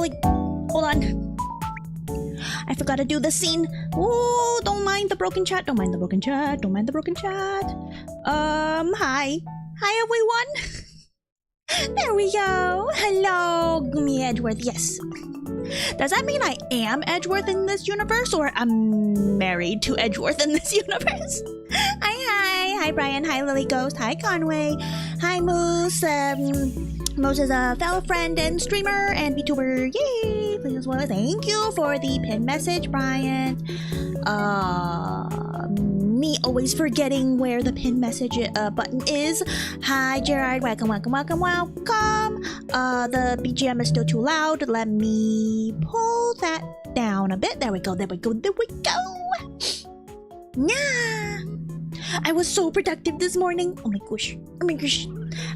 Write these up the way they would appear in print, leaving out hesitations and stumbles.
like, hold on. I forgot to do the scene. Oh, don't mind the broken chat. Don't mind the broken chat. Don't mind the broken chat. Hi. Hi, everyone. There we go. Hello, Guumi Edgeworth. Yes. Does that mean I am Edgeworth in this universe, or I'm married to Edgeworth in this universe? Hi. Hi, Brian. Hi, Lily Ghost. Hi, Conway. Hi, Moose. Moose is a fellow friend and streamer and VTuber. Yay! Please, well, thank you for the pin message, Brian. Me always forgetting where the pin message button is. Hi, Gerard. Welcome. The BGM is still too loud. Let me pull that down a bit. There we go. Yeah. I was so productive this morning. Oh my gosh.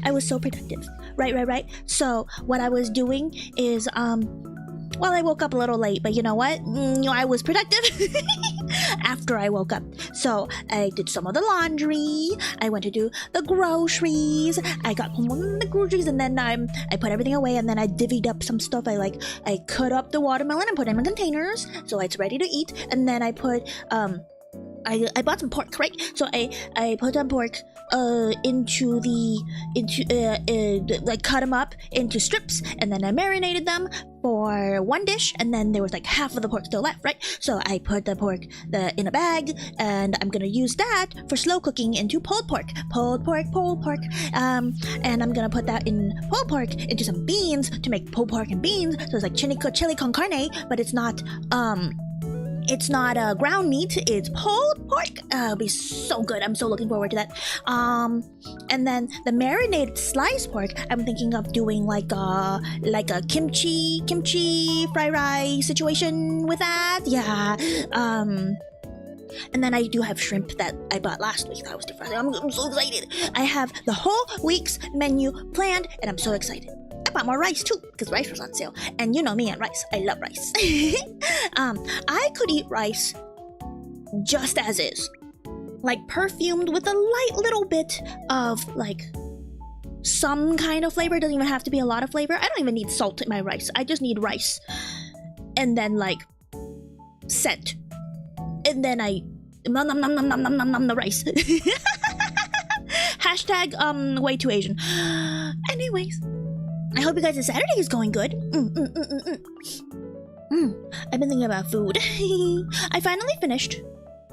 I was so productive. Right. So what I was doing is, well, I woke up a little late, but you know what? I was productive after I woke up. So I did some of the laundry. I went to do the groceries. I got home from the groceries, and then I put everything away, and then I divvied up some stuff. I cut up the watermelon and put them in containers, so it's ready to eat. And then I put I bought some pork, right? So I put some pork like cut them up into strips, and then I marinated them for one dish, and then there was like half of the pork still left, right? So I put the pork in a bag, and I'm gonna use that for slow cooking into pulled pork. And I'm gonna put that in pulled pork into some beans to make pulled pork and beans. So it's like chili con carne, but it's not ground meat, it's pulled pork. It'll be so good. I'm so looking forward to that. And then the marinated sliced pork, I'm thinking of doing like a kimchi fried rice situation with that. Yeah. And then I do have shrimp that I bought last week. That was different. I'm so excited. I have the whole week's menu planned, and I'm so excited. I bought more rice too, because rice was on sale. And you know me and rice. I love rice. I could eat rice just as is. Like perfumed with a light little bit of like some kind of flavor. It doesn't even have to be a lot of flavor. I don't even need salt in my rice. I just need rice. And then like scent. And then I nom the rice. Hashtag way too Asian. Anyways. I hope you guys' Saturday is going good. I've been thinking about food. I finally finished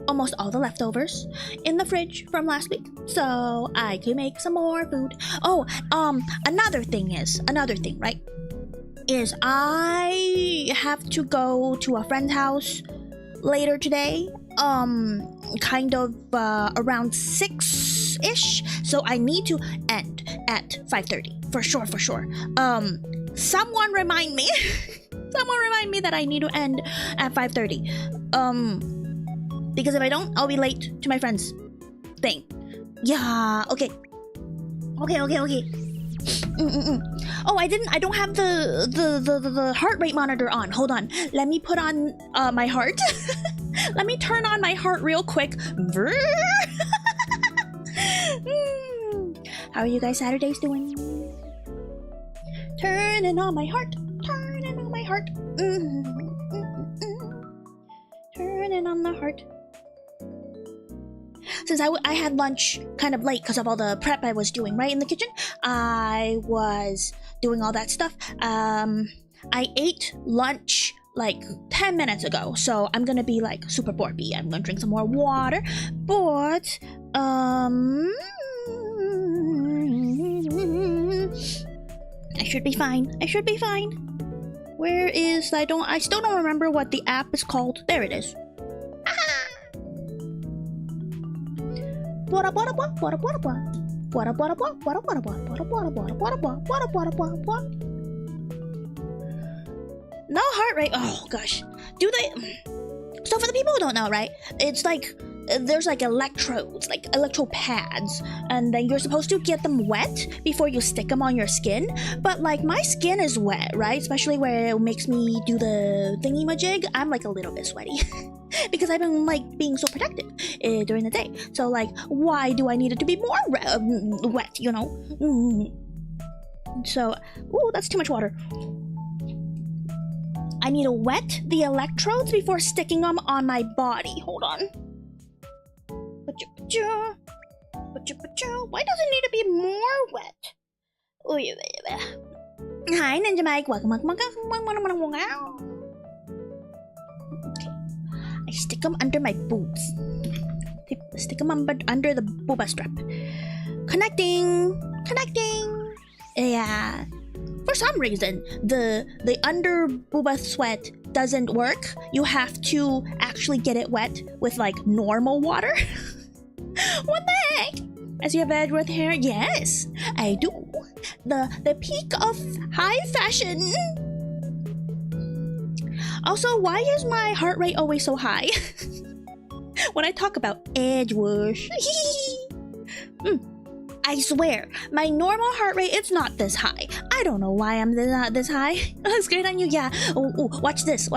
almost all the leftovers in the fridge from last week, so I can make some more food. Oh, another thing, right? Is I have to go to a friend's house later today. Kind of around 6-ish. So I need to end at 5:30. For sure. Someone remind me. Someone remind me that I need to end at 5:30. Because if I don't, I'll be late to my friend's thing. Yeah, okay. Oh, I don't have the heart rate monitor on. Hold on. Let me put on my heart. Let me turn on my heart real quick. How are you guys Saturdays doing? Turning on my heart. Turning on the heart. Since I had lunch kind of late because of all the prep I was doing right in the kitchen, I was doing all that stuff. I ate lunch like 10 minutes ago, so I'm gonna be like super burpy. I'm gonna drink some more water, but I should be fine. Where is I still don't remember what the app is called. There it is. No heart rate. Oh gosh. Do they? So for the people who don't know, right? It's like there's like electrodes, like electro pads, and then you're supposed to get them wet before you stick them on your skin. But like my skin is wet, right? Especially where it makes me do the thingy-majig. I'm like a little bit sweaty because I've been like being so protective during the day. So like, why do I need it to be more wet? You know? So, ooh, that's too much water. I need to wet the electrodes before sticking them on my body. Hold on. Why does it need to be more wet? Hi, Ninja Mike. Welcome. Okay. I stick them under my boobs. Stick them under the booba strap. Connecting. Yeah. For some reason, the under booba sweat doesn't work. You have to actually get it wet with like normal water. What the heck? As you have Edgeworth hair? Yes, I do. The peak of high fashion. Also, why is my heart rate always so high? When I talk about Edgeworth. I swear, my normal heart rate is not this high. I don't know why I'm this high. That's great on you, yeah. Oh, watch this.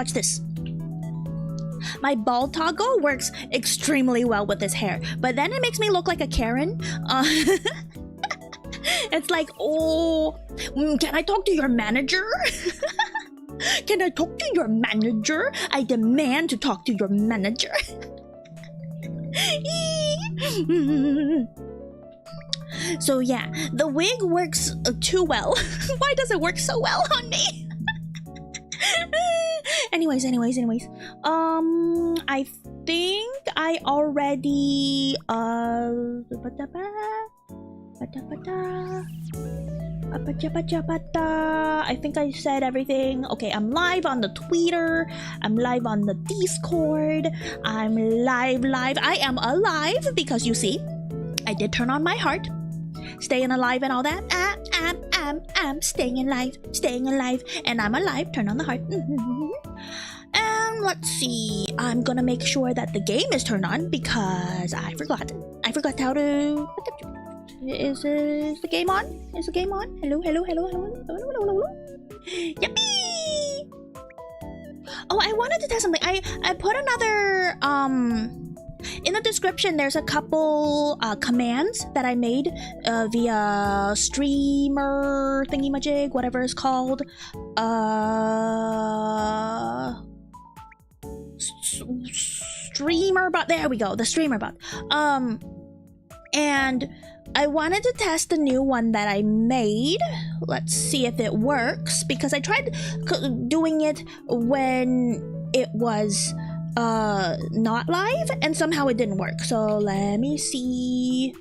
My bald toggle works extremely well with this hair, but then it makes me look like a Karen. It's like, oh, can I talk to your manager? Can I talk to your manager? I demand to talk to your manager. So yeah, the wig works too well. Why does it work so well on me? Anyways. I think I already I think I said everything. Okay, I'm live on the Twitter. I'm live on the Discord. I'm live. I am alive because you see, I did turn on my heart. Staying alive and all that. I'm staying alive, and I'm alive. Turn on the heart. And let's see. I'm gonna make sure that the game is turned on because I forgot how to. Is the game on? Hello. Yippee! Oh, I wanted to test something. I put another in the description. There's a couple commands that I made via streamer thingy-majig, whatever it's called. Streamer bot. There we go. The streamer bot. And I wanted to test the new one that I made. Let's see if it works, because I tried doing it when it was not live and somehow it didn't work. So let me see.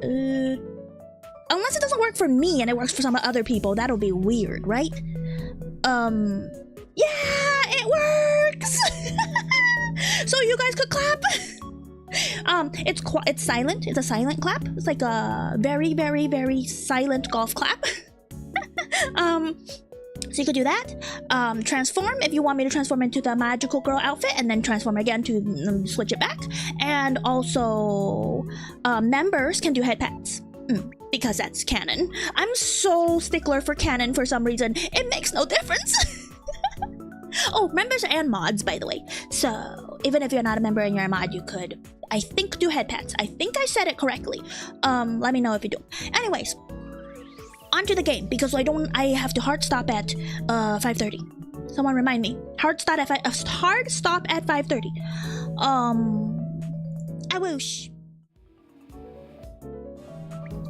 Unless it doesn't work for me and it works for some other people, that'll be weird, right? Yeah, it works. So you guys could clap. It's silent. It's a silent clap. It's like a very, very, very silent golf clap. So you could do that. Transform if you want me to transform into the magical girl outfit, and then transform again to switch it back. And also, members can do head pats. Because that's canon. I'm so stickler for canon for some reason. It makes no difference. Oh, members and mods, by the way. So even if you're not a member and you're a mod, you could, I think, do head pats. I think I said it correctly. Let me know if you do. Anyways, onto the game, because I have to hard stop at 5:30. Someone remind me. Hard stop at 5:30. I wish.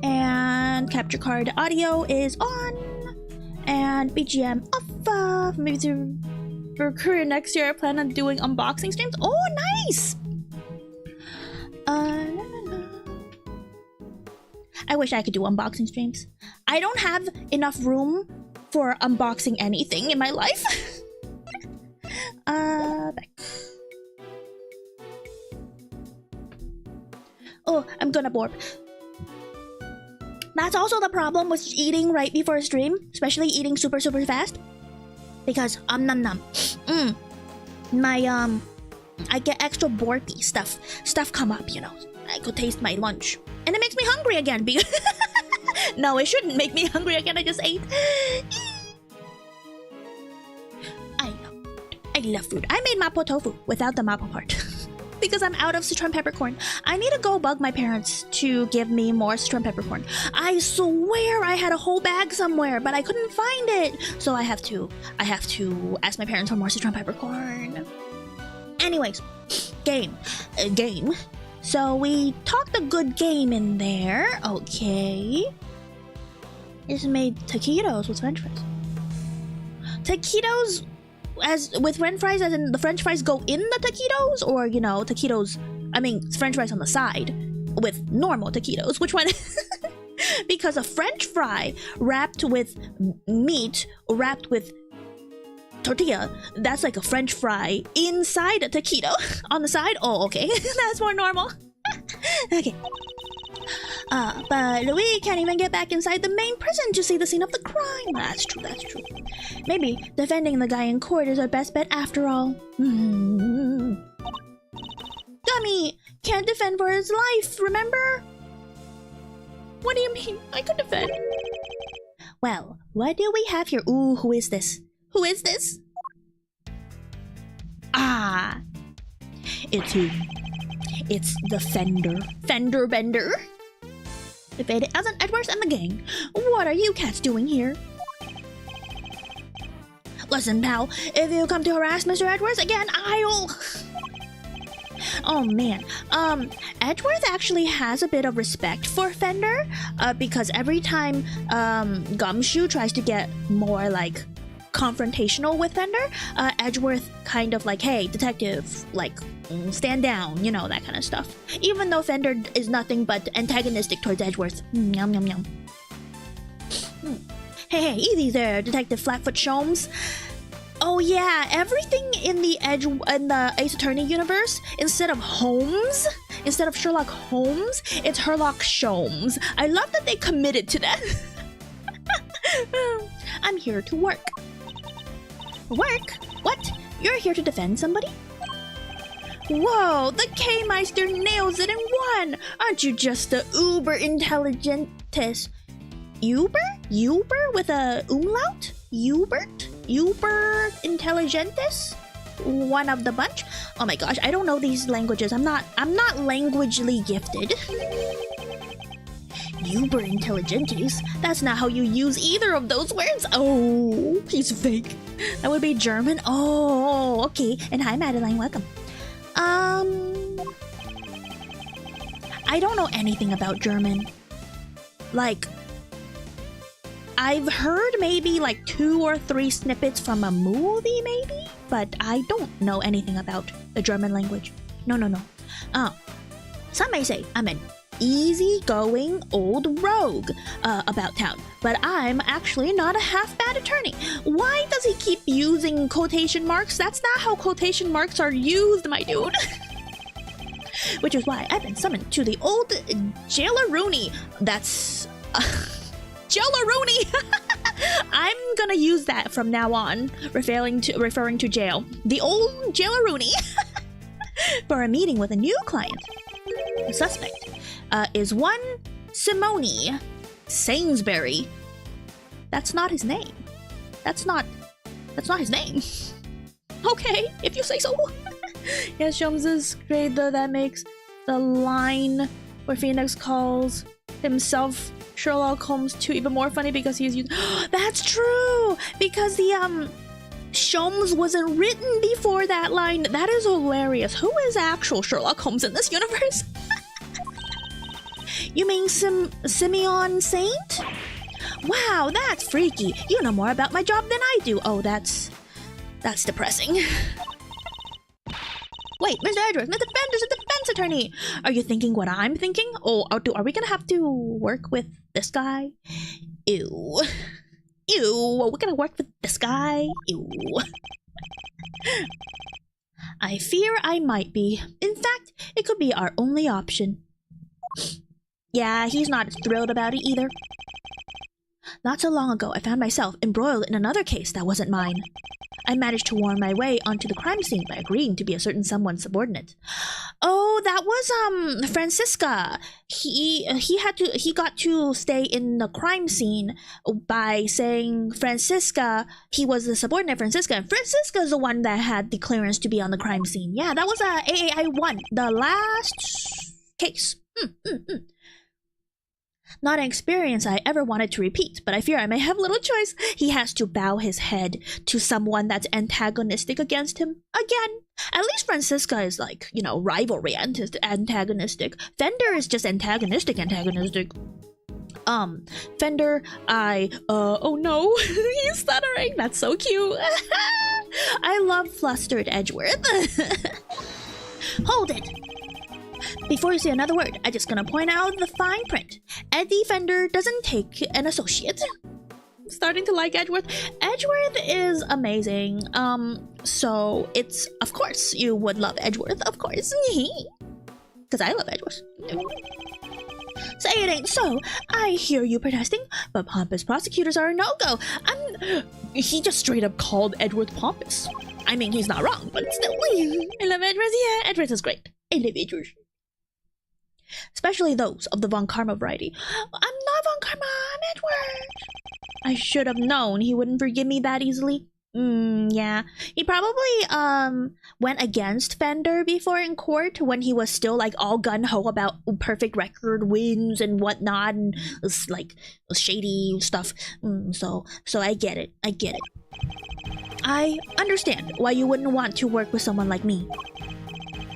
And capture card audio is on, and BGM off. Maybe for career next year, I plan on doing unboxing streams. Oh, nice! I wish I could do unboxing streams. I don't have enough room for unboxing anything in my life. Back. Oh, I'm gonna burp. That's also the problem with eating right before a stream, especially eating super fast. Because nom nom. My I get extra burpy stuff come up, you know. I could taste my lunch. And it makes me hungry again because no, it shouldn't make me hungry again. I just ate. I know. I love food. I made mapo tofu without the mapo part. because I'm out of citron peppercorn. I need to go bug my parents to give me more citron peppercorn. I swear I had a whole bag somewhere, but I couldn't find it. So I have to ask my parents for more citron peppercorn. Anyways, game. So we talked a good game in there. Okay. It's made taquitos with french fries. Taquitos as with french fries, as in the french fries go in the taquitos, or you know, taquitos, I mean french fries on the side with normal taquitos. Which one? Because a french fry wrapped with meat or wrapped with tortilla, that's like a french fry inside a taquito on the side. Oh, okay. That's more normal. Okay. But we can't even get back inside the main prison to see the scene of the crime. That's true. Maybe defending the guy in court is our best bet after all. Gummy can't defend for his life, remember? What do you mean? I could defend. Well, what do we have here? Ooh, who is this? Who is this? Ah, it's him. It's the Fender Bender. Evaded as an Edgeworth and the gang. What are you cats doing here? Listen, pal, if you come to harass Mr. Edgeworth again, I'll... Oh man, Edgeworth actually has a bit of respect for Fender, because every time Gumshoe tries to get more like confrontational with Fender, Edgeworth kind of like, hey, detective, like, stand down, you know, that kind of stuff. Even though Fender is nothing but antagonistic towards Edgeworth. Yum, yum, yum. Hey, easy there, Detective Flatfoot Sholmes. Oh yeah, everything in the Ace Attorney universe, instead of Sherlock Holmes, it's Herlock Sholmes. I love that they committed to that. I'm here to work. Work? What? You're here to defend somebody? Whoa, the K-Meister nails it in one! Aren't you just a uber intelligentes? Uber with a umlaut? Uber intelligentes? One of the bunch? Oh my gosh, I don't know these languages. I'm not languagely gifted. Uber intelligentes? That's not how you use either of those words. Oh, he's fake. That would be German. Oh, okay. And hi, Madeline. Welcome. I don't know anything about German. Like, I've heard maybe like 2 or 3 snippets from a movie, maybe, but I don't know anything about the German language. No. Some may say I'm an easygoing old rogue about town, but I'm actually not a half-bad attorney. Why does he keep using quotation marks? That's not how quotation marks are used, my dude. Which is why I've been summoned to the old jailer-rooney. That's... Jailer-rooney! I'm gonna use that from now on, referring to jail. The old jailer-rooney. For a meeting with a new client. The suspect is one Simone Sainsbury. That's not his name. That's not his name. Okay, if you say so. Yes, Sholmes is great though. That makes the line where Phoenix calls himself Sherlock Holmes 2 even more funny because he's used. That's true! Because the Sholmes wasn't written before that line. That is hilarious. Who is actual Sherlock Holmes in this universe? You mean Simeon Saint? Wow, that's freaky. You know more about my job than I do. Oh, that's depressing. Wait, Mr. Edgeworth, Mr. Bender's a defense attorney. Are you thinking what I'm thinking? Oh, are we gonna have to work with this guy? Ew. We're gonna work with this guy? Ew. I fear I might be. In fact, it could be our only option. Yeah, he's not thrilled about it either. Not so long ago, I found myself embroiled in another case that wasn't mine. I managed to worm my way onto the crime scene by agreeing to be a certain someone's subordinate. Oh, that was Francisca. He got to stay in the crime scene by saying Francisca, he was the subordinate Francisca, and Francisca's the one that had the clearance to be on the crime scene. Yeah, that was AAI1, the last case. Not an experience I ever wanted to repeat, but I fear I may have little choice. He has to bow his head to someone that's antagonistic against him. Again, at least Francisca is like, you know, rivalry antagonistic. Fender is just antagonistic. Fender, oh no, he's stuttering. That's so cute. I love flustered Edgeworth. Hold it. Before you say another word, I'm just gonna point out the fine print. Eddie Fender doesn't take an associate. I'm starting to like Edgeworth. Edgeworth is amazing. So it's, of course, you would love Edgeworth, of course. Because I love Edgeworth. Say it ain't so. I hear you protesting, but pompous prosecutors are a no-go. He just straight up called Edgeworth pompous. I mean, he's not wrong, but still. I love Edgeworth. Yeah, Edgeworth is great. I love Edgeworth. Especially those of the Von Karma variety. I'm not Von Karma, I'm Edgeworth. I should have known he wouldn't forgive me that easily. Yeah. He probably went against Fender before in court when he was still like all gung-ho about perfect record wins and whatnot, and like shady stuff. So I get it. I understand why you wouldn't want to work with someone like me.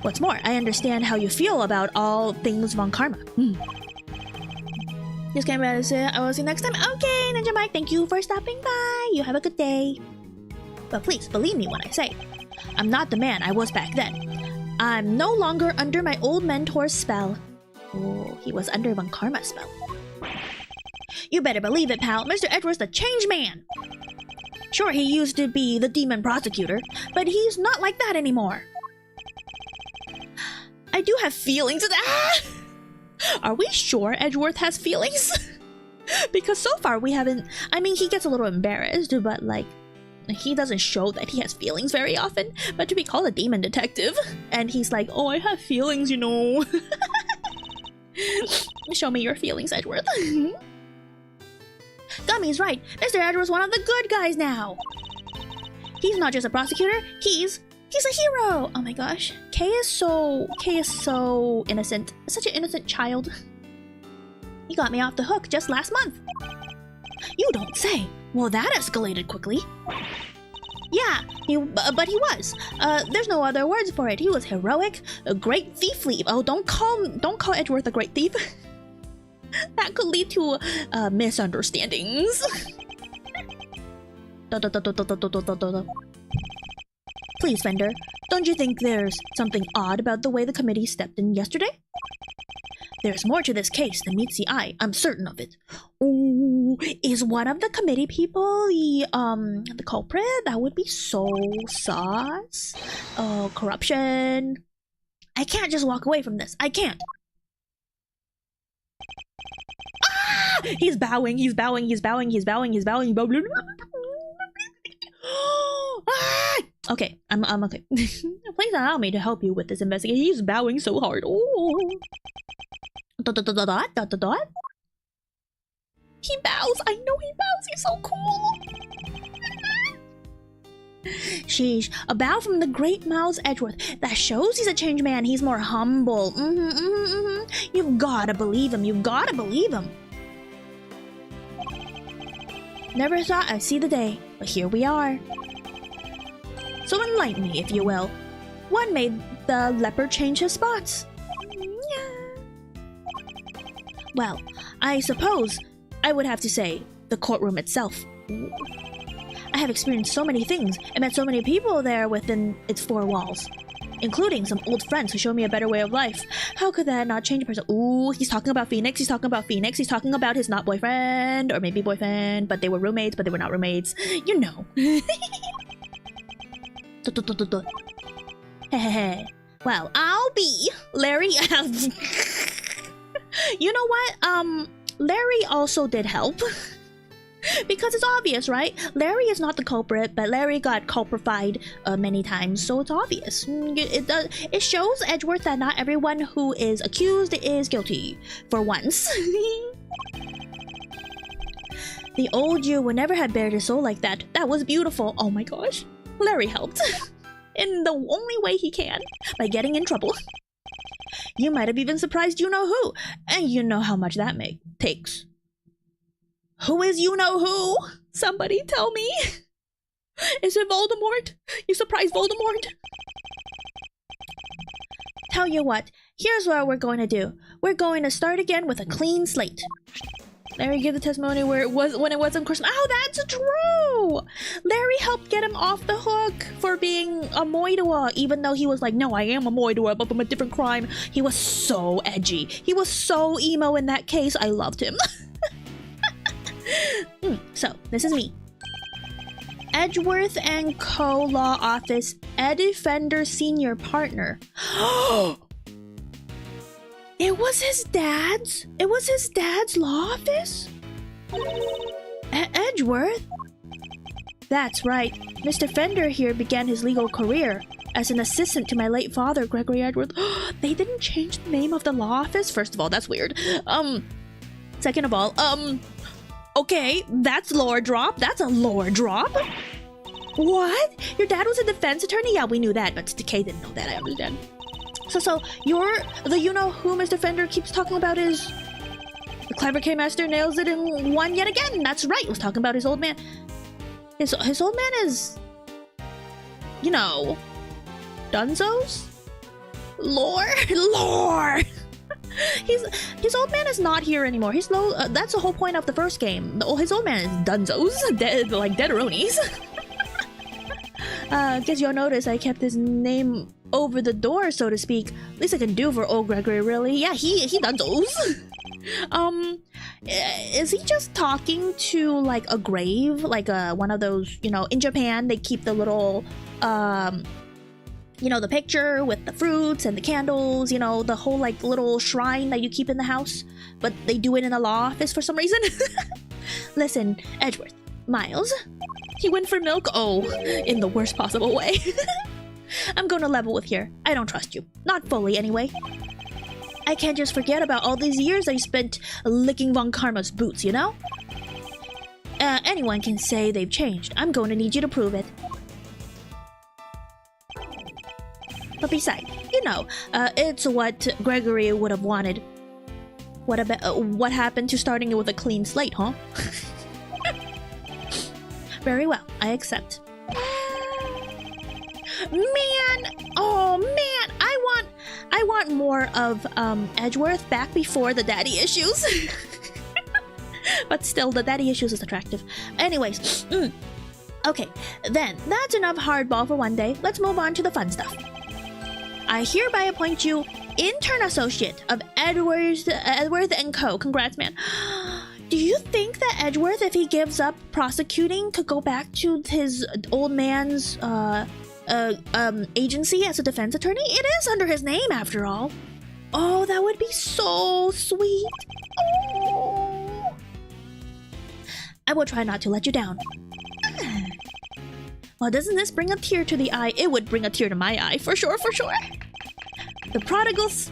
What's more, I understand how you feel about all things Von Karma. Just came back to say I will see you next time. Okay, Ninja Mike, thank you for stopping by. You have a good day. But please, believe me when I say, I'm not the man I was back then. I'm no longer under my old mentor's spell. Oh, he was under Von Karma's spell. You better believe it, pal. Mr. Edgeworth's a changed man. Sure, he used to be the demon prosecutor, but he's not like that anymore. I do have feelings. Are we sure Edgeworth has feelings? Because so far we haven't. I mean, he gets a little embarrassed, but like, he doesn't show that he has feelings very often. But to be called a demon detective, and he's like, oh, I have feelings, you know. Show me your feelings, Edgeworth. Gummy's right. Mr. Edgeworth's one of the good guys now. He's not just a prosecutor. He's a hero! Oh my gosh. Kay is so innocent. Such an innocent child. He got me off the hook just last month. You don't say. Well, that escalated quickly. Yeah, but he was. There's no other words for it. He was heroic, a great thief. Oh, don't call Edgeworth a great thief. That could lead to misunderstandings. Please, Fender, don't you think there's something odd about the way the committee stepped in yesterday? There's more to this case than meets the eye, I'm certain of it. Ooh, is one of the committee people the culprit? That would be so sus. Oh, corruption. I can't just walk away from this. I can't. Ah! He's bowing. Ah! Okay, I'm okay. Please allow me to help you with this investigation. He's bowing so hard. Oh. He bows. I know he bows. He's so cool. Sheesh. A bow from the great Miles Edgeworth. That shows he's a changed man. He's more humble. You've gotta believe him. Never thought I'd see the day, but here we are. So enlighten me, if you will. What made the leopard change his spots? Well, I suppose I would have to say the courtroom itself. I have experienced so many things and met so many people there within its four walls, including some old friends who showed me a better way of life. How could that not change a person? Ooh, he's talking about Phoenix. He's talking about his not boyfriend, or maybe boyfriend, but they were roommates, but they were not roommates. You know. Well, I'll be Larry. You know what? Larry also did help. Because it's obvious, right? Larry is not the culprit, but Larry got culpified many times, so it's obvious. It shows Edgeworth that not everyone who is accused is guilty, for once. The old you would never have bared his soul like that. That was beautiful. Oh my gosh. Larry helped. In the only way he can, by getting in trouble. You might have even surprised you-know-who, and you know how much that takes. Who is you-know-who? Somebody tell me. Is it Voldemort? You surprised Voldemort? Tell you what, here's what we're going to do. We're going to start again with a clean slate. Larry gave the testimony when it wasn't Christmas. Oh, that's true! Larry helped get him off the hook for being a Moidua, even though he was like, no, I am a Moidua, but from a different crime. He was so edgy. He was so emo in that case. I loved him. So, this is me. Edgeworth and Co. Law Office, Ed Defender Senior Partner. It was his dad's? It was his dad's law office? Edgeworth? That's right. Mr. Fender here began his legal career as an assistant to my late father, Gregory Edgeworth. They didn't change the name of the law office? First of all, that's weird. Second of all, okay, that's lore drop. That's a lore drop. What? Your dad was a defense attorney? Yeah, we knew that, but Decay didn't know that, I understand. So the you-know-who Mr. Fender keeps talking about is... The clever K-Master nails it in one yet again. That's right, he was talking about his old man. His old man is... You know... Dunzos? Lore? Lore! His old man is not here anymore. He's low. That's the whole point of the first game. His old man is Dunzos. Like deaderonis. Guess you'll notice I kept his name over the door, so to speak. Least I can do for old Gregory, really. Yeah, he Dunzos. Is he just talking to like a grave, like one of those, you know, in Japan they keep the little you know, the picture with the fruits and the candles, you know, the whole like little shrine that you keep in the house, but they do it in a law office for some reason. Listen, Edgeworth, Miles, he went for milk. Oh, in the worst possible way. I'm going to level with here. I don't trust you. Not fully, anyway. I can't just forget about all these years I spent licking Von Karma's boots, you know? Anyone can say they've changed. I'm going to need you to prove it. But besides, you know, it's what Gregory would have wanted. What happened to starting it with a clean slate, huh? Very well, I accept. Man! Oh man! I want more of Edgeworth back before the daddy issues. But still, the daddy issues is attractive. Anyways, okay, then that's enough hardball for one day. Let's move on to the fun stuff. I hereby appoint you intern associate of Edgeworth and Co. Congrats, man. Do you think that Edgeworth, if he gives up prosecuting, could go back to his old man's agency as a defense attorney? It is under his name, after all. Oh, that would be so sweet. Oh. I will try not to let you down. Well, doesn't this bring a tear to the eye? It would bring a tear to my eye, for sure, for sure. The prodigal son,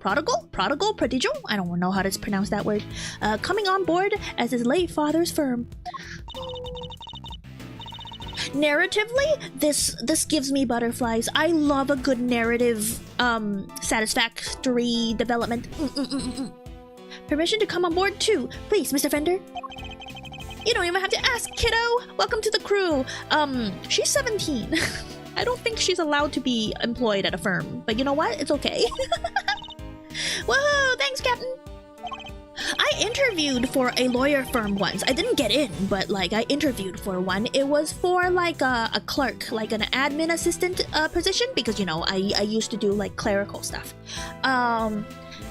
prodigal? I don't know how to pronounce that word. Coming on board as his late father's firm. Narratively, this gives me butterflies. I love a good narrative, satisfactory development. Permission to come on board too, please, Mr. Fender. You don't even have to ask, kiddo. Welcome to the crew. She's 17. I don't think she's allowed to be employed at a firm, but you know what? It's okay. Whoa, thanks, Captain. I interviewed for a lawyer firm once. I didn't get in, but like I interviewed for one. It was for like a clerk, like an admin assistant position, because you know I used to do like clerical stuff.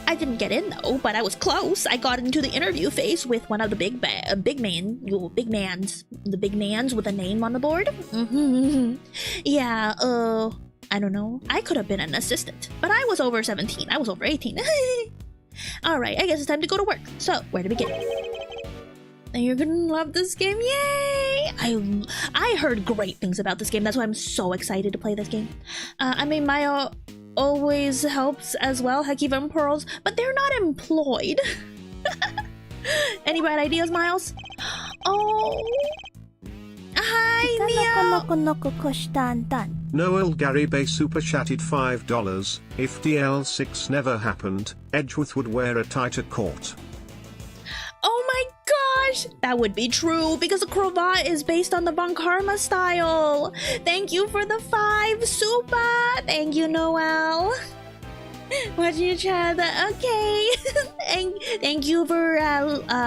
I didn't get in though, but I was close. I got into the interview phase with one of the big mans with a name on the board. Yeah, I don't know. I could have been an assistant, but I was over 17. I was over 18. Alright, I guess it's time to go to work. So, where to begin? And you're gonna love this game, yay! I heard great things about this game, that's why I'm so excited to play this game. I mean, Maya always helps as well, heck even pearls, but they're not employed. Any bright ideas, Miles? Oh! Hi, Nia! Noel Garibe super chatted $5. If DL6 never happened, Edgeworth would wear a tighter coat. Oh my gosh! That would be true because the cravat is based on the Von Karma style. Thank you for the 5 super. Thank you, Noel. Watching your chat, okay. Thank you for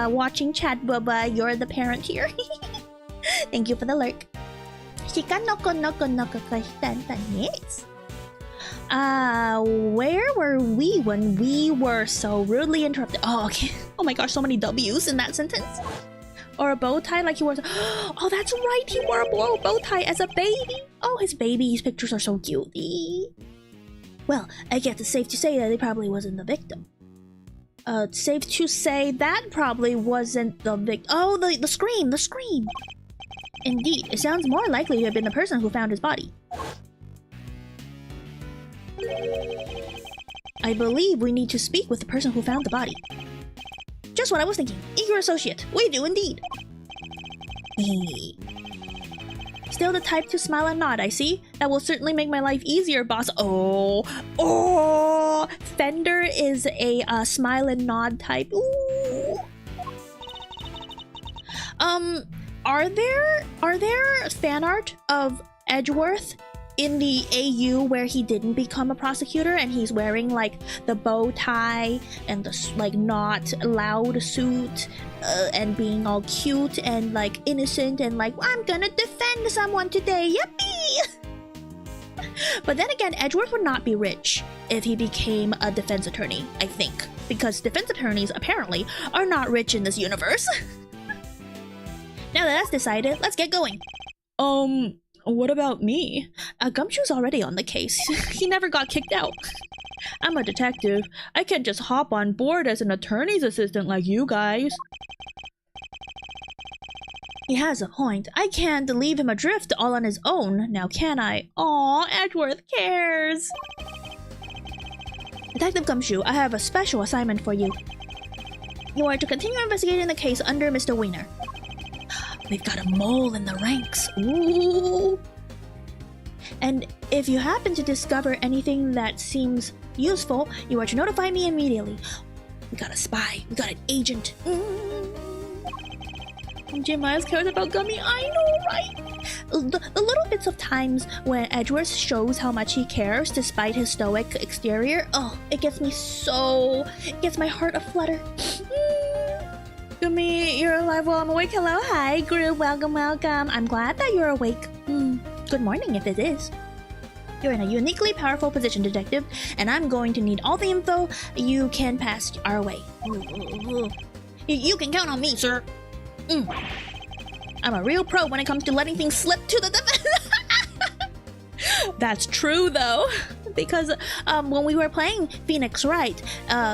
watching chat, Bubba. You're the parent here. Thank you for the lurk. Where were we when we were so rudely interrupted? Oh, okay. Oh my gosh, so many W's in that sentence. Or a bow tie like he wore. Oh, that's right. He wore a bow tie as a baby. Oh, his baby's pictures are so cute. Well, I guess it's safe to say that he probably wasn't the victim. Safe to say that probably wasn't the victim. Oh, the scream. Indeed, it sounds more likely to have been the person who found his body. I believe we need to speak with the person who found the body. Just what I was thinking. Eager associate. We do indeed. Still the type to smile and nod, I see. That will certainly make my life easier, boss. Oh! Fender is a smile and nod type. Ooh. Are there fan art of Edgeworth in the AU where he didn't become a prosecutor and he's wearing like the bow tie and the like not loud suit and being all cute and like innocent and like I'm gonna defend someone today, yippee! But then again, Edgeworth would not be rich if he became a defense attorney, I think, because defense attorneys apparently are not rich in this universe. Now that that's decided, let's get going. What about me? Gumshoe's already on the case. He never got kicked out. I'm a detective. I can't just hop on board as an attorney's assistant like you guys. He has a point. I can't leave him adrift all on his own, now can I? Aw, Edgeworth cares. Detective Gumshoe, I have a special assignment for you. You are to continue investigating the case under Mr. Wiener. We've got a mole in the ranks. Ooh. And if you happen to discover anything that seems useful, you are to notify me immediately. We got a spy. We got an agent. Jim Miles cares about Guumi. I know, right? The little bits of times when Edgeworth shows how much he cares despite his stoic exterior, oh, it gets my heart aflutter. Guumi, you're alive while I'm awake. Hello, hi, Gru, welcome. I'm glad that you're awake. Good morning if it is. You're in a uniquely powerful position, detective, and I'm going to need all the info you can pass our way. You can count on me, sir. I'm a real pro when it comes to letting things slip to the defense. That's true, though, because when we were playing Phoenix Wright,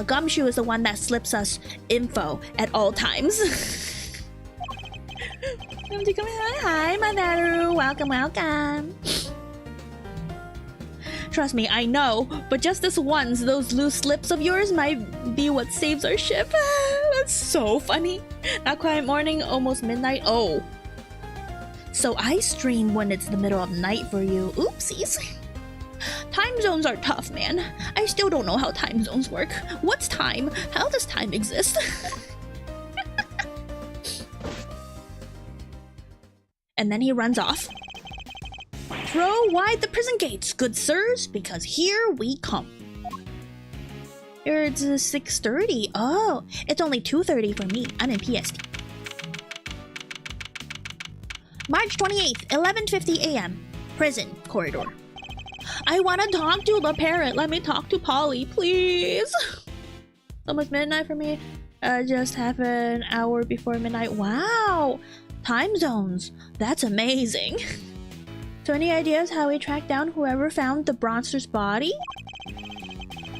Gumshoe is the one that slips us info at all times. Hi, Madaru. Welcome. Trust me, I know, but just this once, those loose slips of yours might be what saves our ship. That's so funny. Not quite morning, almost midnight. Oh. So I stream when it's the middle of night for you. Oopsies. Time zones are tough, man. I still don't know how time zones work. What's time? How does time exist? And then he runs off. Throw wide the prison gates, good sirs, because here we come. It's 6:30. Oh, it's only 2:30 for me. I'm in PST. March 28th, 11:50 a.m. Prison corridor. I want to talk to the parent. Let me talk to Polly, please. Almost midnight for me. Just half an hour before midnight. Wow. Time zones. That's amazing. So any ideas how we track down whoever found the Bronster's body?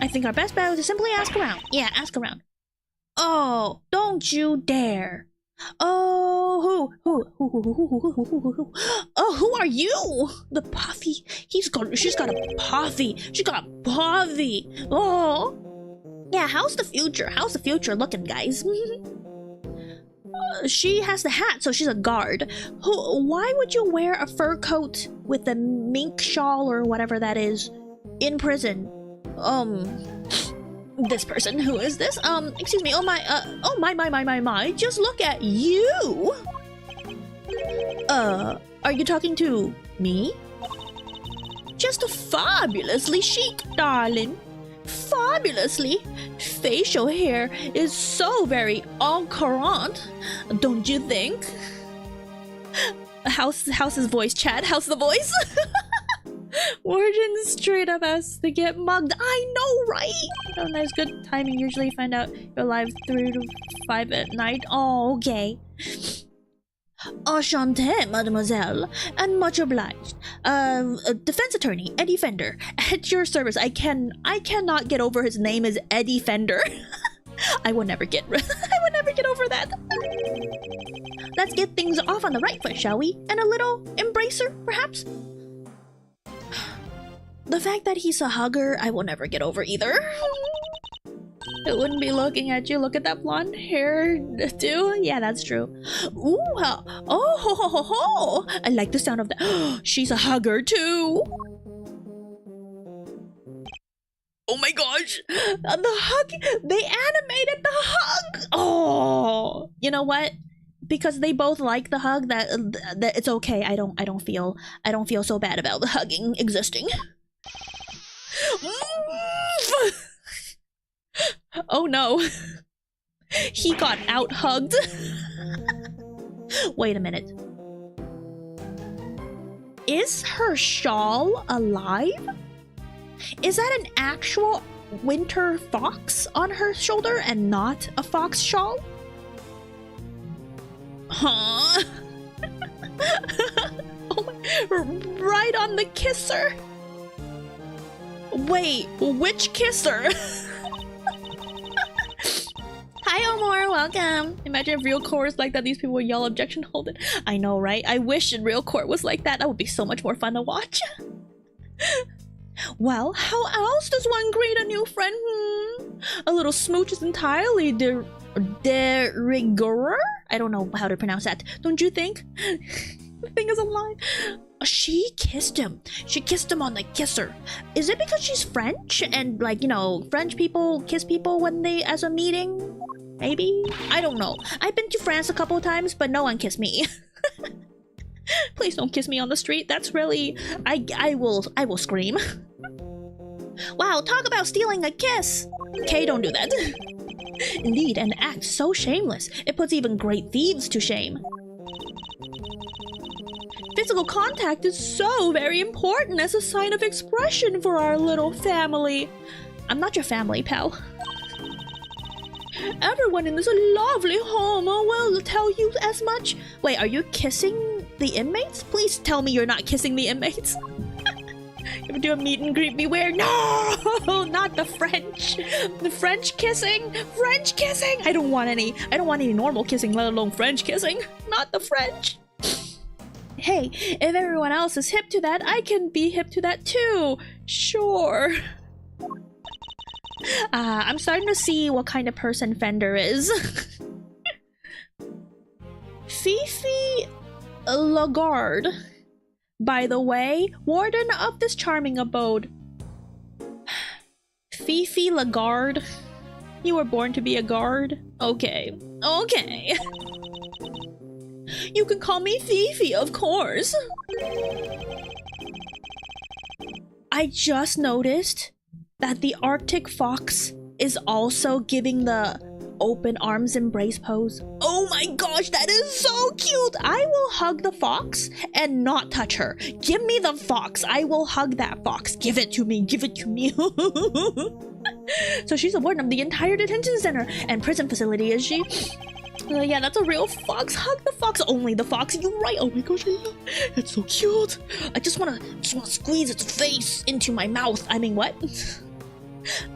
I think our best bet is to simply ask around. Yeah, ask around. Oh, don't you dare. Oh, who? Oh, who are you? The puffy. She's got a puffy. She got a puffy. Oh. Yeah, how's the future? How's the future looking, guys? She has the hat, so she's a guard. Why would you wear a fur coat with a mink shawl or whatever that is in prison? This person, who is this? Excuse me, oh my, just look at you! Are you talking to me? Just fabulously chic, darling. Fabulously. Facial hair is so very en courant, don't you think? How's his voice, Chad? How's the voice? Warden straight up has to get mugged. I know, right? Oh, nice, good timing. Usually find out you're live 3 to 5 at night. Oh, okay. Enchanté, mademoiselle, and much obliged. Defense attorney, Eddie Fender, at your service. I cannot get over his name is Eddie Fender. I will never get over that. Let's get things off on the right foot, shall we? And a little embracer, perhaps? The fact that he's a hugger, I will never get over either. I wouldn't be looking at you. Look at that blonde hair, too. Yeah, that's true. Ooh, oh, ho, ho, ho, ho. I like the sound of that. She's a hugger, too. Oh my gosh. The hug. They animated the hug. Oh, you know what? Because they both like the hug, that it's okay. I don't feel so bad about the hugging existing. Oh no. He got out hugged. Wait a minute. Is her shawl alive? Is that an actual winter fox on her shoulder and not a fox shawl? Huh? Oh my, right on the kisser. Wait, which kisser? Hi Omar, welcome. Imagine if real court was like that, these people would yell objection, hold it. I know, right? I wish in real court was like that. That would be so much more fun to watch. Well, how else does one greet a new friend? A little smooch is entirely de rigueur? I don't know how to pronounce that. Don't you think? The thing is alive. She kissed him. She kissed him on the kisser. Is it because she's French? And like, you know, French people kiss people when they, as a meeting? Maybe? I don't know. I've been to France a couple times, but no one kissed me. Please don't kiss me on the street. That's really... I will scream. Wow, talk about stealing a kiss. Okay, don't do that. Indeed, an act so shameless. It puts even great thieves to shame. Physical contact is so very important as a sign of expression for our little family. I'm not your family, pal. Everyone in this lovely home will tell you as much. Wait, are you kissing the inmates? Please tell me you're not kissing the inmates. You ever do a meet and greet? Beware. No, not the French. The French kissing. French kissing. I don't want any normal kissing, let alone French kissing. Not the French. Hey, if everyone else is hip to that, I can be hip to that too. Sure. I'm starting to see what kind of person Fender is. Fifi Laguarde. By the way, warden of this charming abode. Fifi Laguarde. You were born to be a guard? Okay. Okay. You can call me Fifi, of course. I just noticed that the Arctic fox is also giving the open arms embrace pose. Oh my gosh, that is so cute! I will hug the fox and not touch her. Give me the fox. I will hug that fox. Give it to me. Give it to me. So she's the warden of the entire detention center and prison facility, is she? Yeah, that's a real fox. Hug the fox. Only the fox. You're right. Oh my gosh, I love it. It's so cute. I just wanna squeeze its face into my mouth. I mean, what?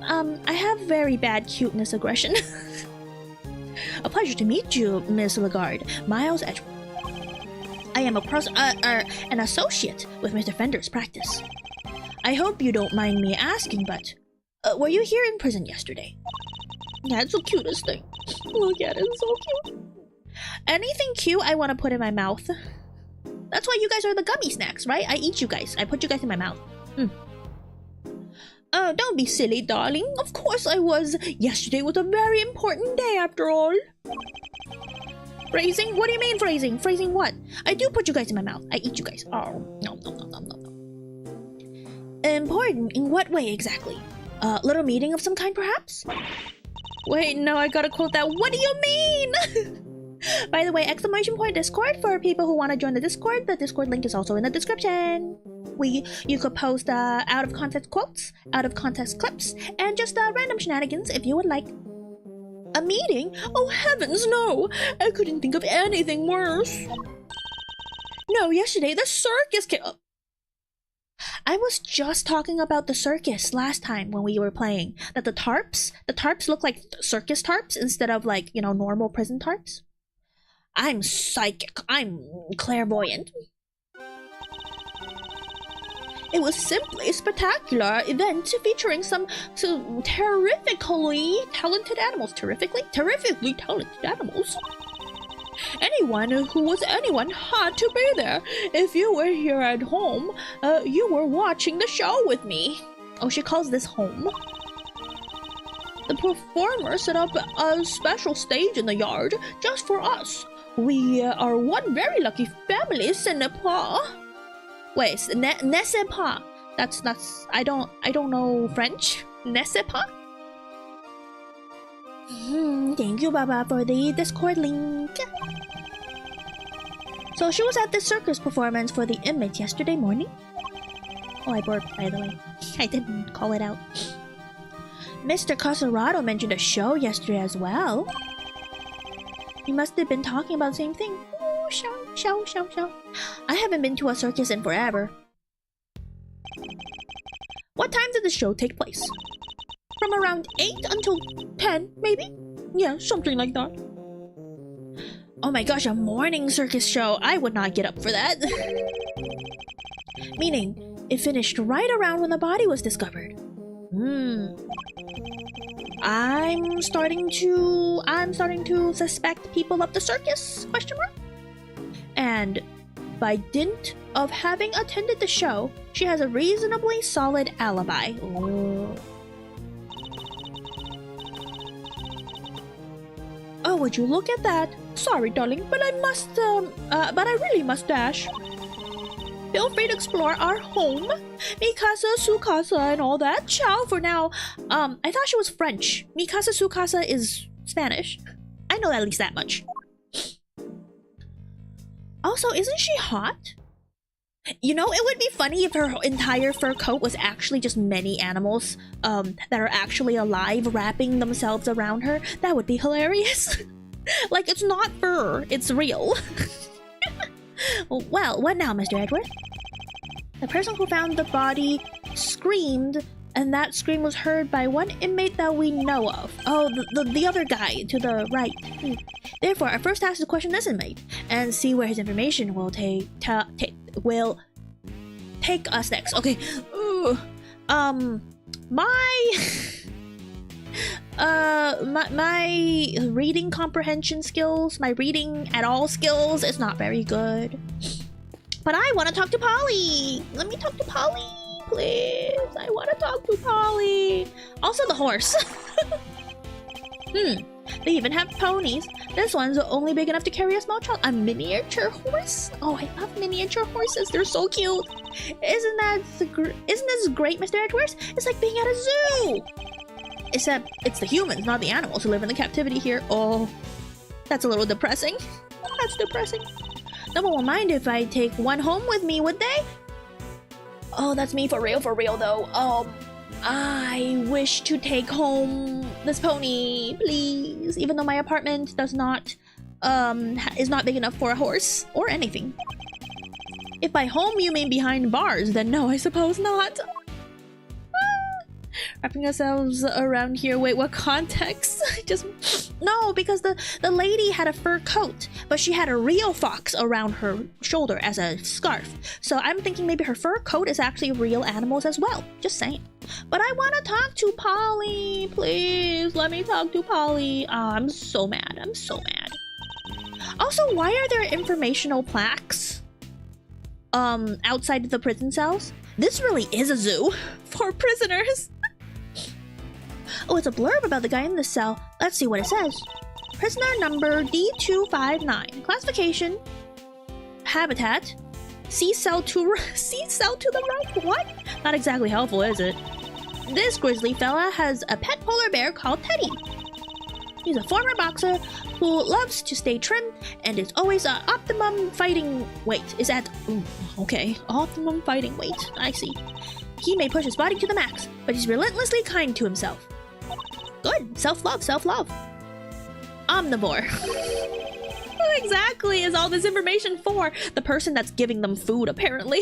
I have very bad cuteness aggression. A pleasure to meet you, Miss Laguarde. Miles Edgeworth. I am an associate with Mr. Fender's practice. I hope you don't mind me asking, but were you here in prison yesterday? That's the cutest thing. Look at it, it's so cute. Anything cute I want to put in my mouth. That's why you guys are the gummy snacks, right? I eat you guys. I put you guys in my mouth. Oh, don't be silly, darling. Of course I was. Yesterday was a very important day, after all. Phrasing? What do you mean phrasing? Phrasing what? I do put you guys in my mouth. I eat you guys. Oh, no. Important? In what way exactly? A little meeting of some kind, perhaps? Wait, no, I gotta quote that. What do you mean? By the way, !point Discord for people who want to join the Discord. The Discord link is also in the description. You could post out of context quotes, out of context clips, and just random shenanigans if you would like. A meeting? Oh heavens, no! I couldn't think of anything worse. No, yesterday the circus came. I was just talking about the circus last time when we were playing. That the tarps look like circus tarps instead of like, you know, normal prison tarps. I'm psychic. I'm clairvoyant. It was simply a spectacular event featuring some terrifically talented animals. Terrifically talented animals. Anyone who was anyone had to be there. If you were here at home, you were watching the show with me. Oh, she calls this home. The performer set up a special stage in the yard just for us. We are one very lucky family, ce n'est pas. Wait, ne sais pas. That's I don't know French. Ne sais pas. Thank you, Baba, for the Discord link. So she was at the circus performance for the inmates yesterday morning. Oh, I burped, by the way. I didn't call it out. Mr. Casarato mentioned a show yesterday as well. We must have been talking about the same thing. Oh, show. I haven't been to a circus in forever. What time did the show take place? From around 8 until 10, maybe? Yeah, something like that. Oh my gosh, a morning circus show. I would not get up for that. Meaning, it finished right around when the body was discovered. I'm starting to suspect people of the circus? ? And by dint of having attended the show, she has a reasonably solid alibi. Ooh. Oh, would you look at that? Sorry, darling, but I really must dash. Feel free to explore our home. Mi casa, su casa, and all that. Ciao for now. I thought she was French. Mi casa, su casa is Spanish. I know at least that much. Also, isn't she hot? You know, it would be funny if her entire fur coat was actually just many animals that are actually alive wrapping themselves around her. That would be hilarious. Like, it's not fur, it's real. Well, what now, Mr. Edgeworth? The person who found the body screamed, and that scream was heard by one inmate that we know of. Oh, the other guy to the right. Therefore, I first asked to question this inmate and see where his information will take us next. Okay. My reading comprehension skills, my reading at all skills is not very good. But I want to talk to Polly. Let me talk to Polly, please. I want to talk to Polly. Also the horse. They even have ponies. This one's only big enough to carry a small child. A miniature horse? Oh, I love miniature horses. They're so cute. Isn't this great, Mr. Edgeworth? It's like being at a zoo. Except it's the humans, not the animals, who live in the captivity here. Oh, that's a little depressing. That's depressing. No one will mind if I take one home with me, would they? Oh, that's me for real though. I wish to take home this pony, please. Even though my apartment does not, is not big enough for a horse or anything. If by home you mean behind bars, then no, I suppose not. Wrapping ourselves around here. Wait, what context? Just no, because the lady had a fur coat, but she had a real fox around her shoulder as a scarf. So I'm thinking maybe her fur coat is actually real animals as well. Just saying. But I want to talk to Polly. Please let me talk to Polly. Oh, I'm so mad. I'm so mad. Also, why are there informational plaques outside the prison cells? This really is a zoo for prisoners. Oh, it's a blurb about the guy in the cell. Let's see what it says. Prisoner number D259. Classification. Habitat. C cell to the right. What? Not exactly helpful, is it? This grizzly fella has a pet polar bear called Teddy. He's a former boxer who loves to stay trim and is always at optimum fighting weight. Is at okay, optimum fighting weight. I see. He may push his body to the max, but he's relentlessly kind to himself. Good. Self-love, self-love. Omnivore. Who exactly is all this information for? The person that's giving them food, apparently.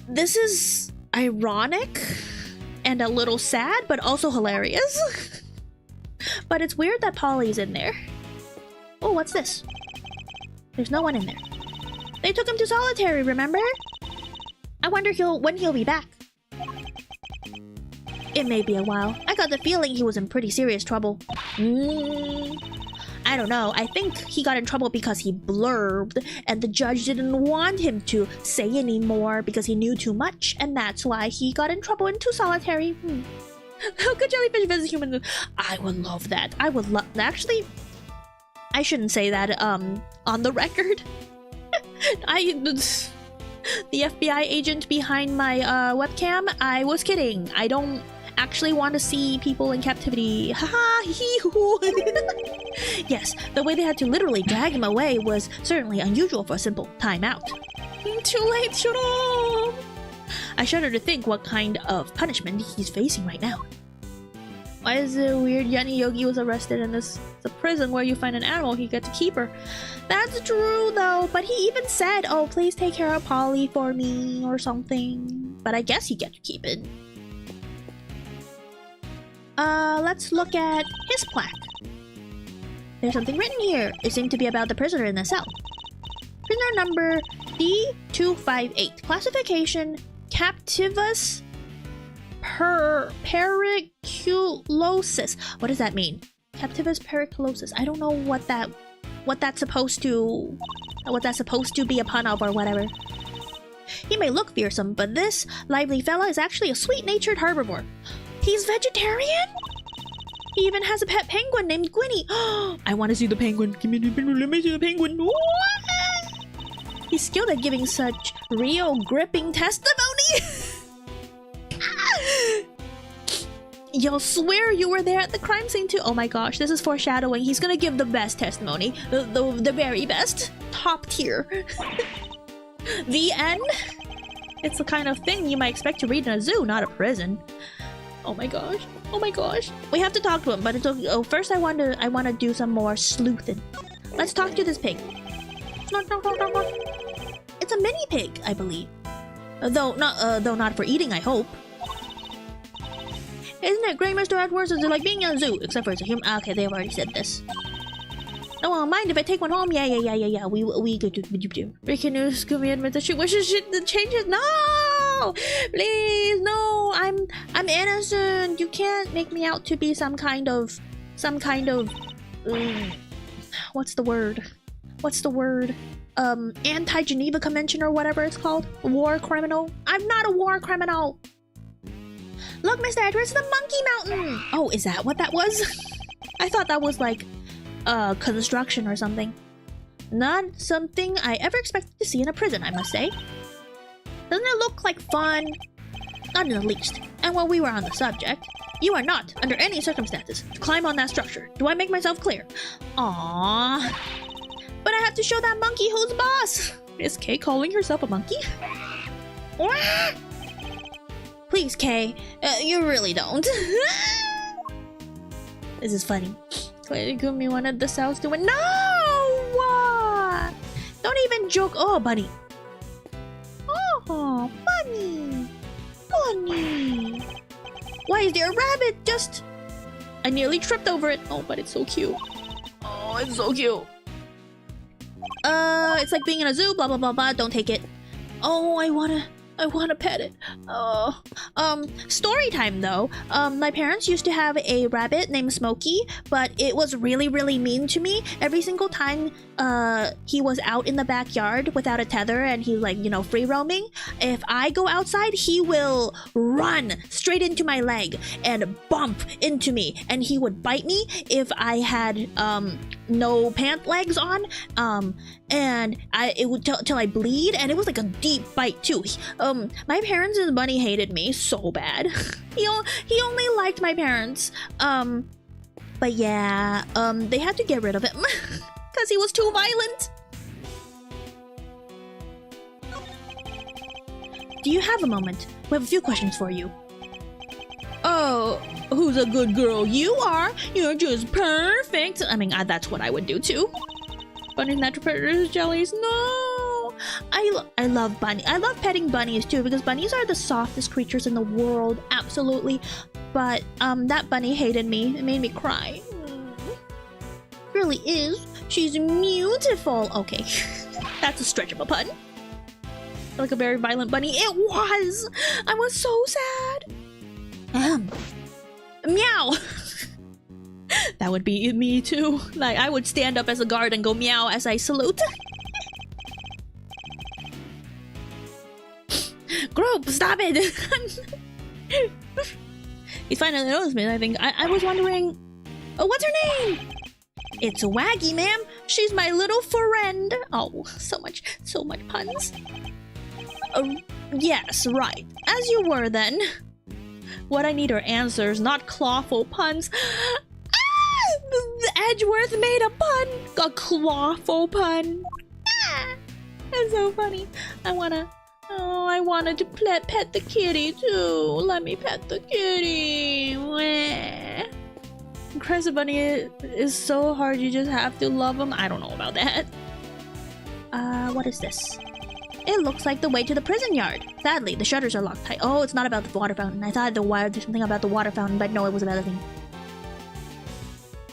This is ironic and a little sad, but also hilarious. But it's weird that Polly's in there. Oh, what's this? There's no one in there. They took him to solitary, remember? I wonder when he'll be back. It may be a while. I got the feeling he was in pretty serious trouble. I don't know. I think he got in trouble because he blurbed, and the judge didn't want him to say any more because he knew too much, and that's why he got in trouble into solitary. How could jellyfish visit human? I would love that. I would love. Actually, I shouldn't say that on the record. The FBI agent behind my webcam, I was kidding. I don't actually want to see people in captivity. Haha, hee-hoo. Yes, the way they had to literally drag him away was certainly unusual for a simple timeout. Too late, Shuro! I shudder to think what kind of punishment he's facing right now. Why is it weird Yan Yogi was arrested in the prison where you find an animal, he gets to keep her? That's true though, but he even said, oh, please take care of Polly for me or something. But I guess he gets to keep it. Let's look at his plaque. There's something written here. It seemed to be about the prisoner in the cell. Prisoner number D258. Classification Captivus periculosis. What does that mean? Captivus periculosis. I don't know what that's supposed to be a pun of or whatever. He may look fearsome, but this lively fella is actually a sweet-natured herbivore. He's vegetarian? He even has a pet penguin named Guumi. I want to see the penguin. Give me the penguin. Let me see the penguin. What? He's skilled at giving such real gripping testimony. You'll swear you were there at the crime scene too. Oh my gosh, this is foreshadowing. He's gonna give the best testimony. The very best. Top tier. The end? It's the kind of thing you might expect to read in a zoo, not a prison. Oh my gosh. Oh my gosh. We have to talk to him, but it's okay. Oh, first I want to do some more sleuthing. Let's talk to this pig. It's a mini pig, I believe. Though not for eating, I hope. Isn't it great, Mr. Edgeworth? Is it like being in a zoo? Except for it's a human. Okay, they've already said this. No one mind if I take one home? Yeah. We could do. Can you Guumi admit that she wishes to change it? No! Please, no! I'm innocent. You can't make me out to be some kind of what's the word? Anti-Geneva Convention or whatever it's called? War criminal? I'm not a war criminal! Look, Mr. Edgeworth, the Monkey Mountain! Oh, is that what that was? I thought that was like construction or something. Not something I ever expected to see in a prison, I must say. Doesn't it look like fun? Not in the least. And while we were on the subject, you are not, under any circumstances, to climb on that structure. Do I make myself clear? Aww. But I have to show that monkey who's boss! Is Kay calling herself a monkey? Please, Kay. You really don't. This is funny. Clearly, Guumi wanted the cells to win. No! Don't even joke. Oh, bunny. Oh, bunny. funny. Why is there a rabbit? Just... I nearly tripped over it. Oh, but it's so cute. Oh, it's so cute. It's like being in a zoo, blah, blah, blah, blah. Don't take it. Oh, I wanna pet it. Oh. Story time though. My parents used to have a rabbit named Smokey, but it was really, really mean to me. Every single time he was out in the backyard without a tether and he's like, you know, free roaming, if I go outside, he will run straight into my leg and bump into me, and he would bite me if I had no pant legs on, and it would till I bleed, and it was like a deep bite too. My parents and Bunny hated me so bad. he only liked my parents. But yeah, they had to get rid of him because he was too violent. Do you have a moment? We have a few questions for you. Oh, who's a good girl? You are. You're just perfect. I mean, that's what I would do too. Bunny's natural predators, jellies. No, I love bunny. I love petting bunnies too because bunnies are the softest creatures in the world. Absolutely. But that bunny hated me. It made me cry. Really is. She's beautiful. Okay, that's a stretch of a pun. Like a very violent bunny. It was. I was so sad. Meow. That would be me too. Like, I would stand up as a guard and go meow as I salute. Group, stop it! He's finally noticed me, I think. I was wondering... Oh, what's her name? It's Waggy, ma'am. She's my little friend. Oh, so much puns. Yes, right. As you were then. What I need are answers, not clawful puns. Edgeworth made a pun! A clawful pun! Ah, that's so funny. I wanted to pet the kitty too. Let me pet the kitty. Crescent Bunny is so hard, you just have to love him. I don't know about that. What is this? It looks like the way to the prison yard. Sadly, the shutters are locked tight. Oh, it's not about the water fountain. I thought there's something about the water fountain, but no, it was about a thing.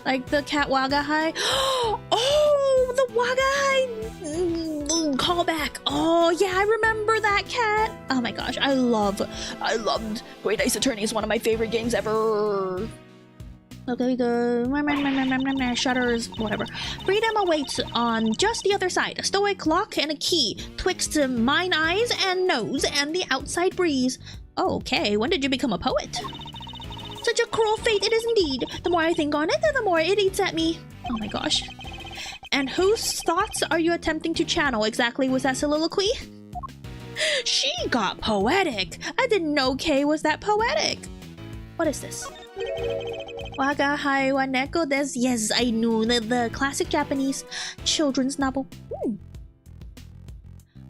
Like the cat Waga High. Oh, the Waga High callback. Oh yeah, I remember that cat. Oh my gosh, I loved Great Ace Attorney. Is one of my favorite games ever. Okay, the shutters, whatever. Freedom awaits on just the other side. A stoic lock and a key twixt mine eyes and nose and the outside breeze. Oh, okay, when did you become a poet? Such a cruel fate it is indeed. The more I think on it, the more it eats at me. Oh my gosh. And whose thoughts are you attempting to channel exactly with that soliloquy? She got poetic. I didn't know Kay was that poetic. What is this? Waga hai wa neko desu. Yes, I knew the classic Japanese children's novel.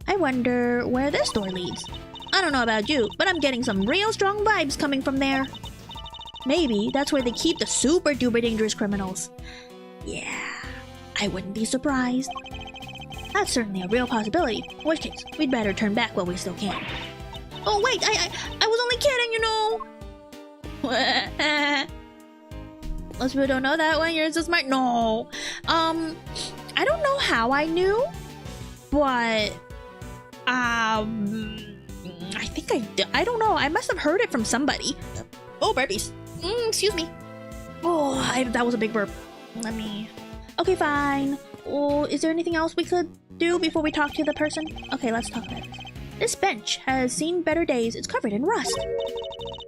I wonder where this door leads. I don't know about you, but I'm getting some real strong vibes coming from there. Maybe that's where they keep the super duper dangerous criminals. Yeah, I wouldn't be surprised. That's certainly a real possibility. In which case, we'd better turn back while we still can. Oh wait, I was only kidding, you know. Most people don't know that one. You're so smart. No. I don't know how I knew, but I think I don't know. I must have heard it from somebody. Oh, burpees. Excuse me. Oh, that was a big burp. Let me... Okay, fine. Oh, is there anything else we could do before we talk to the person? Okay, let's talk about it. This bench has seen better days. It's covered in rust.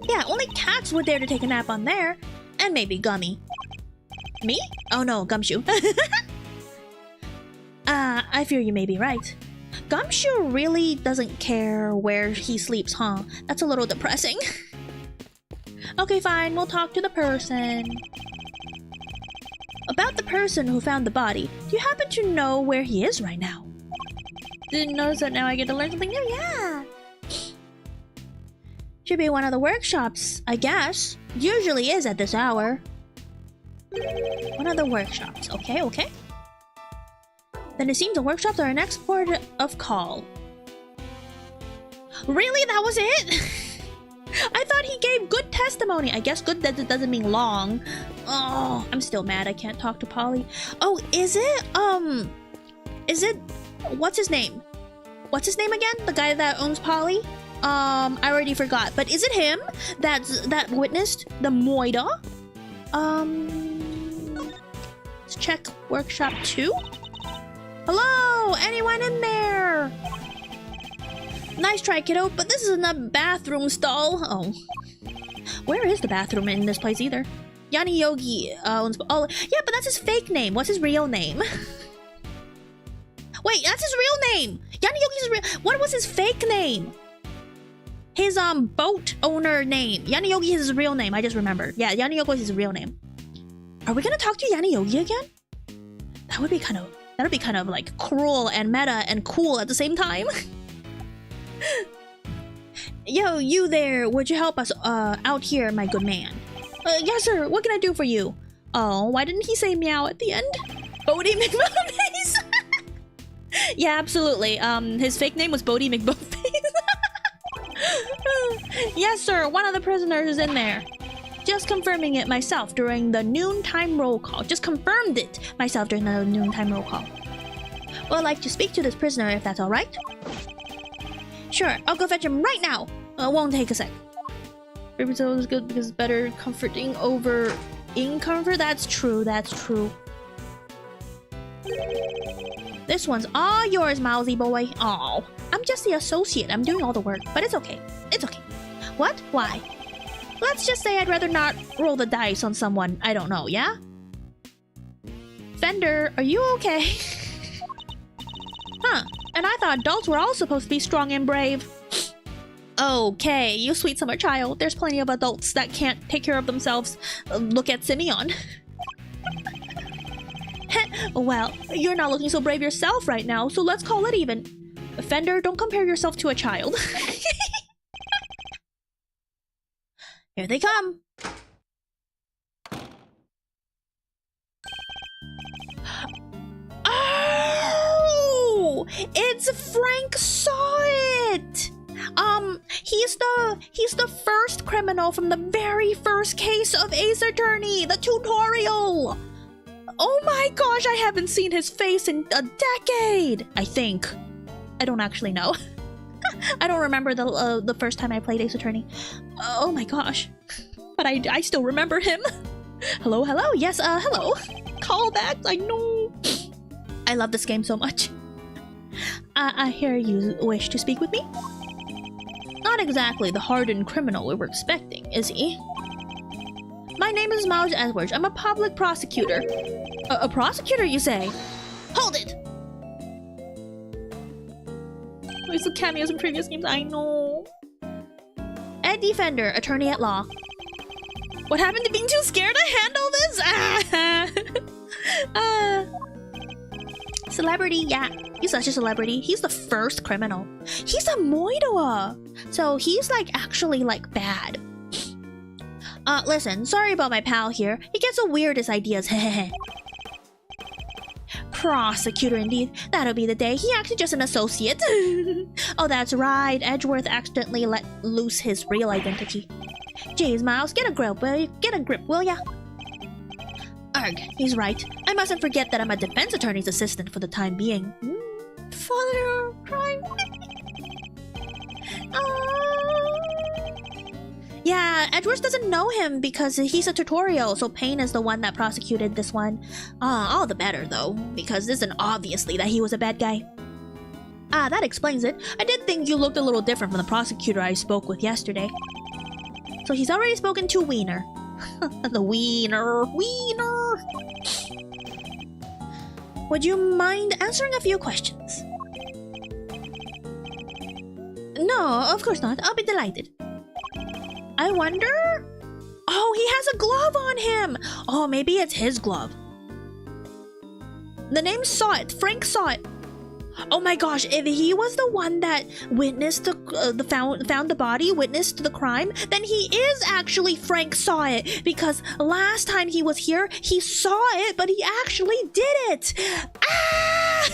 Yeah, only cats would dare to take a nap on there. And maybe Gummy. Me? Oh no, Gumshoe. I fear you may be right. Gumshoe really doesn't care where he sleeps, huh? That's a little depressing. Okay, fine, we'll talk to the person. About the person who found the body, do you happen to know where he is right now? Didn't notice that. Now I get to learn something new. Yeah. Should be one of the workshops, I guess. Usually is at this hour. One of the workshops. Okay, okay. Then it seems the workshops are our next port of call. Really? That was it? I thought he gave good testimony. I guess good doesn't mean long. Oh, I'm still mad I can't talk to Polly. Oh, is it, what's his name? What's his name again? The guy that owns Polly? I already forgot. But is it him that witnessed the moida? Let's check workshop 2. Hello, anyone in there? Nice try, kiddo, but this isn't a bathroom stall. Oh. Where is the bathroom in this place either? Yan Yogi owns... Oh, yeah, but that's his fake name. What's his real name? Wait, that's his real name! Yan Yogi's real... What was his fake name? His, boat owner name. Yan Yogi is his real name, I just remembered. Yeah, Yan Yogi is his real name. Are we gonna talk to Yan Yogi again? That would be kind of like cruel and meta and cool at the same time. Yo, you there, would you help us out here, my good man? Yes sir, what can I do for you? Oh, why didn't he say meow at the end? Bodie McBoatface. Yeah, absolutely. His fake name was Bodie McBoatface. Yes sir, one of the prisoners is in there. Just confirming it myself during the noontime roll call. Just confirmed it myself during the noontime roll call. Well, I'd like to speak to this prisoner if that's alright. Sure, I'll go fetch him right now. Won't take a sec. Favorite zone is good because it's better comforting over incomfort. That's true, that's true. This one's all yours, mousy boy. Oh, I'm just the associate. I'm doing all the work, but it's okay. It's okay. What? Why? Let's just say I'd rather not roll the dice on someone I don't know, yeah? Fender, are you okay? Huh, and I thought adults were all supposed to be strong and brave. Okay, you sweet summer child. There's plenty of adults that can't take care of themselves. Look at Simeon. Well, you're not looking so brave yourself right now, so let's call it even. Fender, don't compare yourself to a child. Here they come. Oh! It's Frank Sahwit! He's the first criminal from the very first case of Ace Attorney, the tutorial! Oh my gosh, I haven't seen his face in a decade! I think. I don't actually know. I don't remember the first time I played Ace Attorney. Oh my gosh. But I still remember him. Hello, hello, yes, hello. Call back, I know. I love this game so much. I hear you wish to speak with me? Not exactly the hardened criminal we were expecting, is he? My name is Miles Edgeworth. I'm a public prosecutor. A prosecutor, you say? Hold it! There's the cameos in previous games, I know. Ed Defender, attorney at law. What happened to being too scared to handle this? Celebrity, yeah. He's such a celebrity. He's the first criminal. He's a moidoa. So he's like actually like bad. Listen, sorry about my pal here. He gets the weirdest ideas, hehehe. Prosecutor indeed. That'll be the day. He actually just an associate. Oh, that's right. Edgeworth accidentally let loose his real identity. Jeez, Miles, get a grip, will you? Get a grip, will ya? Arg, he's right. I mustn't forget that I'm a defense attorney's assistant for the time being. Father crime. Yeah, Edgeworth doesn't know him because he's a tutorial, so Payne is the one that prosecuted this one. All the better, though, because this isn't obviously that he was a bad guy. Ah, that explains it. I did think you looked a little different from the prosecutor I spoke with yesterday. So he's already spoken to Wiener. The Wiener. Would you mind answering a few questions? No, of course not. I'll be delighted. I wonder... Oh, he has a glove on him! Oh, maybe it's his glove. The name Sahwit. Frank Sahwit. Oh my gosh, if he was the one that witnessed found the body, witnessed the crime, then he is actually Frank Sahwit, because last time he was here, he saw it, but he actually did it! Ah!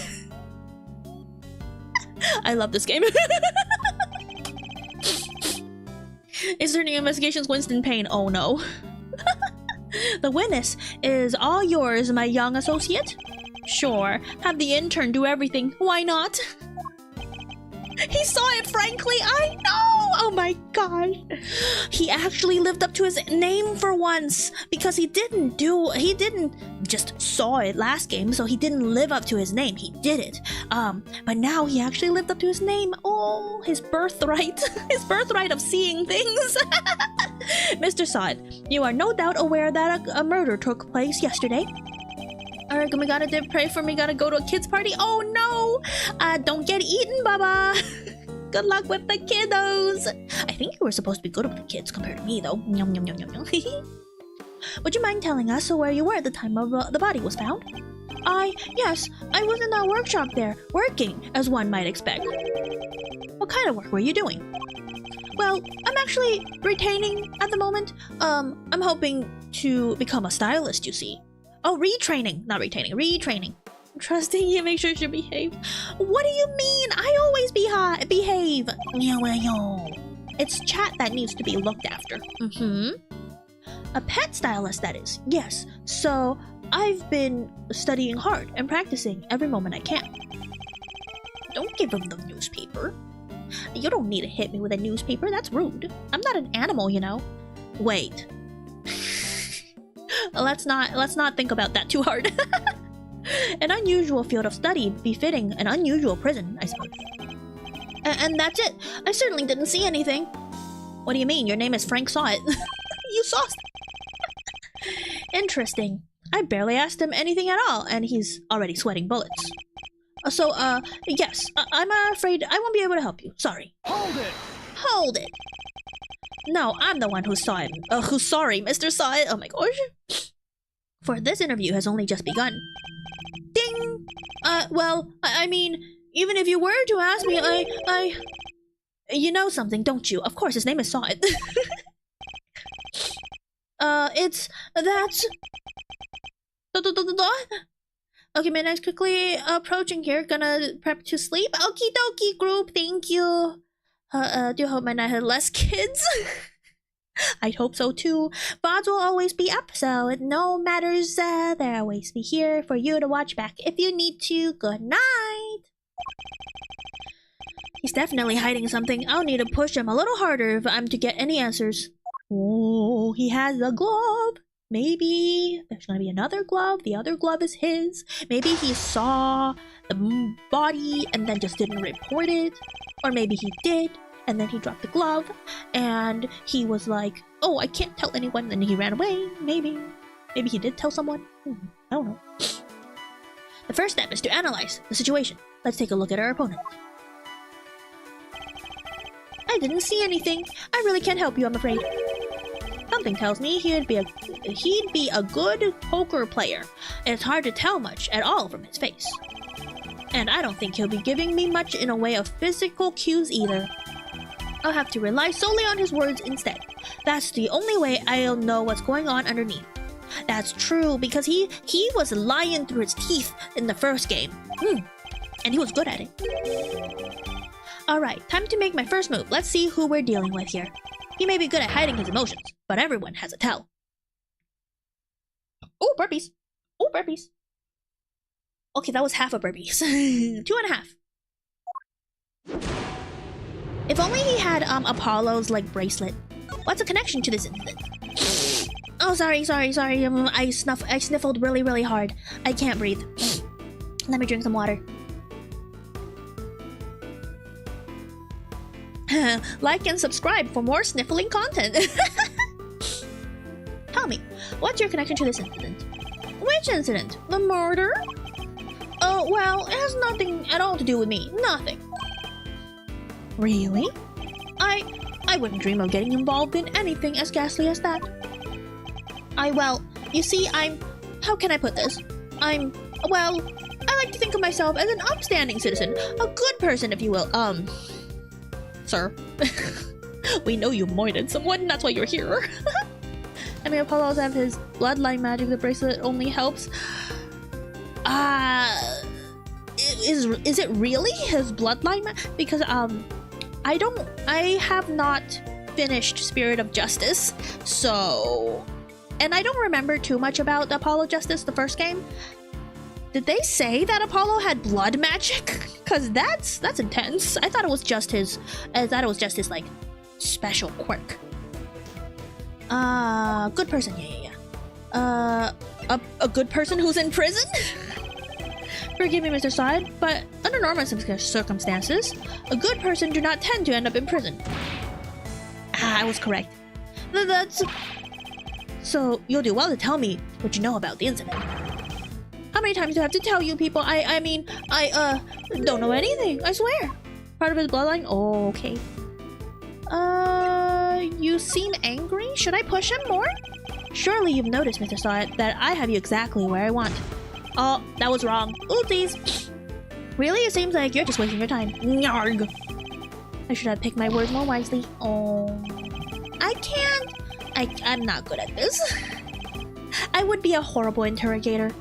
I love this game. Inserting investigations, Winston Payne. Oh no. The witness is all yours, my young associate. Sure, have the intern do everything. Why not? He saw it, frankly. I know. Oh my gosh. He actually lived up to his name for once, because he didn't just saw it last game, so he didn't live up to his name. He did it. But now he actually lived up to his name. Oh, his birthright. His birthright of seeing things. Mr. Sahwit, you are no doubt aware that a murder took place yesterday. Alright, we gotta pray for me, gotta go to a kid's party. Oh no! Don't get eaten, Baba! Good luck with the kiddos! I think you were supposed to be good with the kids compared to me, though. Yum, yum, yum, yum, yum. Would you mind telling us where you were at the time of the body was found? Yes, I was in that workshop there, working, as one might expect. What kind of work were you doing? Well, I'm actually retaining at the moment. I'm hoping to become a stylist, you see. Oh, retraining, not retaining, retraining. I'm trusting you, make sure you behave. What do you mean? I always behave. It's chat that needs to be looked after. A pet stylist, that is. Yes. So I've been studying hard and practicing every moment I can. Don't give him the newspaper. You don't need to hit me with a newspaper. That's rude. I'm not an animal, you know. Wait. Let's not think about that too hard. An unusual field of study befitting an unusual prison, I suppose. And that's it. I certainly didn't see anything. What do you mean? Your name is Frank Sahwit. You saw. Interesting. I barely asked him anything at all, and he's already sweating bullets. Yes, I'm afraid I won't be able to help you. Sorry. Hold it! Hold it! No, I'm the one who saw it. Who's sorry, Mr. Sahwit. Oh my gosh. For this interview has only just begun. Ding! Well, I mean, even if you were to ask me, You know something, don't you? Of course, his name is Sahwit. That's... Okay, Midnight's quickly approaching here. Gonna prep to sleep. Okie dokie, group. Thank you. Do you hope Midnight had less kids? I'd hope so too. VODs will always be up, so it no matters. They'll always be here for you to watch back if you need to. Good night. He's definitely hiding something. I'll need to push him a little harder if I'm to get any answers. Oh, he has a glove. Maybe there's gonna be another glove. The other glove is his. Maybe he saw the body and then just didn't report it. Or maybe he did, and then he dropped the glove, and he was like, oh, I can't tell anyone, and he ran away. Maybe he did tell someone. I don't know. The first step is to analyze the situation. Let's take a look at our opponent. I didn't see anything. I really can't help you, I'm afraid. Something tells me he'd be a good poker player. It's hard to tell much at all from his face. And I don't think he'll be giving me much in a way of physical cues either. I'll have to rely solely on his words instead. That's the only way I'll know what's going on underneath. That's true, because he was lying through his teeth in the first game. And he was good at it. Alright, time to make my first move. Let's see who we're dealing with here. He may be good at hiding his emotions, but everyone has a tell. Oh, burpees. Oh, burpees. Okay, that was half a burpees. 2.5. If only he had Apollo's like bracelet. What's the connection to this incident? Oh, sorry. I sniffled really hard. I can't breathe. Let me drink some water. Like and subscribe for more sniffling content. Tell me, what's your connection to this incident? Which incident? The murder? Oh, well, it has nothing at all to do with me. Nothing. Really? I wouldn't dream of getting involved in anything as ghastly as that. Well, you see, how can I put this? Well, I like to think of myself as an upstanding citizen. A good person, if you will. Sir. We know you murdered someone, that's why you're here. I mean, Apollo's have his bloodline magic. The bracelet only helps. Is it really his bloodline? Because I have not finished Spirit of Justice, so... And I don't remember too much about Apollo Justice, the first game. Did they say that Apollo had blood magic? Cause that's intense. I thought it was just his like special quirk. Good person, yeah. A good person who's in prison? Forgive me, Mr. Sahwit, but under normal circumstances, a good person do not tend to end up in prison. I was correct. That's... So, you'll do well to tell me what you know about the incident. How many times do I have to tell you people? I mean, I don't know anything, I swear. Part of his bloodline? Oh, okay. You seem angry? Should I push him more? Surely you've noticed, Mr. Sahwit, that I have you exactly where I want. Oh, that was wrong. Oopsies. Really? It seems like you're just wasting your time. Nyarg. I should have picked my words more wisely. Oh. I can't. I'm not good at this. I would be a horrible interrogator.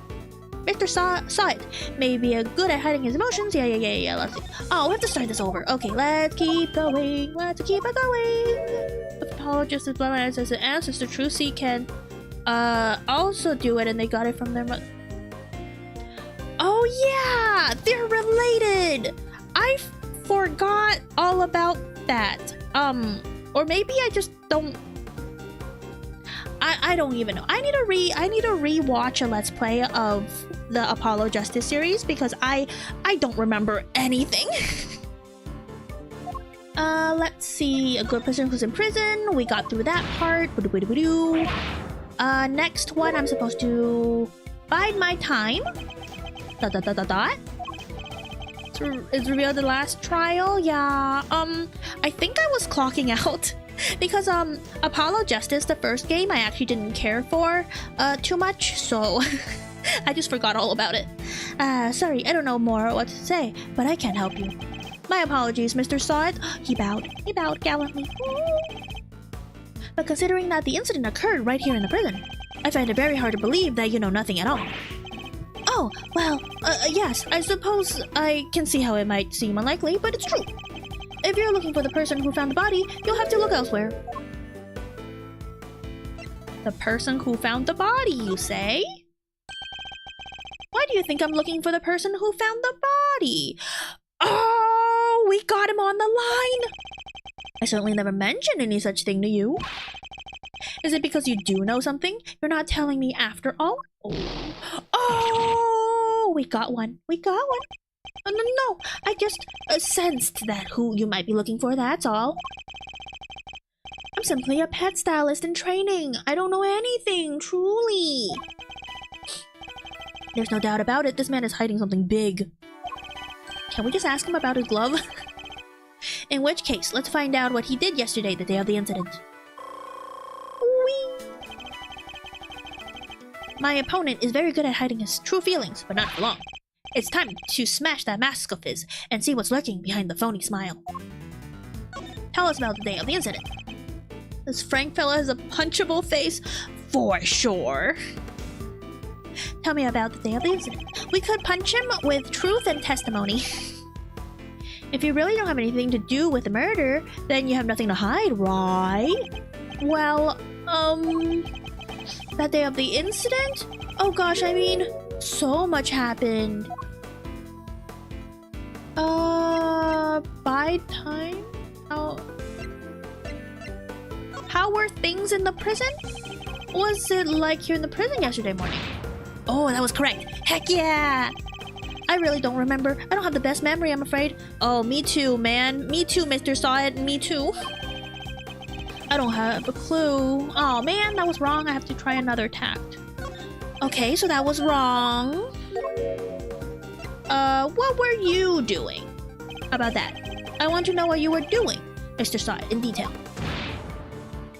Mr. Sahwit may be good at hiding his emotions. Yeah. Let's see. Oh, we have to start this over. Okay, let's keep going. Let's keep it going. Apologist is bloodline says the ancestor Trucy can also do it, and they got it from their mother. Oh yeah, they're related. I forgot all about that. Or maybe I just don't. I don't even know. I need to rewatch a Let's Play of the Apollo Justice series because I don't remember anything. Let's see. A good person who's in prison. We got through that part. Next one, I'm supposed to bide my time. It's revealed the last trial. Yeah. I think I was clocking out. Because Apollo Justice, the first game, I actually didn't care for too much, so I just forgot all about it. Sorry, I don't know more what to say, but I can't help you. My apologies, Mr. Sahwit. He bowed gallantly. But considering that the incident occurred right here in the prison, I find it very hard to believe that you know nothing at all. Oh, well, yes, I suppose I can see how it might seem unlikely, but it's true. If you're looking for the person who found the body, you'll have to look elsewhere. The person who found the body, you say? Why do you think I'm looking for the person who found the body? Oh, we got him on the line! I certainly never mentioned any such thing to you. Is it because you do know something? You're not telling me after all? Oh, we got one. No, I just sensed that who you might be looking for, that's all. I'm simply a pet stylist in training. I don't know anything, truly. There's no doubt about it, this man is hiding something big. Can we just ask him about his glove? In which case, let's find out what he did yesterday, the day of the incident. Whee! My opponent is very good at hiding his true feelings, but not for long. It's time to smash that mask of his and see what's lurking behind the phony smile. Tell us about the day of the incident. This Frank fella has a punchable face? For sure. Tell me about the day of the incident. We could punch him with truth and testimony. If you really don't have anything to do with the murder, then you have nothing to hide, right? Well, that day of the incident? Oh gosh, I mean, so much happened. Bide time? Oh. How were things in the prison? Was it like here in the prison yesterday morning? Oh, that was correct. Heck yeah! I really don't remember. I don't have the best memory, I'm afraid. Oh, me too, man. Me too, Mr. Sahwit. Me too. I don't have a clue. Oh, man, that was wrong. I have to try another tact. Okay, so that was wrong. What were you doing? How about that? I want to know what you were doing, Mr. Sahwit, in detail.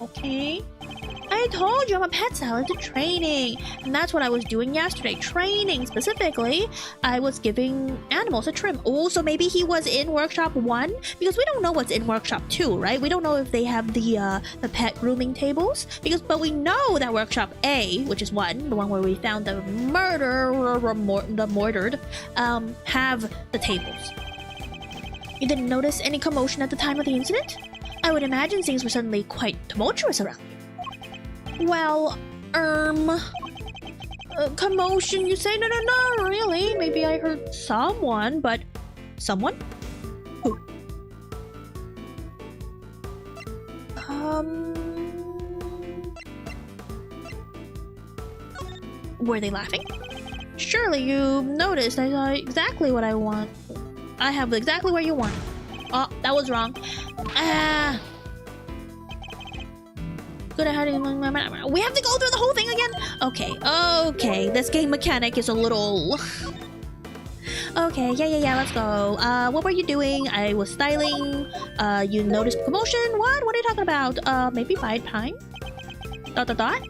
Okay. I told you I'm a pet stylist in training, and that's what I was doing yesterday. Training specifically. I was giving animals a trim. Oh, so maybe he was in workshop 1? Because we don't know what's in workshop 2, right? We don't know if they have the pet grooming tables. But we know that workshop A, which is 1, the one where we found the murdered, have the tables. You didn't notice any commotion at the time of the incident? I would imagine things were suddenly quite tumultuous around you. Well, commotion, you say? No, really. Maybe I heard someone, but... Someone? Who? Were they laughing? Surely you noticed I saw exactly what I want. I have exactly what you want. Oh, that was wrong. Good at hiding. We have to go through the whole thing again? Okay. This game mechanic is a little... Okay, yeah, let's go. What were you doing? I was styling. You noticed commotion? What? What are you talking about? Maybe bide time? Dot?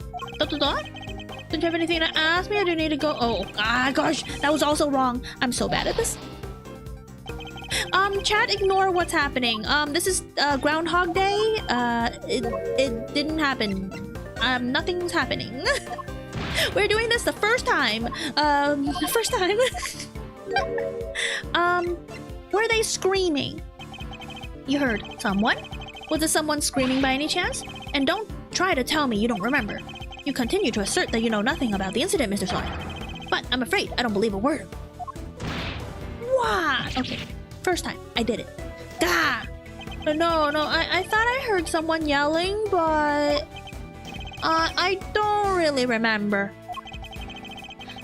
Don't you have anything to ask me? I do need to go. Oh, gosh, that was also wrong. I'm so bad at this. Chat, ignore what's happening. This is Groundhog Day. It didn't happen. Nothing's happening. We're doing this the first time. Were they screaming? You heard someone? Was it someone screaming by any chance? And don't try to tell me you don't remember. You continue to assert that you know nothing about the incident, Mr. Sahwit. But I'm afraid I don't believe a word. What? Okay, first time. I did it. Gah! No, I thought I heard someone yelling, but... I don't really remember.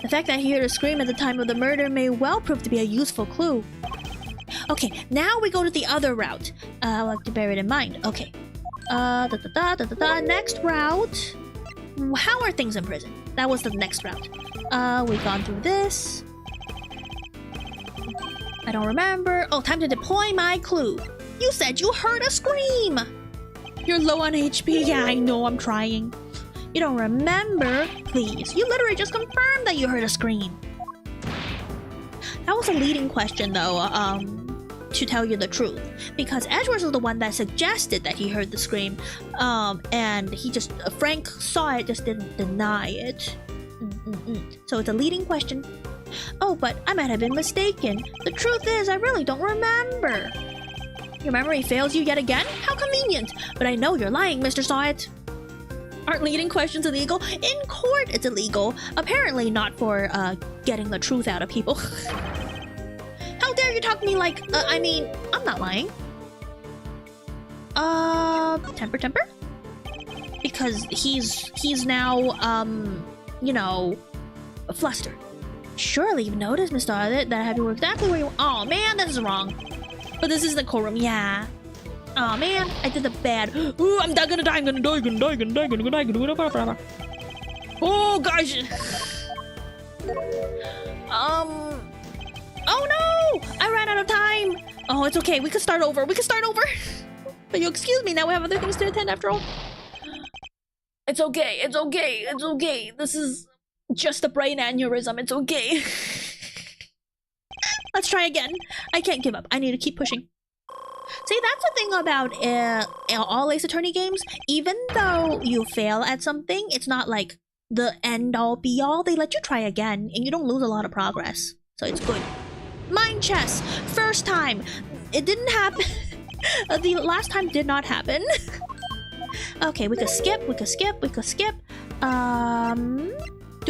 The fact that he heard a scream at the time of the murder may well prove to be a useful clue. Okay, now we go to the other route. I'll have to bear it in mind. Okay. Next route. How are things in prison? That was the next route. We've gone through this. I don't remember. Oh, time to deploy my clue. You said you heard a scream. You're low on HP. Yeah, I know, I'm trying. You don't remember? Please. You literally just confirmed that you heard a scream. That was a leading question, though, to tell you the truth. Because Edgeworth was the one that suggested that he heard the scream. And he just... Frank saw it, just didn't deny it. So it's a leading question. Oh, but I might have been mistaken. The truth is, I really don't remember. Your memory fails you yet again? How convenient. But I know you're lying, Mr. Sahwit. Aren't leading questions illegal? In court, it's illegal. Apparently not for, getting the truth out of people. How dare you talk to me like, I mean, I'm not lying. Temper? Because he's now, you know, flustered. Surely you've noticed, Mr. Sahwit, that I have you exactly where you... Oh, man, this is wrong. But this is the courtroom, yeah. Oh man, I did the bad. Ooh, I'm gonna die. Oh gosh. Oh no! I ran out of time. Oh, it's okay. We can start over. But you excuse me. Now we have other things to attend after all. It's okay. This is just a brain aneurysm. It's okay. Let's try again. I can't give up. I need to keep pushing. See, that's the thing about all Ace Attorney games. Even though you fail at something, it's not like the end-all be-all. They let you try again, and you don't lose a lot of progress. So it's good. Mind chess! First time! It didn't happen. The last time did not happen. Okay, we could skip. Do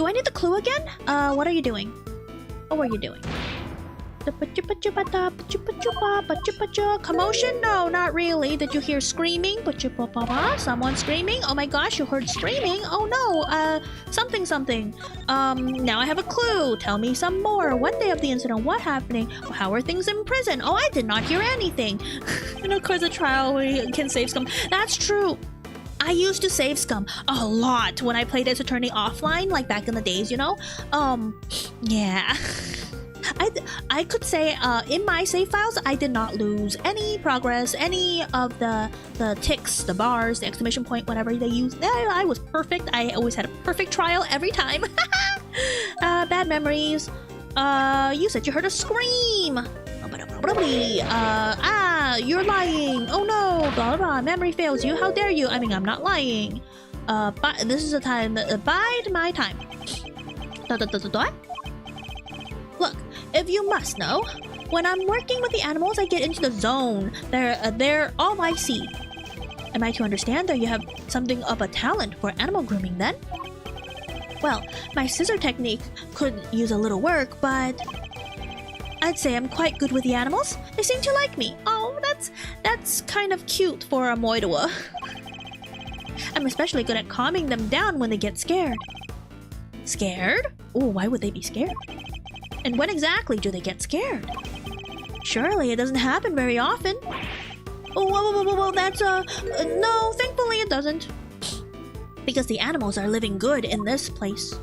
I need the clue again? What are you doing? What were you doing? Commotion? No, not really. Did you hear screaming? Someone screaming? Oh my gosh, you heard screaming? Oh no, something. Now I have a clue. Tell me some more. What day of the incident? What happening? How are things in prison? Oh, I did not hear anything. And of course, a trial we can save scum. That's true. I used to save scum a lot when I played as attorney offline, like back in the days, you know? Yeah. I could say in my save files I did not lose any progress, any of the ticks, the bars, the exclamation point, whatever they used. I was perfect. I always had a perfect trial every time. Bad memories. You said you heard a scream. You're lying. Oh no, blah blah. Memory fails you. How dare you? I mean, I'm not lying. But this is the time. Bide my time. Look, if you must know, when I'm working with the animals, I get into the zone. They're all I see. Am I to understand that you have something of a talent for animal grooming then? Well, my scissor technique could use a little work, but I'd say I'm quite good with the animals. They seem to like me. Oh, that's kind of cute for a Moidua. I'm especially good at calming them down when they get scared. Scared? Oh, why would they be scared? And when exactly do they get scared? Surely it doesn't happen very often. Oh, whoa, that's no, thankfully it doesn't. Because the animals are living good in this place.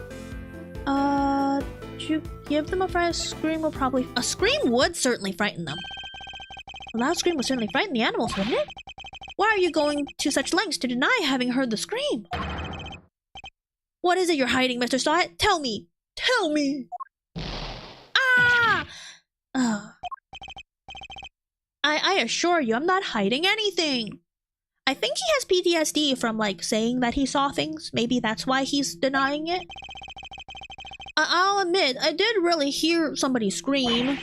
You give them a fright, a scream will probably... A scream would certainly frighten them. A loud scream would certainly frighten the animals, wouldn't it? Why are you going to such lengths to deny having heard the scream? What is it you're hiding, Mr. Sahwit? Tell me! Tell me! Ah! I assure you, I'm not hiding anything. I think he has PTSD from, like, saying that he saw things. Maybe that's why he's denying it. I'll admit, I did really hear somebody scream.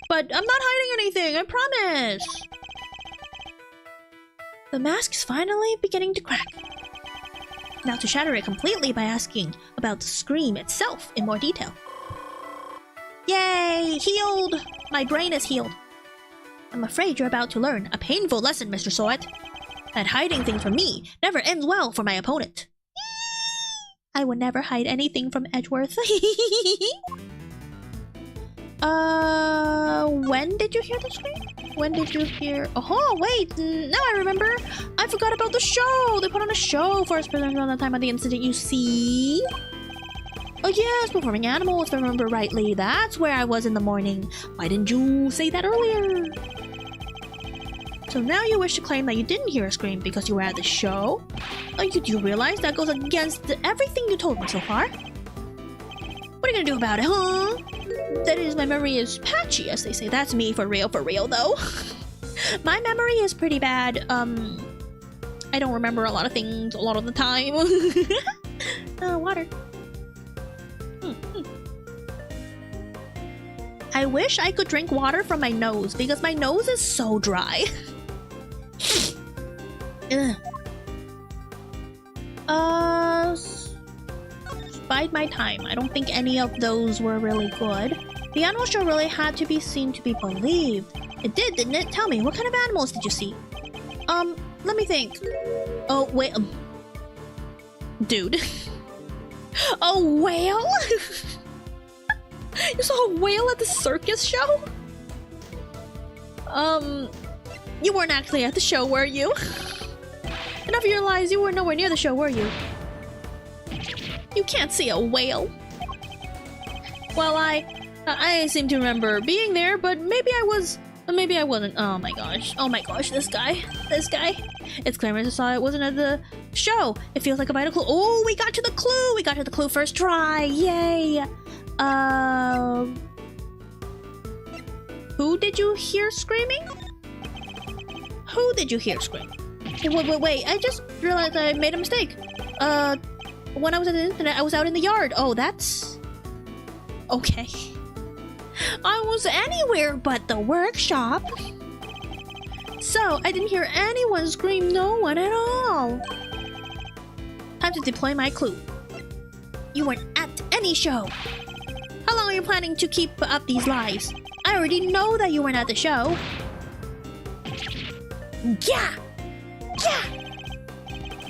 But I'm not hiding anything, I promise. The mask is finally beginning to crack. Now to shatter it completely by asking about the scream itself in more detail. Yay! Healed! My brain is healed. I'm afraid you're about to learn a painful lesson, Mr. Sahwit. That hiding things from me never ends well for my opponent. I would never hide anything from Edgeworth. When did you hear the scream? When did you hear... Oh, wait, now I remember. I forgot about the show. They put on a show for us around the time of the incident, you see? Oh yes, performing animals, if I remember rightly. That's where I was in the morning. Why didn't you say that earlier? So now you wish to claim that you didn't hear a scream because you were at the show? Oh, you do realize that goes against everything you told me so far? What are you gonna do about it, huh? That is, my memory is patchy, as they say. That's me for real, though. My memory is pretty bad. I don't remember a lot of things a lot of the time. Water. I wish I could drink water from my nose because my nose is so dry. Bide my time. I don't think any of those were really good. The animal show really had to be seen to be believed. It did, didn't it? Tell me, what kind of animals did you see? Let me think. Oh, wait. Dude. A whale? You saw a whale at the circus show? You weren't actually at the show, were you? Enough of your lies, you were nowhere near the show, were you? You can't see a whale. Well, I seem to remember being there, but maybe I was... Maybe I wasn't. Oh my gosh, this guy. It's clear Mr. Sahwit wasn't at the show. It feels like a vital clue. Oh, we got to the clue! We got to the clue first try! Yay! Who did you hear screaming? Who did you hear scream? Wait, I just realized I made a mistake. When I was at the internet, I was out in the yard. Oh, that's... okay. I was anywhere but the workshop. So, I didn't hear anyone scream, no one at all. Time to deploy my clue. You weren't at any show. How long are you planning to keep up these lies? I already know that you weren't at the show. Yeah!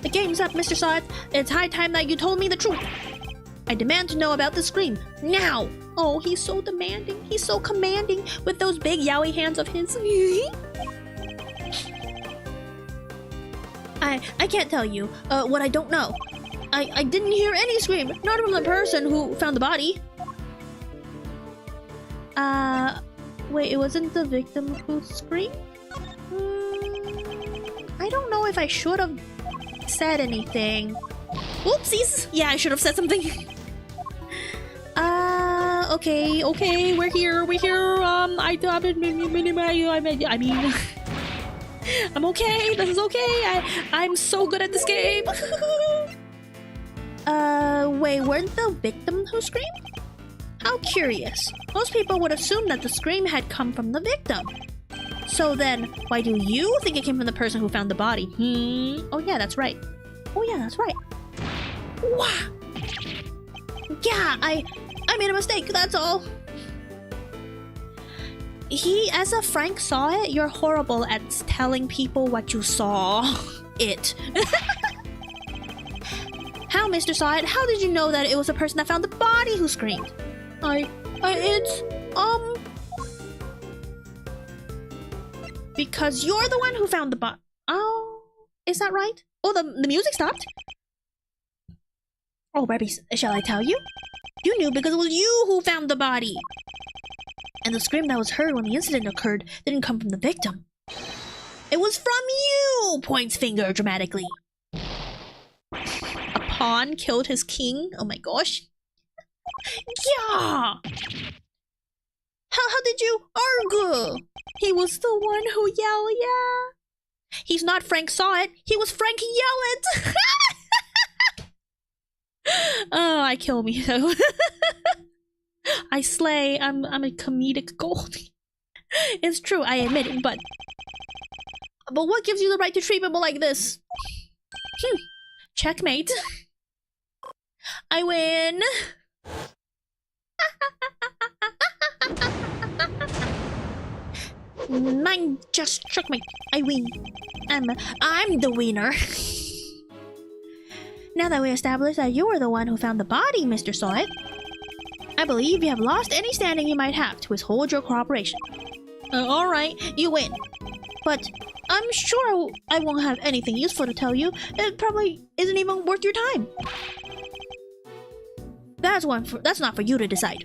The game's up, Mr. Sahwit. It's high time that you told me the truth. I demand to know about the scream. Now! Oh, he's so demanding. He's so commanding with those big yaoi hands of his. I can't tell you what I don't know. I didn't hear any scream. Not from the person who found the body. Wait, it wasn't the victim who screamed? I don't know if I should have said anything. Oopsies! Yeah, I should have said something. Okay, we're here. I mean, I'm okay. This is okay. I'm so good at this game. Wait, weren't the victim who screamed? How curious. Most people would assume that the scream had come from the victim. So then, why do you think it came from the person who found the body? Oh yeah, that's right. Oh yeah, that's right. Wow. Yeah, I made a mistake, that's all. As a Frank saw it, you're horrible at telling people what you saw. It. How, Mr. Saw It? How did you know that it was the person that found the body who screamed? Because you're the one who found the body. Oh, is that right? Oh, the music stopped? Oh, Barbie, shall I tell you? You knew because it was you who found the body. And the scream that was heard when the incident occurred didn't come from the victim. It was from you! Points finger dramatically. A pawn killed his king? Oh my gosh. Yeah! How did you argue? He was the one who yelled, yeah. He's not Frank Saw It. He was Frank Yell It. Oh, I kill me though. I slay. I'm a comedic gold. It's true, I admit it, but what gives you the right to treat people like this? Checkmate. I win. Mine just checkmate. I win. I'm the winner. Now that we established that you were the one who found the body, Mr. Sahwit, I believe you have lost any standing you might have to withhold your cooperation. Alright, you win. But I'm sure I won't have anything useful to tell you. It probably isn't even worth your time. That's not for you to decide.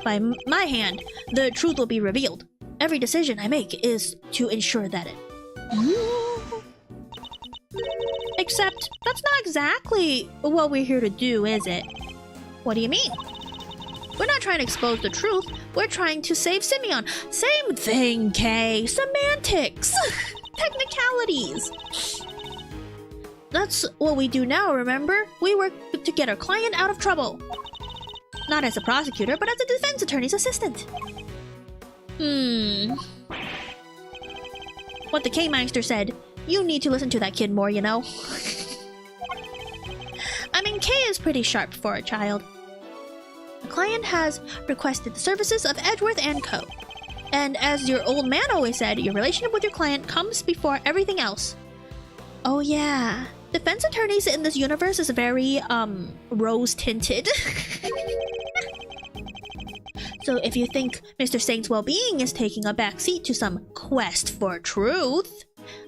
By my hand, the truth will be revealed. Every decision I make is to ensure that it... Except, that's not exactly what we're here to do, is it? What do you mean? We're not trying to expose the truth. We're trying to save Simeon. Same thing, Kay. Semantics. Technicalities. That's what we do now, remember? We work to get our client out of trouble. Not as a prosecutor, but as a defense attorney's assistant. What the K-Meister said. You need to listen to that kid more, you know? I mean, Kay is pretty sharp for a child. The client has requested the services of Edgeworth & Co. And as your old man always said, your relationship with your client comes before everything else. Oh yeah. Defense attorneys in this universe is very, rose-tinted. So if you think Mr. Saint's well-being is taking a backseat to some quest for truth...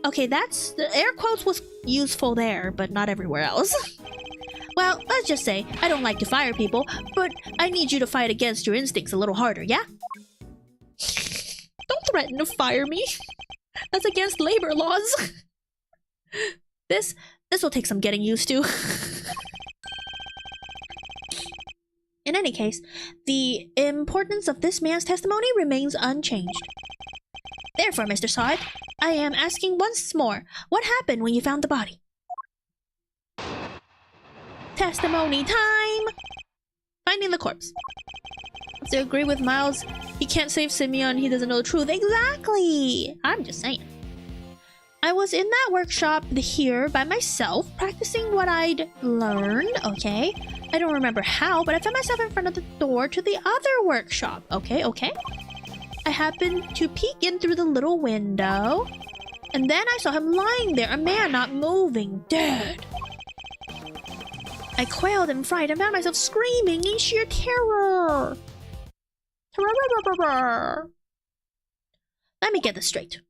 Okay, that's... The air quotes was useful there, but not everywhere else. Well, let's just say, I don't like to fire people, but I need you to fight against your instincts a little harder, yeah? Don't threaten to fire me. That's against labor laws. This will take some getting used to. In any case, the importance of this man's testimony remains unchanged. Therefore, Mr. Sahwit, I am asking once more, what happened when you found the body? Testimony time! Finding the corpse. To agree with Miles, he can't save Simeon, he doesn't know the truth. Exactly! I'm just saying. I was in that workshop here by myself, practicing what I'd learned, okay? I don't remember how, but I found myself in front of the door to the other workshop. Okay. I happened to peek in through the little window, and then I saw him lying there, a man not moving, dead. I quailed in fright and found myself screaming in sheer terror. Let me get this straight.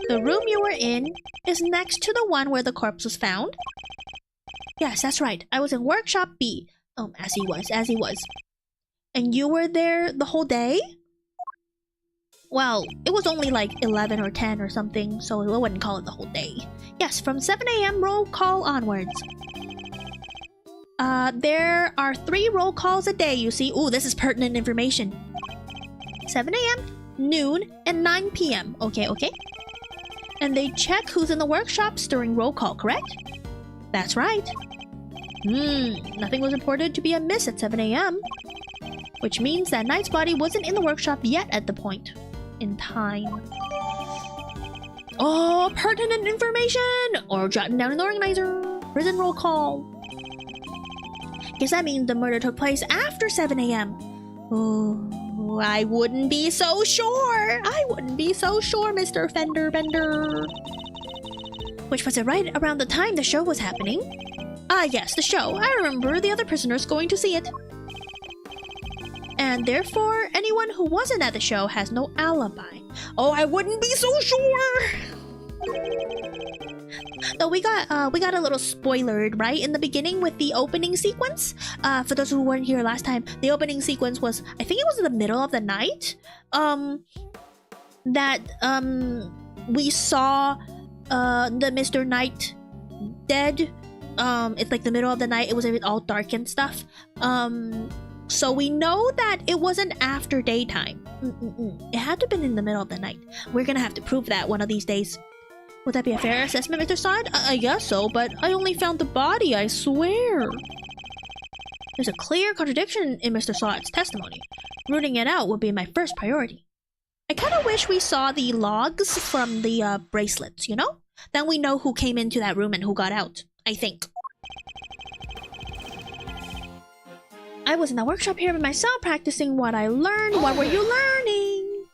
The room you were in is next to the one where the corpse was found? Yes, that's right. I was in workshop B. As he was. And you were there the whole day? Well, it was only like 11 or 10 or something, so I wouldn't call it the whole day. Yes, from 7 AM roll call onwards. There are 3 roll calls a day, you see. Ooh, this is pertinent information. 7 AM, noon, and 9 PM. Okay. And they check who's in the workshops during roll call, correct? That's right. Nothing was reported to be amiss at 7 AM. Which means that Knight's body wasn't in the workshop yet at the point. in time. Oh, pertinent information! Or jotting down an organizer. Prison roll call. Guess that means the murder took place after 7 a.m. Oh, I wouldn't be so sure. I wouldn't be so sure, Mr. Fender Bender. Which was it right around the time the show was happening? Ah, yes, the show. I remember the other prisoners going to see it. And therefore, anyone who wasn't at the show has no alibi. Oh, I wouldn't be so sure! Though we got a little spoilered, right? In the beginning with the opening sequence. For those who weren't here last time, the opening sequence was, I think it was in the middle of the night. We saw the Mr. Knight dead. It's like the middle of the night. It was all dark and stuff. So we know that it wasn't after daytime. It had to have been in the middle of the night. We're gonna have to prove that one of these days. Would that be a fair assessment, Mr. Sahwit? I guess so, but I only found the body, I swear. There's a clear contradiction in Mr. Sahwit's testimony. Rooting it out would be my first priority. I kind of wish we saw the logs from the bracelets, you know? Then we know who came into that room and who got out, I think. I was in the workshop here by myself practicing what I learned. What were you learning?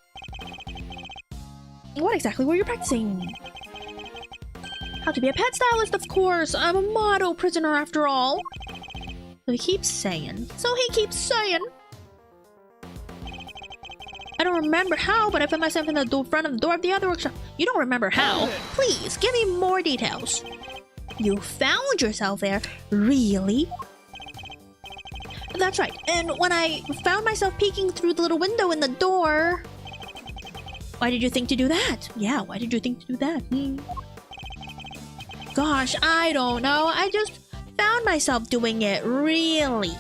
What exactly were you practicing? How to be a pet stylist, of course. I'm a model prisoner after all. So he keeps saying. I don't remember how, but I found myself in the front of the door of the other workshop. You don't remember how? Please, give me more details. You found yourself there? Really? That's right. And when I found myself peeking through the little window in the door... Why did you think to do that? Yeah, why did you think to do that? Gosh, I don't know. I just found myself doing it, really.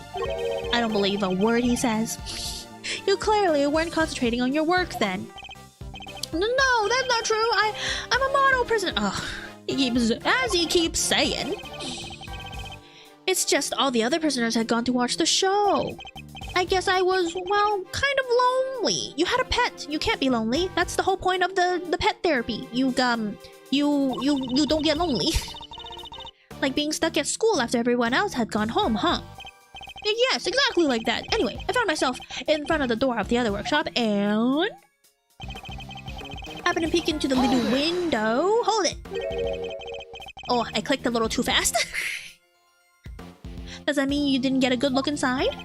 I don't believe a word he says. You clearly weren't concentrating on your work then. No, that's not true. I'm a model prisoner. Ugh, he keeps saying. It's just all the other prisoners had gone to watch the show. I guess I was, well, kind of lonely. You had a pet. You can't be lonely. That's the whole point of the pet therapy. You don't get lonely. Like being stuck at school after everyone else had gone home, huh? Yes, exactly like that. Anyway, I found myself in front of the door of the other workshop and... happened to peek into the little window. Hold it. Oh, I clicked a little too fast. Does that mean you didn't get a good look inside?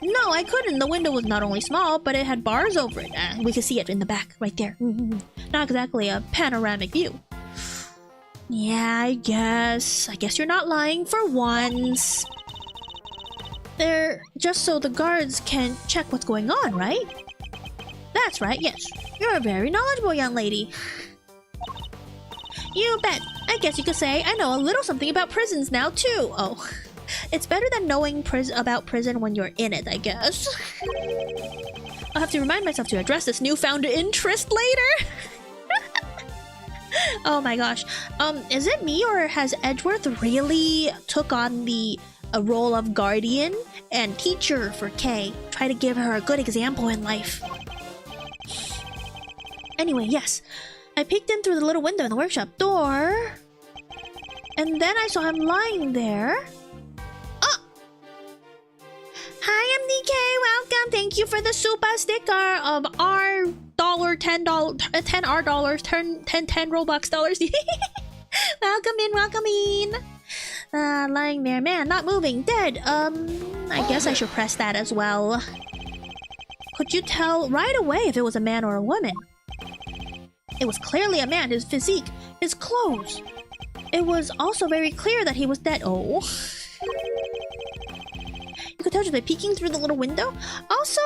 No, I couldn't. The window was not only small, but it had bars over it. We could see it in the back, right there. Not exactly a panoramic view. Yeah, I guess you're not lying for once. They're just so the guards can check what's going on, right? That's right, yes. You're a very knowledgeable young lady. You bet. I guess you could say I know a little something about prisons now, too. Oh. It's better than knowing about prison when you're in it, I guess. I'll have to remind myself to address this newfound interest later. Oh my gosh. Is it me or has Edgeworth really took on the role of guardian and teacher for Kay? Try to give her a good example in life. Anyway, yes. I peeked in through the little window in the workshop door. And then I saw him lying there. Hi, MDK. Welcome. Thank you for the super sticker of our $10 10 $10 10 Robux dollars. Welcome in. Lying there, man, not moving, dead. I guess I should press that as well. Could you tell right away if it was a man or a woman? It was clearly a man. His physique, his clothes. It was also very clear that he was dead. Oh. You could tell just by peeking through the little window. Also,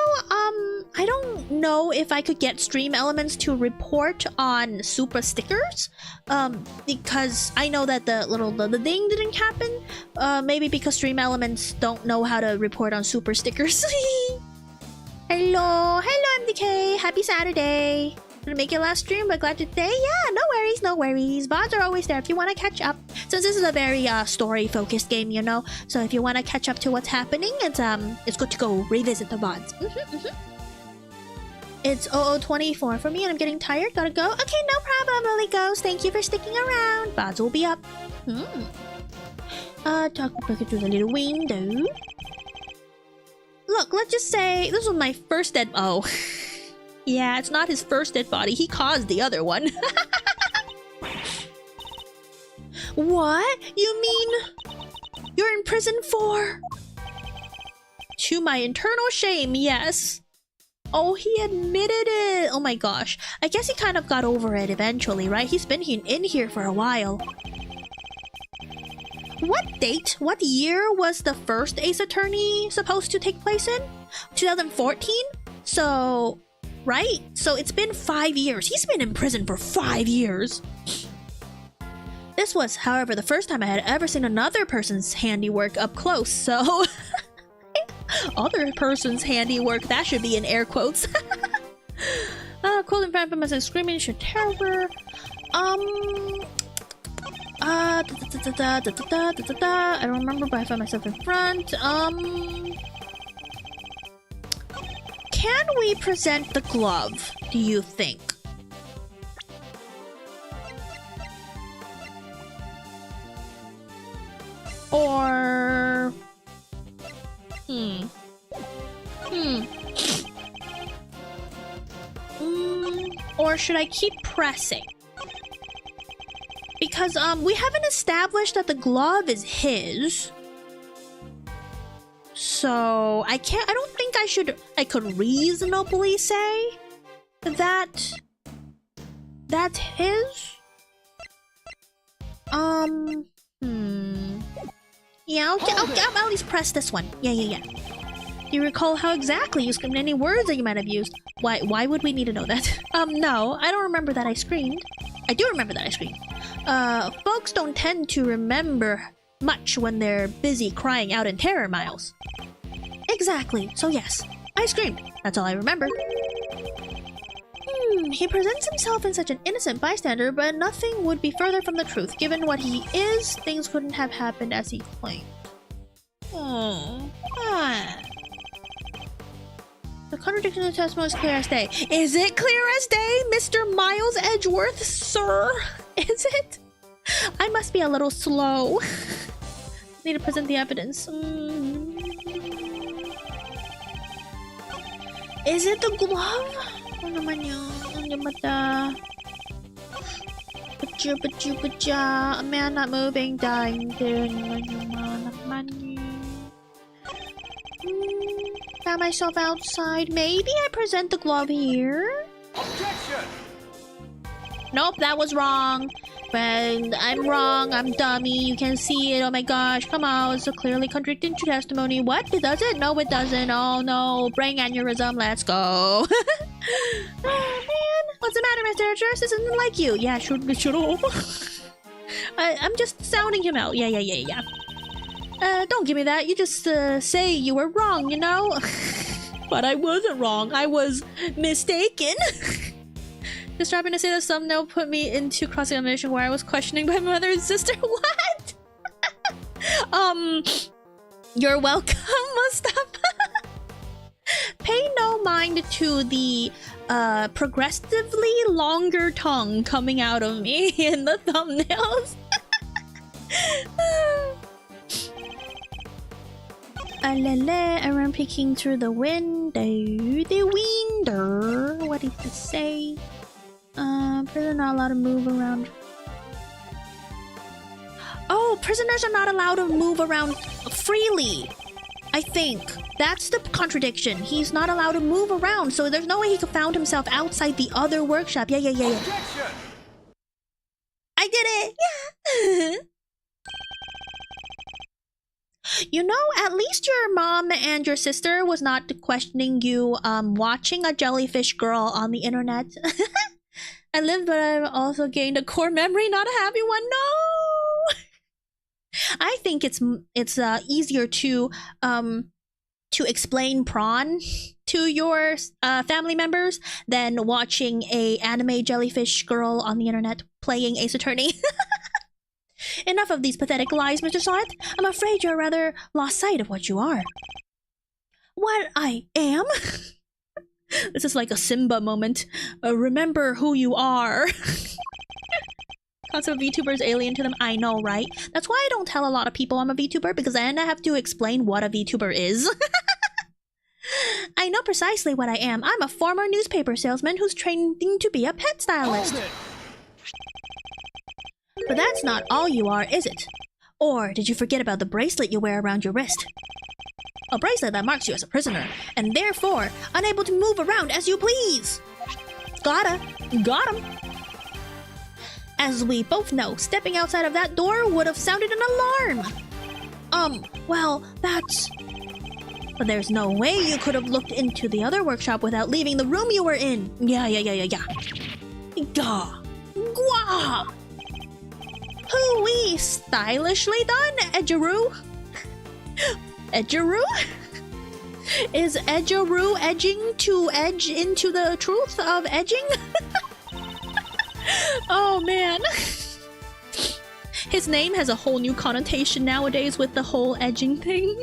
I don't know if I could get Stream Elements to report on super stickers. Because I know that the thing didn't happen. Maybe because Stream Elements don't know how to report on super stickers. Hello, MDK. Happy Saturday. Gonna make your last stream, but glad to stay. Yeah, no worries. VODs are always there if you want to catch up. Since this is a very story-focused game, you know. So if you want to catch up to what's happening, it's good to go revisit the VODs. It's 0024 for me and I'm getting tired. Gotta go. Okay, no problem, Lily Ghost. Thank you for sticking around. Bods will be up. Talk through the little window. Look, let's just say this was my first dead. Oh. Yeah, it's not his first dead body. He caused the other one. What? You mean you're in prison for? To my internal shame, yes. Oh, he admitted it. Oh my gosh. I guess he kind of got over it eventually, right? He's been in here for a while. What date, what year was the first Ace Attorney supposed to take place in? 2014? So, right? So it's been 5 years. He's been in prison for 5 years. This was, however, the first time I had ever seen another person's handiwork up close, so... Other person's handiwork, that should be in air quotes. Cold in front of us and screaming should terror. I don't remember, but I found myself in front. Can we present the glove, do you think? Or... Or should I keep pressing? Because, we haven't established that the glove is his. So, I don't think I could reasonably say that that's his. Yeah, I'll at least press this one. Yeah. Do you recall how exactly you screamed? Any words that you might have used? Why would we need to know that? No, I don't remember that I screamed. I do remember that I screamed. Folks don't tend to remember much when they're busy crying out in terror, Miles. Exactly, so yes, I screamed. That's all I remember. He presents himself as such an innocent bystander, but nothing would be further from the truth. Given what he is, things couldn't have happened as he claimed. The contradiction of the testimony is clear as day. Is it clear as day, Mr. Miles Edgeworth, sir? Is it? I must be a little slow. Need to present the evidence. Is it the glove? Ano naman yun? Ano mata? A man not moving, dying. Found myself outside. Maybe I present the glove here? Objection! Nope, that was wrong. But I'm wrong. I'm dummy. You can see it. Oh my gosh. Come on. It's a clearly contradicting testimony. What? It does it? No, it doesn't. Oh no. Brain aneurysm. Let's go. Oh man. What's the matter, Mr. Edgeworth? This isn't like you. Yeah, shut up. I'm just sounding him out. Yeah. Don't give me that. You just say you were wrong, you know? But I wasn't wrong. I was mistaken. Just happened to say that thumbnail put me into cross-examination where I was questioning my mother and sister. What? You're welcome, Mustafa. Pay no mind to the progressively longer tongue coming out of me in the thumbnails. I'm peeking through the window. What did he say? Prisoners not allowed to move around. Oh, prisoners are not allowed to move around freely. I think that's the contradiction. He's not allowed to move around, so there's no way he could found himself outside the other workshop. Yeah. Objection! I did it. Yeah. You know, at least your mom and your sister was not questioning you watching a jellyfish girl on the internet. I lived, but I've also gained a core memory, not a happy one. No! I think it's easier to explain prawn to your family members than watching a anime jellyfish girl on the internet playing Ace Attorney. Enough of these pathetic lies, Mr. Sahwit. I'm afraid you're rather lost sight of what you are. What I am? This is like a Simba moment. Remember who you are. Concept of VTuber is alien to them. I know, right? That's why I don't tell a lot of people I'm a VTuber, because then I have to explain what a VTuber is. I know precisely what I am. I'm a former newspaper salesman who's training to be a pet stylist. But that's not all you are, is it? Or did you forget about the bracelet you wear around your wrist? A bracelet that marks you as a prisoner, and therefore unable to move around as you please. Got him. As we both know, stepping outside of that door would have sounded an alarm. Well, that's... But there's no way you could have looked into the other workshop without leaving the room you were in. Yeah. Gah. Gwah. Hoo-wee, stylishly done, Edgeroo. Edgeroo? Is Edgeroo edging to edge into the truth of edging? Oh man. His name has a whole new connotation nowadays with the whole edging thing.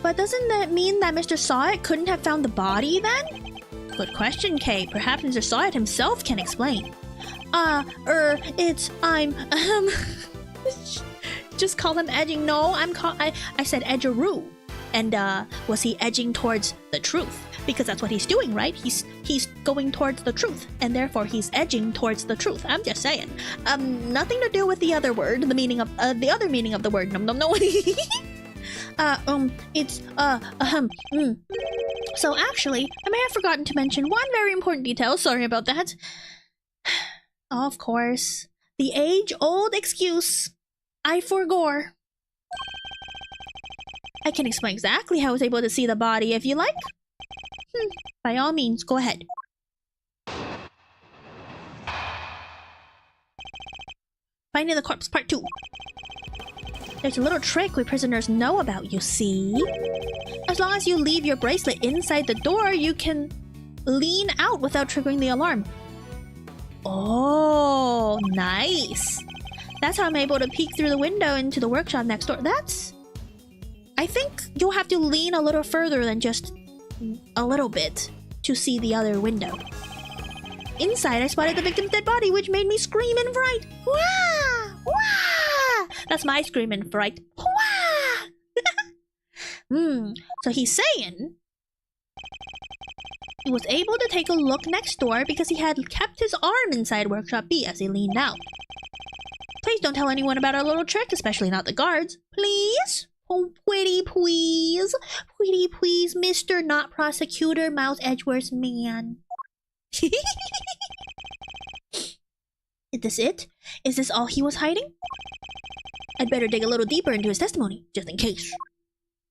But doesn't that mean that Mr. Sahwit couldn't have found the body then? Good question, Kay. Perhaps Mr. Sahwit himself can explain. Just call him edging. No, I said edgeroo. And was he edging towards the truth? Because that's what he's doing, right? He's going towards the truth, and therefore he's edging towards the truth. I'm just saying. Nothing to do with the other word, the meaning of the other meaning of the word. No. So actually, I may have forgotten to mention one very important detail. Sorry about that. Of course, the age-old excuse. I forgore. I can explain exactly how I was able to see the body if you like. By all means, go ahead. Finding the corpse, part 2. There's a little trick we prisoners know about, you see. As long as you leave your bracelet inside the door, you can lean out without triggering the alarm. Oh, nice. That's how I'm able to peek through the window into the workshop next door. I think you'll have to lean a little further than just a little bit to see the other window. Inside, I spotted the victim's dead body, which made me scream in fright. Wah! Wah! That's my scream in fright. Wah! So he's saying he was able to take a look next door because he had kept his arm inside Workshop B as he leaned out. Please don't tell anyone about our little trick, especially not the guards. Please? Oh, pretty please. Pretty please, Mr. Not Prosecutor, Mouse Edgeworth's man. Is this it? Is this all he was hiding? I'd better dig a little deeper into his testimony, just in case.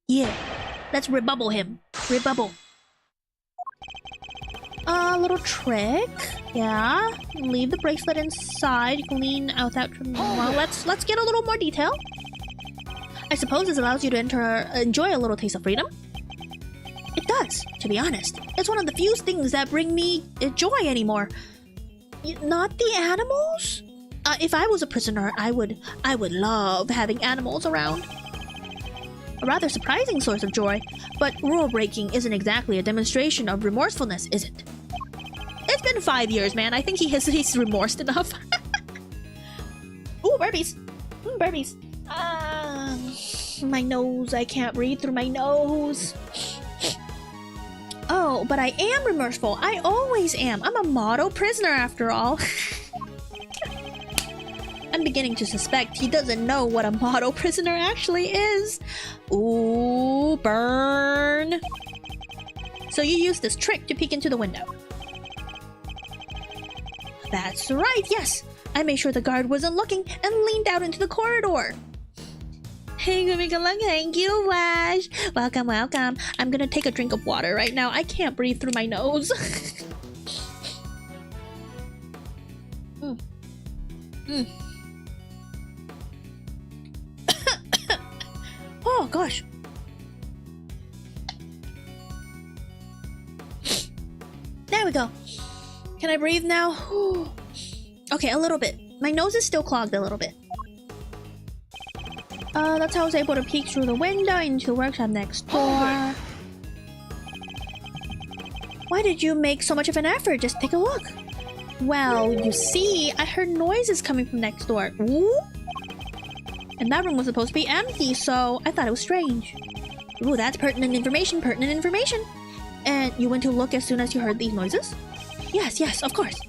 Yeah, let's rebubble him. Rebubble. Little trick. Yeah, leave the bracelet inside. You can lean out that. Well, let's get a little more detail. I suppose this allows you to enjoy a little taste of freedom. It does, to be honest. It's one of the few things that bring me joy anymore. Not the animals? If I was a prisoner, I would love having animals around. A rather surprising source of joy, but rule breaking isn't exactly a demonstration of remorsefulness, is it? It's been 5 years, man. I think he's remorsed enough. Ooh, burpees. Burpees. My nose. I can't breathe through my nose. Oh, but I am remorseful. I always am. I'm a model prisoner after all. I'm beginning to suspect he doesn't know what a model prisoner actually is. Ooh, burn. So you used this trick to peek into the window. That's right, yes. I made sure the guard wasn't looking and leaned out into the corridor. Hey, Guumi, thank you, Wash. Welcome, welcome. I'm gonna take a drink of water right now. I can't breathe through my nose. Oh, gosh. There we go. Can I breathe now? Okay, a little bit. My nose is still clogged a little bit. That's how I was able to peek through the window into the workshop next door. Why did you make so much of an effort? Just take a look. Well, you see, I heard noises coming from next door. Ooh? And that room was supposed to be empty, so I thought it was strange. Ooh, that's pertinent information, pertinent information. And you went to look as soon as you heard these noises? Yes, yes, of course.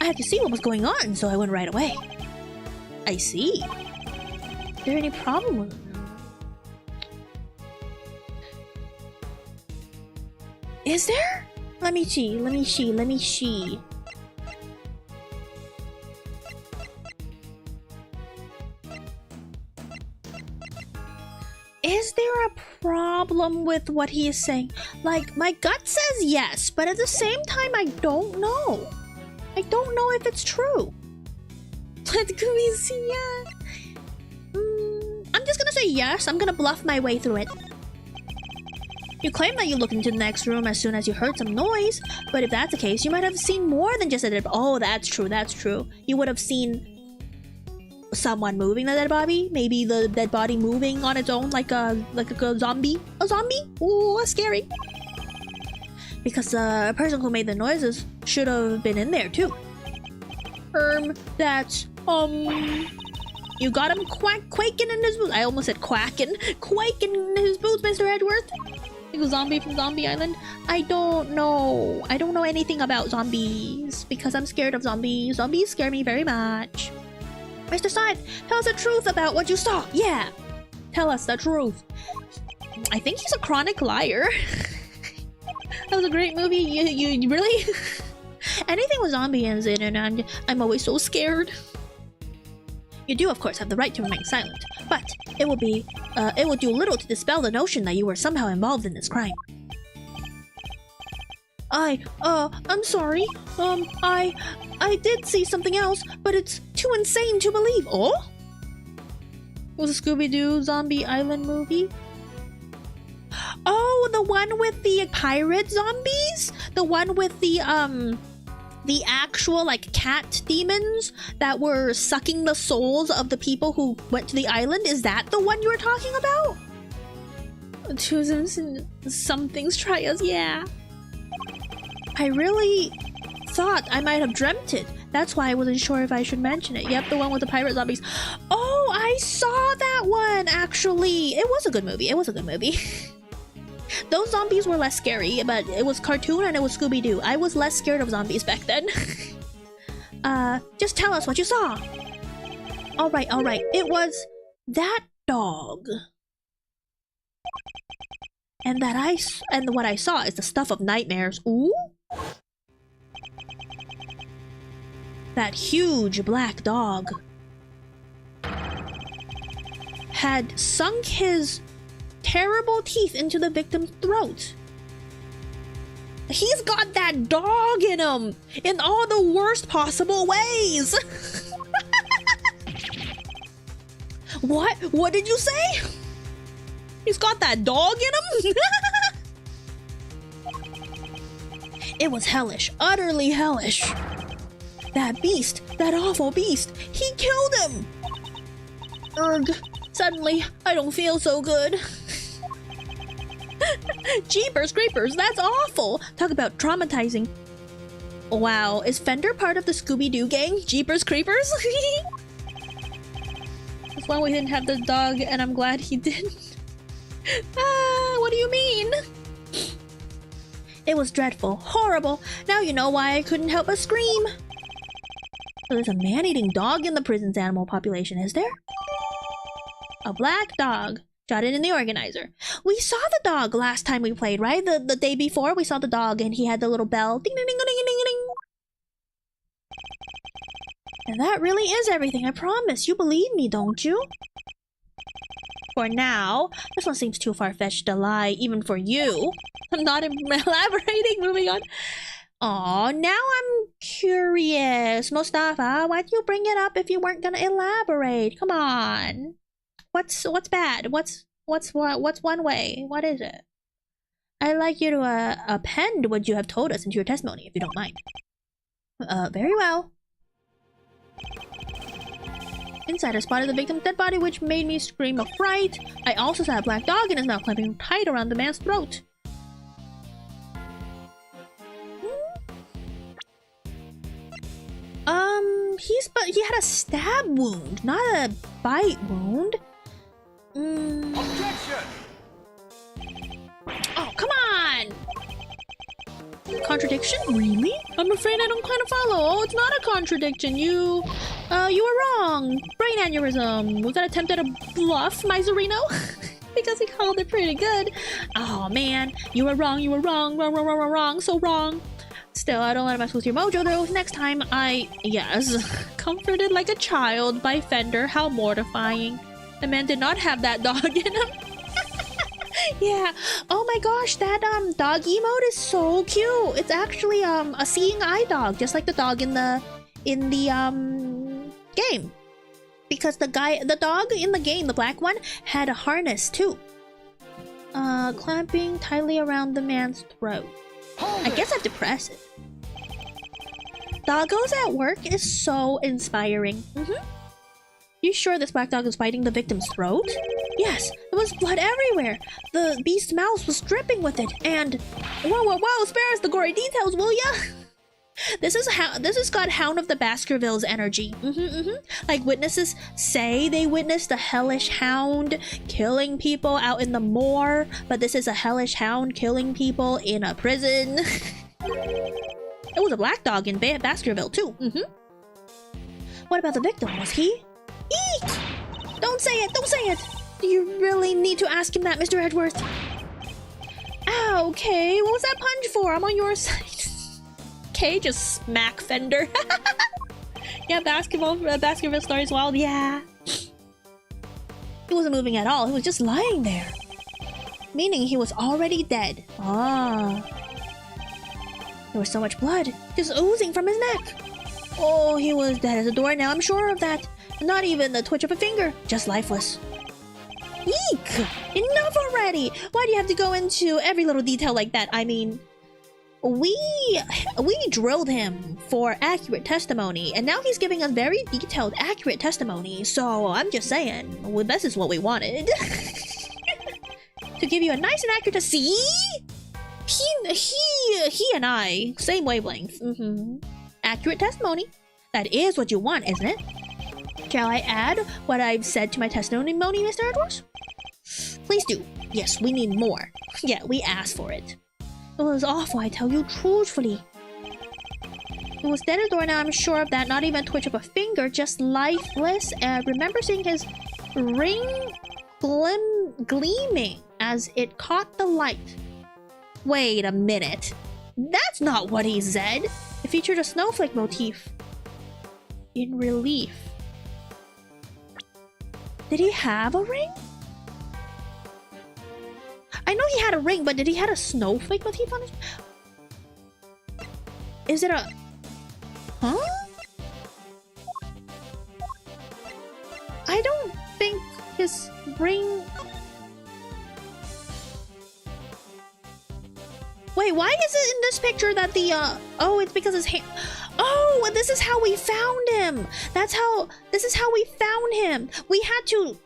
I had to see what was going on, so I went right away. I see. Is there any problem with it? Is there? Let me see, let me see, let me see. Is there a problem with what he is saying? Like, my gut says yes, but at the same time, I don't know. I don't know if it's true. Let Guumi see ya. I'm just gonna say yes. I'm gonna bluff my way through it. You claim that you looked into the next room as soon as you heard some noise, but if that's the case, you might have seen more than just a dead body. Oh, that's true, that's true. You would have seen someone moving the dead body, maybe the dead body moving on its own like a zombie. A zombie? Ooh, that's scary. Because the person who made the noises should have been in there too. That's you got him quaking in his boots. I almost said quaking in his boots, Mr. Edgeworth. Like a zombie from Zombie Island. I don't know anything about zombies because I'm scared of zombies. Zombies scare me very much. Mr. Sahwit, tell us the truth about what you saw. Yeah, tell us the truth. I think he's a chronic liar. That was a great movie. You really? Anything with zombies in it, and I'm always so scared. You do, of course, have the right to remain silent, but it will do little to dispel the notion that you were somehow involved in this crime. I'm sorry. I did see something else, but it's too insane to believe. Oh? It was a Scooby-Doo Zombie Island movie? Oh, the one with the pirate zombies? The one with the actual, like, cat demons that were sucking the souls of the people who went to the island? Is that the one you were talking about? Some things try us, yeah. I really thought I might have dreamt it. That's why I wasn't sure if I should mention it. Yep, the one with the pirate zombies. Oh, I saw that one, actually. It was a good movie. It was a good movie. Those zombies were less scary, but it was cartoon and it was Scooby-Doo. I was less scared of zombies back then. Just tell us what you saw. Alright. It was that dog. And what I saw is the stuff of nightmares. Ooh? That huge black dog had sunk his terrible teeth into the victim's throat. He's got that dog in him in all the worst possible ways. What did you say? He's got that dog in him? It was hellish, utterly hellish. That beast, that awful beast, he killed him! Urgh, suddenly, I don't feel so good. Jeepers creepers, that's awful! Talk about traumatizing. Wow, is Fender part of the Scooby-Doo gang? Jeepers creepers? That's why we didn't have the dog, and I'm glad he didn't. What do you mean? It was dreadful, horrible. Now you know why I couldn't help but scream. So there's a man-eating dog in the prison's animal population, is there? A black dog. Jotted in the organizer. We saw the dog last time we played, right? The day before, we saw the dog and he had the little bell. Ding ding ding ding ding ding ding. And that really is everything, I promise. You believe me, don't you? For now, this one seems too far-fetched to lie, even for you. I'm not elaborating, moving on. Aw, now I'm curious. Mustafa, why'd you bring it up if you weren't gonna elaborate? Come on. What's bad? What's one way? What is it? I'd like you to append what you have told us into your testimony, if you don't mind. Very well. Inside, I spotted the victim's dead body, which made me scream of fright. I also saw a black dog in his mouth clamping tight around the man's throat. but he had a stab wound, not a bite wound. Objection! Oh, come on! Contradiction? Really? I'm afraid I don't kind of follow. Oh, it's not a contradiction. You were wrong. Brain aneurysm. Was that attempt at a bluff, Miserino? Because he called it pretty good. Oh man, you were wrong. Wrong. So wrong. Still, I don't let him mess with your mojo though. Next time, yes, comforted like a child by Fender. How mortifying. The man did not have that dog in him. Yeah. Oh my gosh, that dog emote is so cute. It's actually a seeing eye dog, just like the dog in the game. Because the dog in the game, the black one, had a harness too. Clamping tightly around the man's throat. I guess I have to press it. Doggos at work is so inspiring. You sure this black dog was biting the victim's throat? Yes, there was blood everywhere. The beast's mouth was dripping with it, and whoa, spare us the gory details, will ya? This has got Hound of the Baskervilles energy. Like witnesses say they witnessed a hellish hound killing people out in the moor, but this is a hellish hound killing people in a prison. It was a black dog in Baskerville too. What about the victim? Was he? Eek! Don't say it! Don't say it! Do you really need to ask him that, Mr. Edgeworth? Ow, okay. What was that punch for? I'm on your side. Okay, just smack Fender. Yeah, Baskerville stories wild. Yeah. He wasn't moving at all. He was just lying there. Meaning he was already dead. Ah. There was so much blood just oozing from his neck. Oh, he was dead as a doornail. I'm sure of that. Not even the twitch of a finger. Just lifeless. Eek! Enough already! Why do you have to go into every little detail like that? I mean, we drilled him for accurate testimony, and now he's giving us very detailed, accurate testimony. So I'm just saying, well, this is what we wanted. To give you a nice and accurate see? He and I, same wavelength. Accurate testimony. That is what you want, isn't it? Shall I add what I've said to my testimony, Mr. Edwards? Please do. Yes, we need more. Yeah, we asked for it. It was awful, I tell you truthfully. It was dead as a door now, I'm sure of that. Not even a twitch of a finger, just lifeless. Remember seeing his ring gleaming as it caught the light. Wait a minute. That's not what he said. It featured a snowflake motif in relief. Did he have a ring? I know he had a ring, but did he have a snowflake motif on it? Is it a... Huh? I don't think his ring... Wait, why is it in this picture that the, oh, it's because his hand... Oh, this is how we found him! This is how we found him! We had to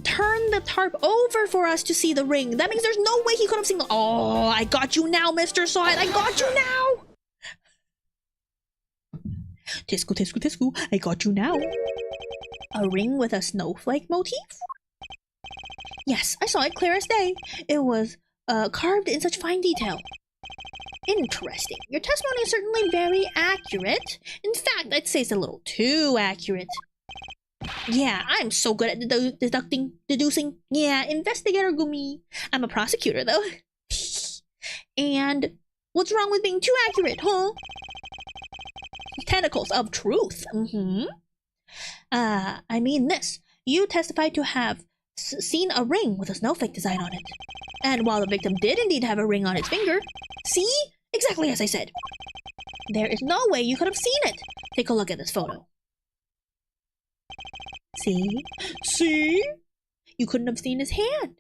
turn the tarp over for us to see the ring. That means there's no way he could have seen the... Oh, I got you now, Mr. Sahwit! I got you now! Tisku, I got you now. A ring with a snowflake motif? Yes, I saw it clear as day. It was, carved in such fine detail. Interesting. Your testimony is certainly very accurate. In fact, I'd say it's a little too accurate. Yeah, I'm so good at deducing. Yeah, Investigator Guumi. I'm a prosecutor, though. And what's wrong with being too accurate, huh? Tentacles of truth. I mean this. You testified to have seen a ring with a snowflake design on it. And while the victim did indeed have a ring on its finger, see? Exactly as I said. There is no way you could have seen it. Take a look at this photo. See? See? You couldn't have seen his hand.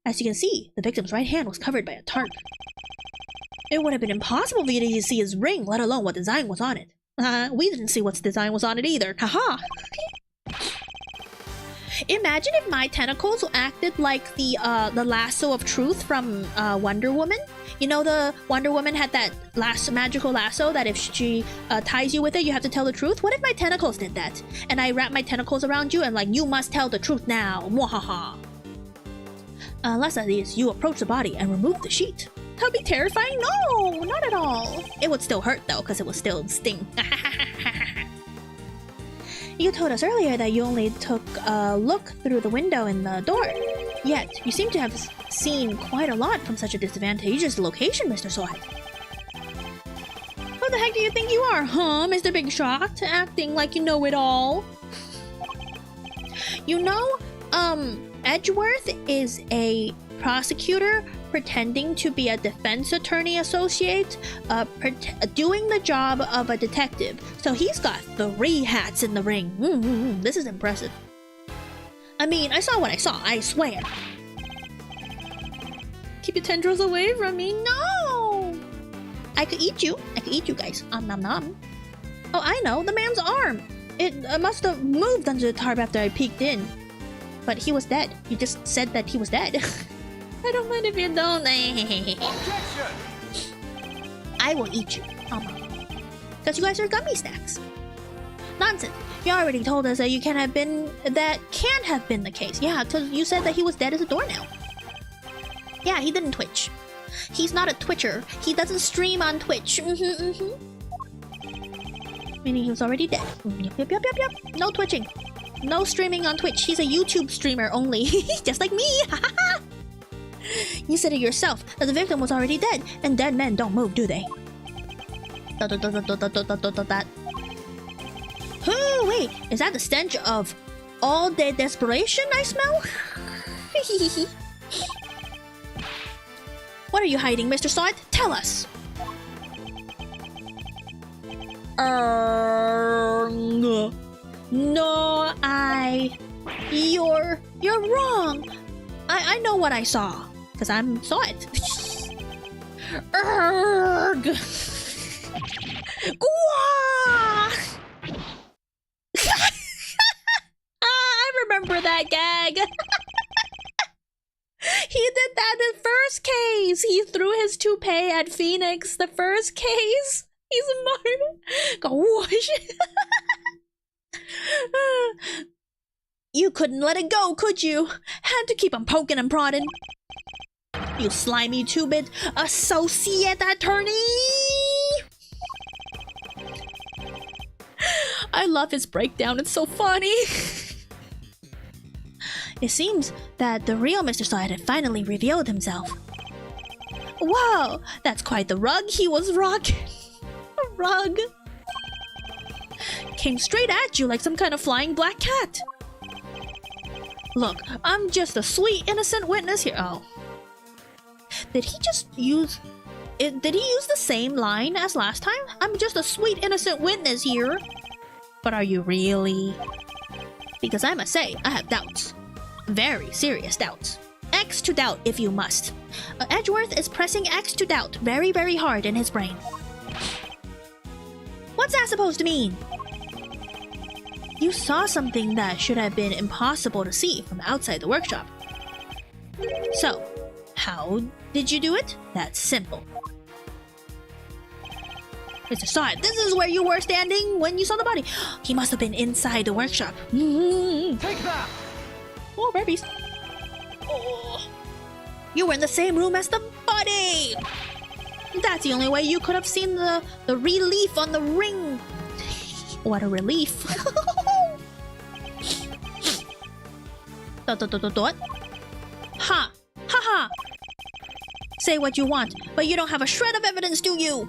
As you can see, the victim's right hand was covered by a tarp. It would have been impossible for you to see his ring, let alone what design was on it. We didn't see what design was on it either. Haha! Imagine if my tentacles acted like the lasso of truth from Wonder Woman. You know the Wonder Woman had that magical lasso that if she ties you with it, you have to tell the truth? What if my tentacles did that? And I wrap my tentacles around you and like, you must tell the truth now. Mwahaha. Unless at least you approach the body and remove the sheet. That would be terrifying? No, not at all. It would still hurt though, because it would still sting. You told us earlier that you only took a look through the window in the door. Yet, you seem to have seen quite a lot from such a disadvantageous location, Mr. Sahwit. Who the heck do you think you are, huh, Mr. Big Shot? Acting like you know it all. You know, Edgeworth is a prosecutor pretending to be a defense attorney associate, doing the job of a detective. So he's got 3 hats in the ring. This is impressive. I mean, I saw what I saw, I swear. Keep your tendrils away from me. No! I could eat you. I could eat you guys. Nom nom. Oh, I know. The man's arm. It must have moved under the tarp after I peeked in. But he was dead. You just said that he was dead. I don't mind if you don't. Objection! I will eat you. Because you guys are gummy snacks. Nonsense. You already told us that you can't have been... That can't have been the case. Yeah, because you said that he was dead as a doornail. Yeah, he didn't twitch. He's not a twitcher. He doesn't stream on Twitch. Meaning he was already dead. Yep. No twitching. No streaming on Twitch. He's a YouTube streamer only. Just like me. You said it yourself that the victim was already dead, and dead men don't move, do they? Oh, wait. Is that the stench of all day desperation I smell? What are you hiding, Mr. Sahwit? Tell us. No, you're wrong. I know what I saw, because I saw it. Urgh. I remember that gag. He did that in the first case. He threw his toupee at Phoenix. The first case. He's a martyr. Go wash it. You couldn't let it go, could you? Had to keep on poking and prodding. You slimy two-bit associate attorney! I love his breakdown, it's so funny. It seems that the real Mr. Sahwit had finally revealed himself. Wow, that's quite the rug he was rocking. A rug. Came straight at you like some kind of flying black cat. Look, I'm just a sweet, innocent witness here. Oh. Did he just use... Did he use the same line as last time? I'm just a sweet, innocent witness here. But are you really? Because I must say, I have doubts. Very serious doubts. X to doubt if you must. Edgeworth is pressing X to doubt very, very hard in his brain. What's that supposed to mean? You saw something that should have been impossible to see from outside the workshop. So, how did you do it? That's simple. Mr. Sahwit, this is where you were standing when you saw the body. He must have been inside the workshop. Take that! Oh, babies. Oh. You were in the same room as the body! That's the only way you could have seen the relief on the ring. What a relief. What? Ha! Ha ha! Say what you want, but you don't have a shred of evidence, do you?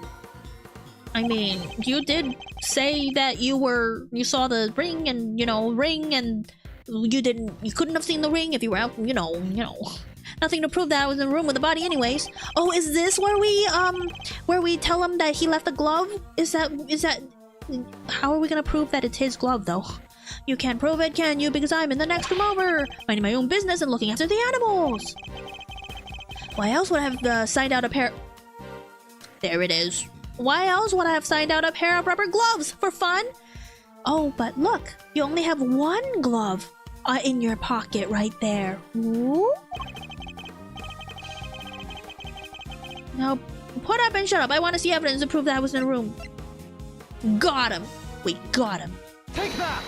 I mean, you did say that you saw the ring and, and you couldn't have seen the ring if you were out, Nothing to prove that I was in the room with the body anyways. Oh, is this where we tell him that he left a glove? Is that, how are we gonna prove that it's his glove though? You can't prove it, can you? Because I'm in the next room over, minding my own business and looking after the animals. Why else would I have signed out a pair... There it is. Why else would I have signed out a pair of rubber gloves? For fun? Oh, but look, you only have one glove in your pocket right there. Ooh. Now, put up and shut up. I want to see evidence to prove that I was in the room. Got him. We got him. Take that!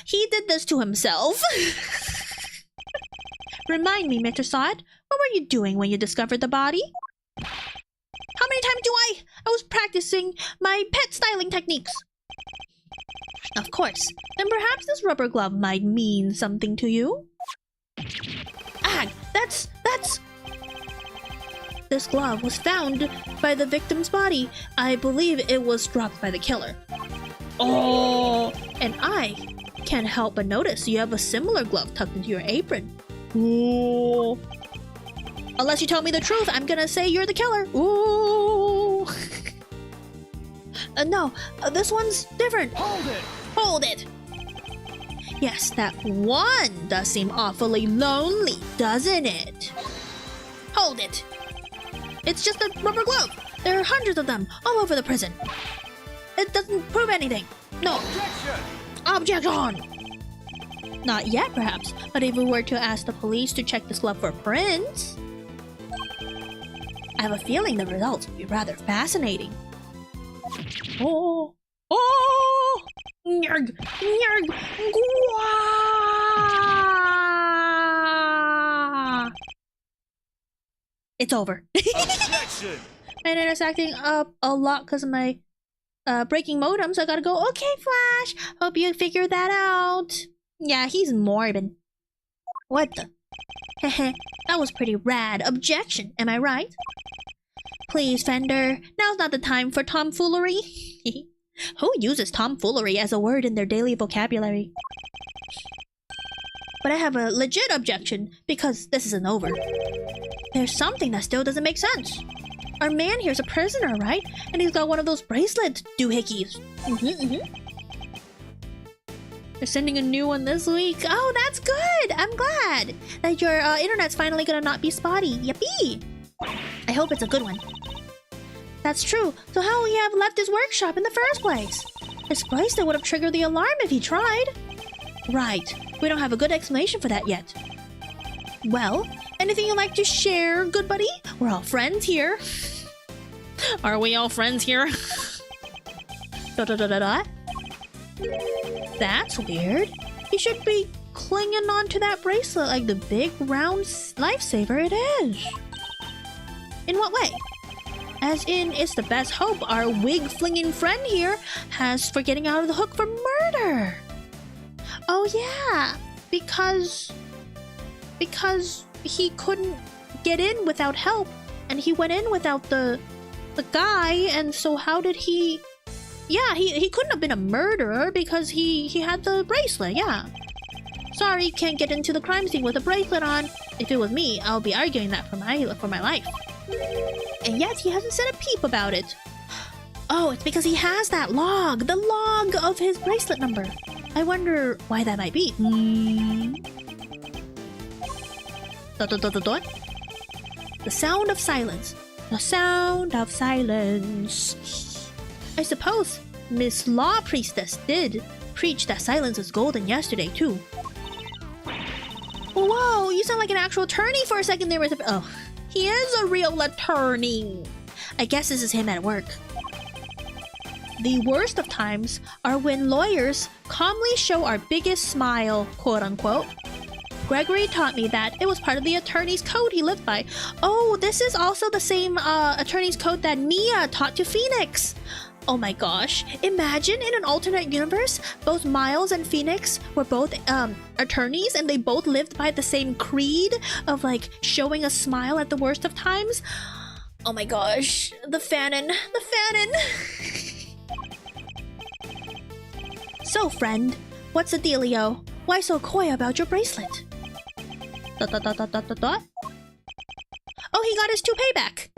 He did this to himself. Remind me, Mr. Sahwit, what were you doing when you discovered the body? How many times do I was practicing my pet styling techniques. Of course. Then perhaps this rubber glove might mean something to you? Ah, that's... This glove was found by the victim's body. I believe it was dropped by the killer. Oh! And I can't help but notice you have a similar glove tucked into your apron. Ooh. Unless you tell me the truth, I'm gonna say you're the killer. Ooh. No, this one's different. Hold it! Hold it! Yes, that one does seem awfully lonely, doesn't it? Hold it! It's just a rubber glove. There are hundreds of them all over the prison. It doesn't prove anything. No. Objection! Objection! Not yet, perhaps, but if we were to ask the police to check this glove for prints, I have a feeling the results would be rather fascinating. Oh! Oh! Nyarg! Nyarg! Gwah! It's over. Objection! My internet's acting up a lot because of my breaking modem, so I gotta go. Okay, Flash. Hope you figured that out. Yeah, he's morbid. What the? Heh, that was pretty rad. Objection, am I right? Please, Fender. Now's not the time for tomfoolery. Who uses tomfoolery as a word in their daily vocabulary? But I have a legit objection because this isn't over. There's something that still doesn't make sense. Our man here's a prisoner, right? And he's got one of those bracelet doohickeys. They're sending a new one this week. Oh, that's good. I'm glad that your internet's finally gonna not be spotty. Yippee! I hope it's a good one. That's true. So how would he have left his workshop in the first place? His bracelet would have triggered the alarm if he tried. Right. We don't have a good explanation for that yet. Well, anything you'd like to share, good buddy? We're all friends here. Are we all friends here? That's weird. He should be clinging onto that bracelet like the big round lifesaver it is. In what way? As in, it's the best hope our wig-flinging friend here has for getting out of the hook for murder. Oh yeah, because he couldn't get in without help, and he went in without the guy, and so how did he... Yeah, he couldn't have been a murderer because he had the bracelet, yeah. Sorry, can't get into the crime scene with a bracelet on. If it was me, I'll be arguing that for my life. And yet he hasn't said a peep about it. Oh, it's because he has that log, the log of his bracelet number. I wonder why that might be. The sound of silence. The sound of silence. I suppose Miss Law Priestess did preach that silence is golden yesterday, too. Whoa, you sound like an actual attorney for a second there. Oh, he is a real attorney. I guess this is him at work. The worst of times are when lawyers calmly show our biggest smile, quote-unquote. Gregory taught me that it was part of the attorney's code he lived by. Oh, this is also the same attorney's code that Mia taught to Phoenix. Oh my gosh, imagine in an alternate universe, both Miles and Phoenix were both attorneys and they both lived by the same creed of like showing a smile at the worst of times. Oh my gosh, the fanon. So friend, what's the dealio? Why so coy about your bracelet? ... Oh, he got his toupee back.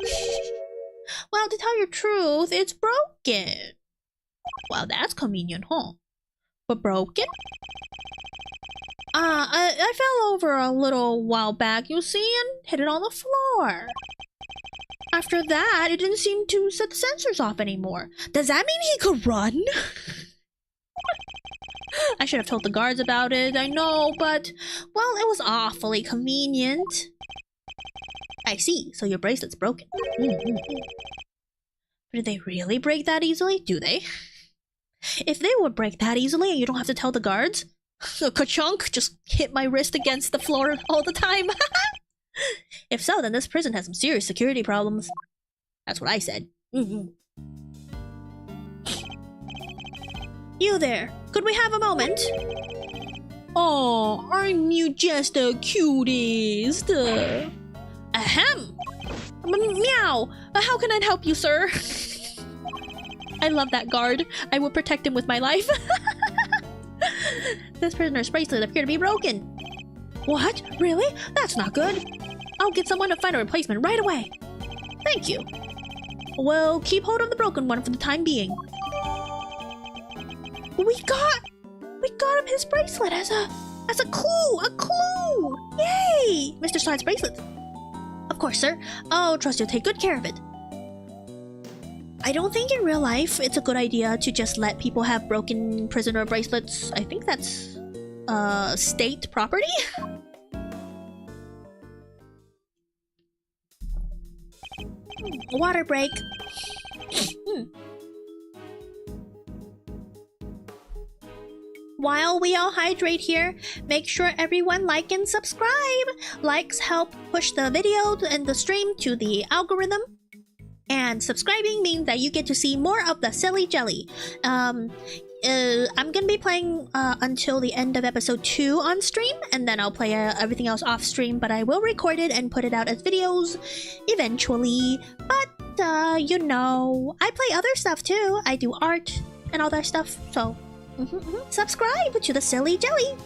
Well, to tell your truth, it's broken. Well, that's convenient, huh? But broken? I fell over a little while back, you see, and hit it on the floor. After that, it didn't seem to set the sensors off anymore. Does that mean he could run? I should have told the guards about it, I know, but, well, it was awfully convenient. I see, so your bracelet's broken. But do they really break that easily? Do they? If they would break that easily and you don't have to tell the guards, so ka-chunk, just hit my wrist against the floor all the time. If so, then this prison has some serious security problems. That's what I said. You there, could we have a moment? Oh, aren't you just the cutest? Ahem! Meow! How can I help you, sir? I love that guard. I will protect him with my life. This prisoner's bracelet appeared to be broken. What? Really? That's not good. I'll get someone to find a replacement right away. Thank you. Well, keep hold of the broken one for the time being. We got him his bracelet as a clue! A clue! Yay! Mr. Slide's bracelet. Of course, sir. I'll trust you'll take good care of it. I don't think in real life it's a good idea to just let people have broken prisoner bracelets. I think that's state property? Water break. While we all hydrate here, make sure everyone like and subscribe. Likes help push the video and the stream to the algorithm. And subscribing means that you get to see more of the silly jelly. I'm gonna be playing until the end of episode 2 on stream, and then I'll play everything else off stream, but I will record it and put it out as videos eventually. But, you know, I play other stuff too. I do art and all that stuff, so subscribe to the silly jelly.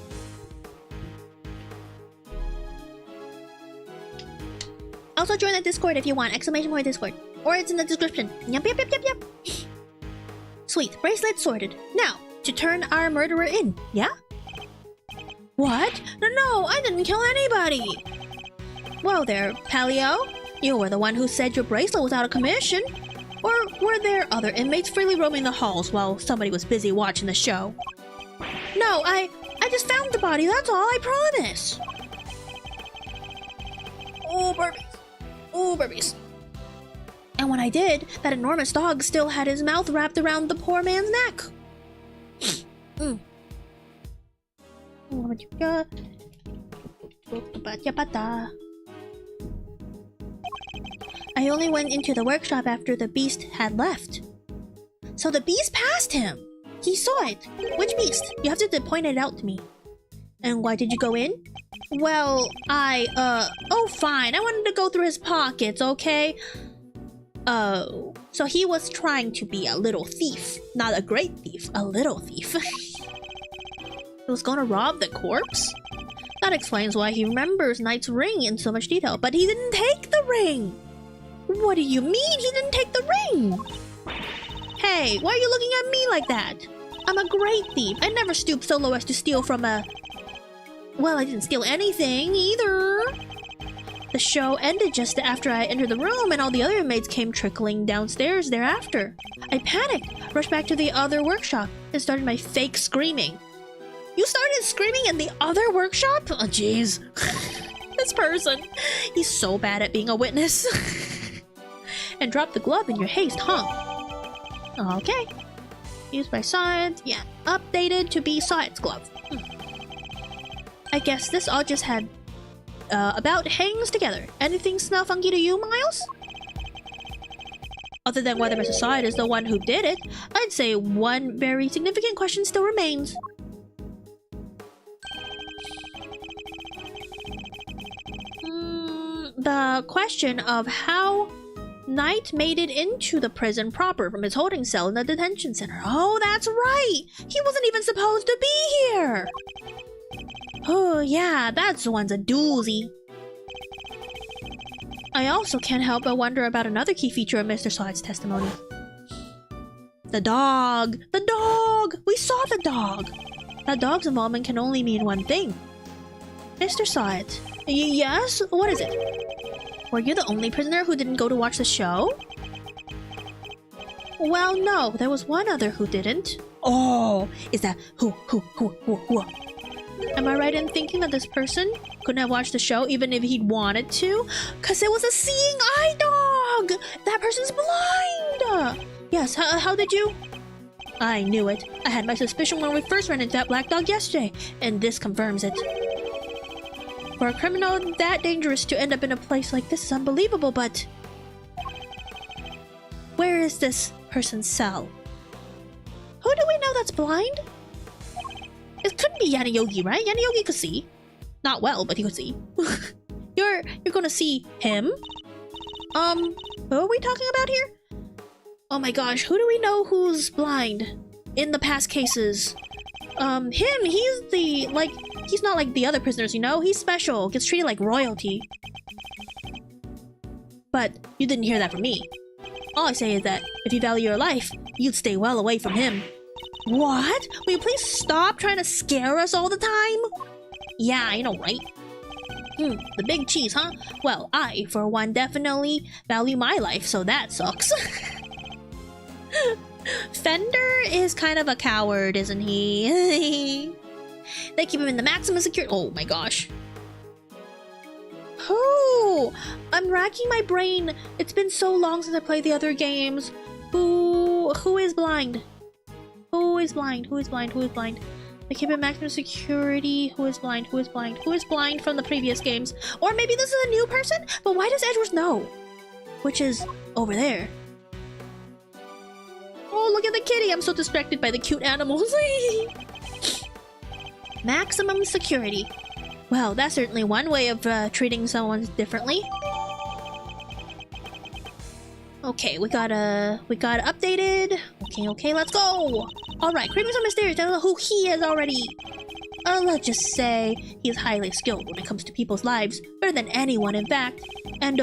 Also join the Discord if you want, exclamation point Discord. Or it's in the description. Yup. Sweet, bracelet sorted. Now, to turn our murderer in, yeah? What? No, I didn't kill anybody! Whoa there, Paleo. You were the one who said your bracelet was out of commission. Or were there other inmates freely roaming the halls while somebody was busy watching the show? No, I just found the body, that's all, I promise! Oh, burpees. And when I did, that enormous dog still had his mouth wrapped around the poor man's neck. I only went into the workshop after the beast had left. So the beast passed him! He saw it! Which beast? You have to point it out to me. And why did you go in? Well, oh fine, I wanted to go through his pockets, okay? Oh, so he was trying to be a little thief. Not a great thief, a little thief. He was gonna rob the corpse? That explains why he remembers Knight's ring in so much detail, but he didn't take the ring! What do you mean he didn't take the ring? Hey, why are you looking at me like that? I'm a great thief. I never stooped so low as to steal from a... Well, I didn't steal anything either. The show ended just after I entered the room and all the other inmates came trickling downstairs thereafter. I panicked, rushed back to the other workshop, and started my fake screaming. You started screaming in the other workshop? Oh, jeez. This person. He's so bad at being a witness. And dropped the glove in your haste, huh? Okay. Used by Sahwit. Yeah, updated to be Sahwit's glove. I guess this all just had about hangs together. Anything smell funky to you, Miles? Other than whether Mr. Sahwit is the one who did it, I'd say one very significant question still remains. The question of how Knight made it into the prison proper from his holding cell in the detention center. Oh, that's right! He wasn't even supposed to be here! Oh, yeah, that one's a doozy. I also can't help but wonder about another key feature of Mr. Sahwit's testimony. The dog! The dog! We saw the dog! That dog's involvement can only mean one thing. Mr. Sahwit. Yes? What is it? Were you the only prisoner who didn't go to watch the show? Well, no, there was one other who didn't. Oh, is that who? Am I right in thinking that this person couldn't have watched the show even if he'd wanted to, because it was a seeing eye dog. That person's blind. Yes, how did you? I knew it. I had my suspicion when we first ran into that black dog yesterday, and this confirms it. For a criminal that dangerous to end up in a place like this is unbelievable, but... Where is this person's cell? Who do we know that's blind? It couldn't be Yan Yogi, right? Yan Yogi could see. Not well, but he could see. You're gonna see him? What are we talking about here? Oh my gosh, who do we know who's blind in the past cases? Him, he's the, like, he's not like the other prisoners, you know? He's special, gets treated like royalty. But you didn't hear that from me. All I say is that if you value your life, you'd stay well away from him. What? Will you please stop trying to scare us all the time? Yeah, I know, right? The big cheese, huh? Well, I, for one, definitely value my life, so that sucks. Fender is kind of a coward, isn't he? They keep him in the maximum security. Oh my gosh. Who? I'm racking my brain. It's been so long since I played the other games. Who is blind? Who is blind? Who is blind? Who is blind? They keep in maximum security. Who is blind? Who is blind? Who is blind from the previous games? Or maybe this is a new person? But why does Edgeworth know? Which is over there. Oh, look at the kitty! I'm so distracted by the cute animals. Maximum security. Well, that's certainly one way of treating someone differently. Okay, we got updated. Okay, let's go. All right, criminals are mysterious. I don't know who he is already. Let's just say he's highly skilled when it comes to people's lives, better than anyone, in fact. And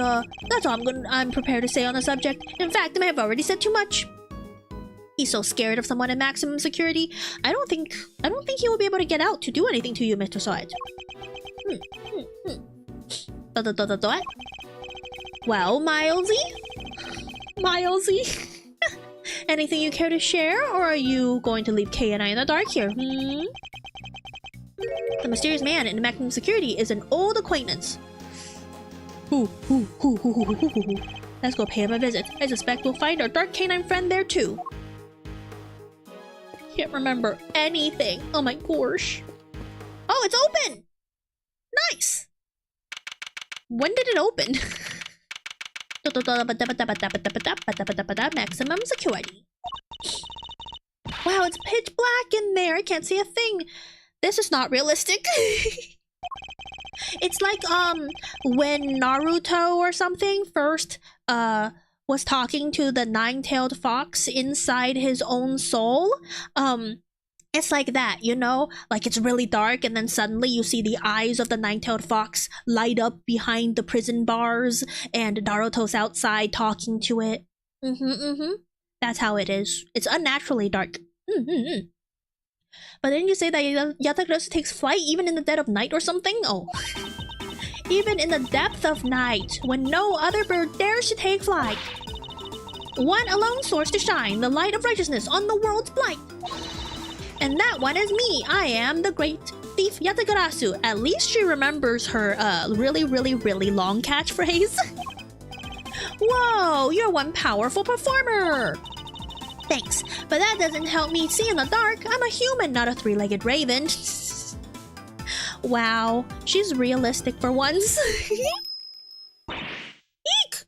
that's all I'm prepared to say on the subject. In fact, I may have already said too much. He's so scared of someone in maximum security. I don't think he will be able to get out to do anything to you, Mr. Sahwit. Well, Milesy? Anything you care to share, or are you going to leave Kay and I in the dark here? The mysterious man in maximum security is an old acquaintance. Let's go pay him a visit. I suspect we'll find our dark canine friend there too. Can't remember anything. Oh my gosh. Oh, it's open! Nice! When did it open? Maximum security. Wow, it's pitch black in there. I can't see a thing. This is not realistic. It's like when Naruto or something first was talking to the nine-tailed fox inside his own soul. It's like that, you know? Like it's really dark and then suddenly you see the eyes of the nine-tailed fox light up behind the prison bars and Naruto's outside talking to it. That's how it is. It's unnaturally dark. But didn't you say that Yatagarasu takes flight even in the dead of night or something? Oh. Even in the depth of night, when no other bird dares to take flight. One alone soars to shine, the light of righteousness on the world's blight. And that one is me. I am the great thief Yatagarasu. At least she remembers her really long catchphrase. Whoa, you're one powerful performer. Thanks, but that doesn't help me see in the dark. I'm a human, not a three-legged raven. Wow, she's realistic for once. Eek!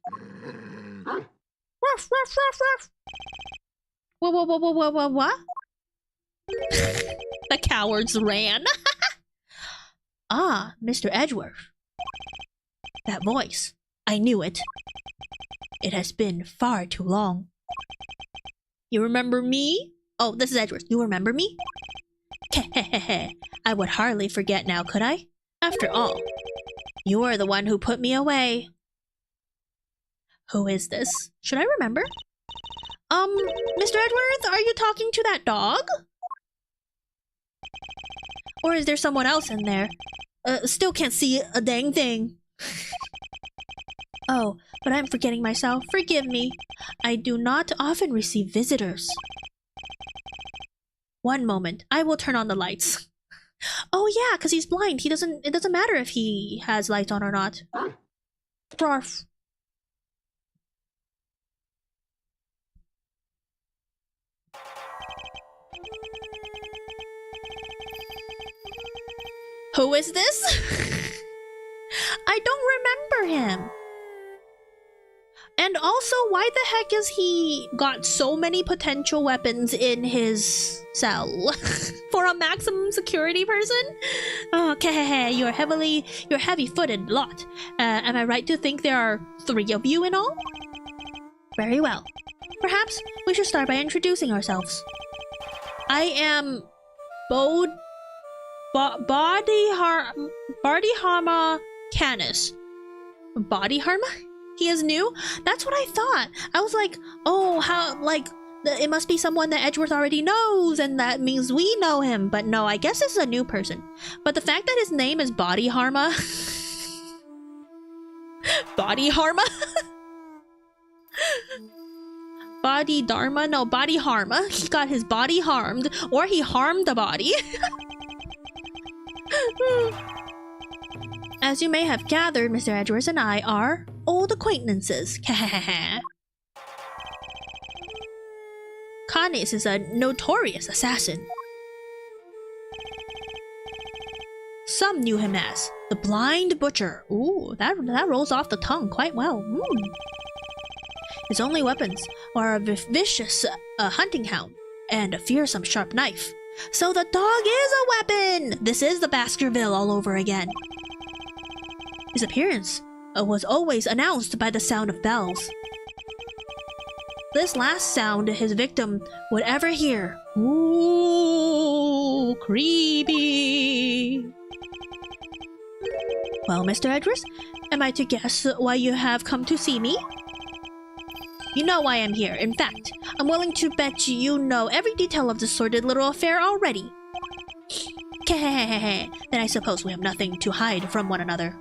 Ruff, ruff, ruff, ruff. What? The cowards ran. Ah, Mr. Edgeworth. That voice. I knew it. It has been far too long. You remember me? Oh, this is Edgeworth. You remember me? Hehehe. I would hardly forget now, could I? After all, you are the one who put me away. Who is this? Should I remember? Mr. Edgeworth, are you talking to that dog? Or is there someone else in there? Still can't see a dang thing. Oh, but I'm forgetting myself. Forgive me. I do not often receive visitors. One moment. I will turn on the lights. Oh yeah, because he's blind. It doesn't matter if he has lights on or not. Barf. Who is this? I don't remember him. And also, why the heck is he got so many potential weapons in his cell? For a maximum security person? Okay, you're heavy-footed lot. Am I right to think there are 3 of you in all? Very well. Perhaps we should start by introducing ourselves. I am Bodhidharma Canis. Bodhidharma? He is new? That's what I thought. I was like, oh, how, like, it must be someone that Edgeworth already knows, and that means we know him. But no, I guess this is a new person. But the fact that his name is Bodhidharma... Bodhidharma? Bodhidharma? No, Bodhidharma. He got his body harmed, or he harmed the body. As you may have gathered, Mr. Edgeworth and I are old acquaintances. Canis is a notorious assassin. Some knew him as the Blind Butcher. Ooh, that rolls off the tongue quite well. His only weapons are a vicious hunting hound and a fearsome sharp knife. So the dog is a weapon! This is the Baskerville all over again. His appearance was always announced by the sound of bells. This last sound his victim would ever hear. Ooh, creepy. Well, Mr. Edgeworth, am I to guess why you have come to see me? You know why I'm here. In fact, I'm willing to bet you know every detail of this sordid little affair already. Then I suppose we have nothing to hide from one another.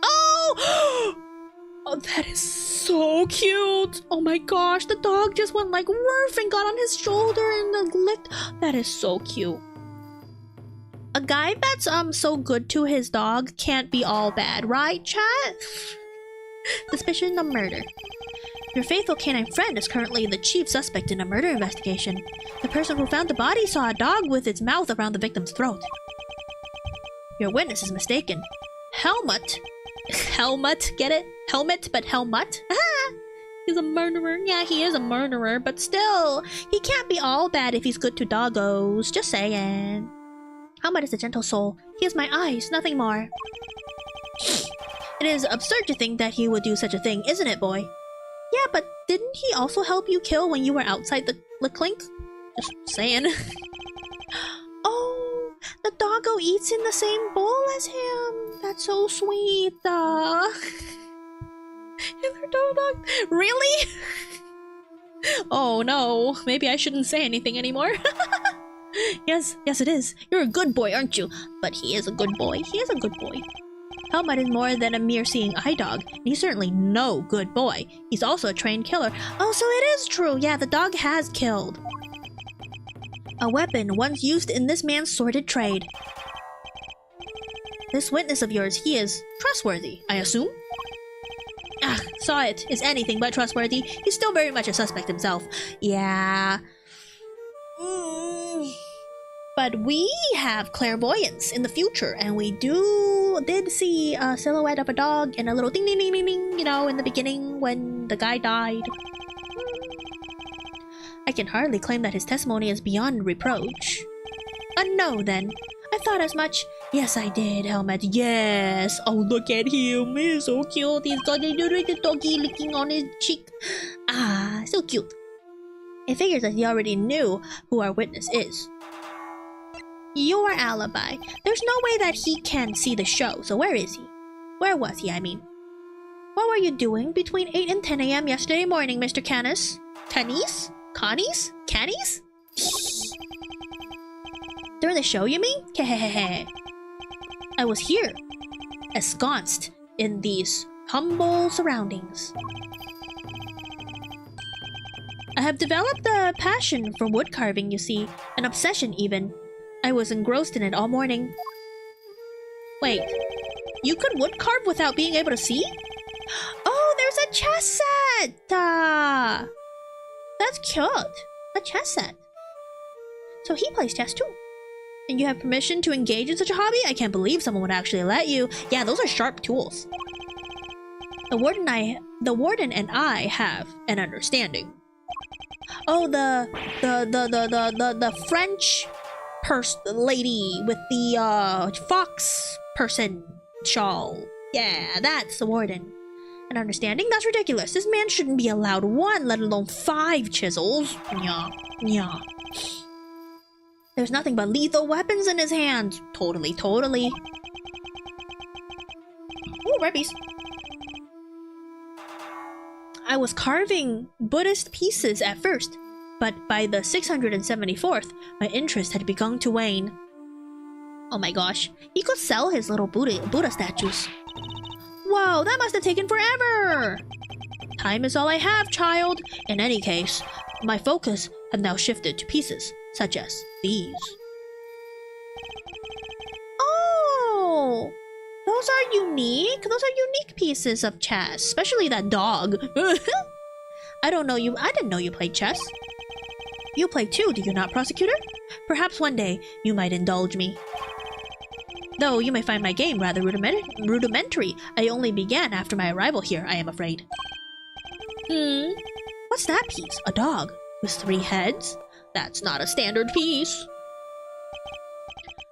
Oh! Oh, that is so cute! Oh my gosh, the dog just went like woof and got on his shoulder and licked. That is so cute. A guy that's so good to his dog can't be all bad, right, chat? Suspicion of murder. Your faithful canine friend is currently the chief suspect in a murder investigation. The person who found the body saw a dog with its mouth around the victim's throat. Your witness is mistaken. Helmut, get it? Helmet, but Helmut? He's a murderer. Yeah, he is a murderer, but still, he can't be all bad if he's good to doggos. Just saying. Helmut is a gentle soul. He has my eyes, nothing more. It is absurd to think that he would do such a thing, isn't it, boy? Yeah, but didn't he also help you kill when you were outside the clink? Just saying. Oh, the doggo eats in the same bowl as him. That's so sweet. Is her dog? Really? Oh no, maybe I shouldn't say anything anymore. Yes, it is. You're a good boy, aren't you? But he is a good boy. He is a good boy. Helmut is more than a mere seeing eye dog, and he's certainly no good boy. He's also a trained killer. Oh, so it is true. Yeah, the dog has killed. A weapon once used in this man's sordid trade. This witness of yours, he is trustworthy, I assume? Ah, Sahwit is anything but trustworthy. He's still very much a suspect himself. Yeah. But we have clairvoyance in the future, and we did see a silhouette of a dog and a little ding ding ding ding ding, you know, in the beginning when the guy died. I can hardly claim that his testimony is beyond reproach. No then. I thought as much. Yes, I did, Helmut. Yes. Oh, look at him. He's so cute. He's got a little doggy licking on his cheek. Ah, so cute. It figures that he already knew who our witness is. Your alibi. There's no way that he can see the show, so where is he? Where was he, I mean? What were you doing between 8 and 10 a.m. yesterday morning, Mr. Canis? Canis? Connies? Cannies? During the show, you mean? Kehehehe. I was here, ensconced in these humble surroundings. I have developed a passion for wood carving, you see. An obsession, even. I was engrossed in it all morning. Wait, you could wood carve without being able to see? Oh, there's a chess set! That's cute. A chess set. So he plays chess too. And you have permission to engage in such a hobby? I can't believe someone would actually let you. Yeah, those are sharp tools. The warden and I have an understanding. Oh, the French lady with the fox person shawl. Yeah, that's the warden. An understanding? That's ridiculous. This man shouldn't be allowed 1, let alone 5 chisels. Yeah. There's nothing but lethal weapons in his hands. Totally. Ooh, rabies. I was carving Buddhist pieces at first, but by the 674th, my interest had begun to wane. Oh my gosh, he could sell his little Buddha statues. Whoa, that must have taken forever! Time is all I have, child. In any case, my focus had now shifted to pieces, such as these. Oh! Those are unique. Those are unique pieces of chess, especially that dog. I didn't know you played chess. You play too, do you not, Prosecutor? Perhaps one day you might indulge me. Though you may find my game rather rudimentary. I only began after my arrival here, I am afraid. What's that piece? A dog with 3 heads? That's not a standard piece.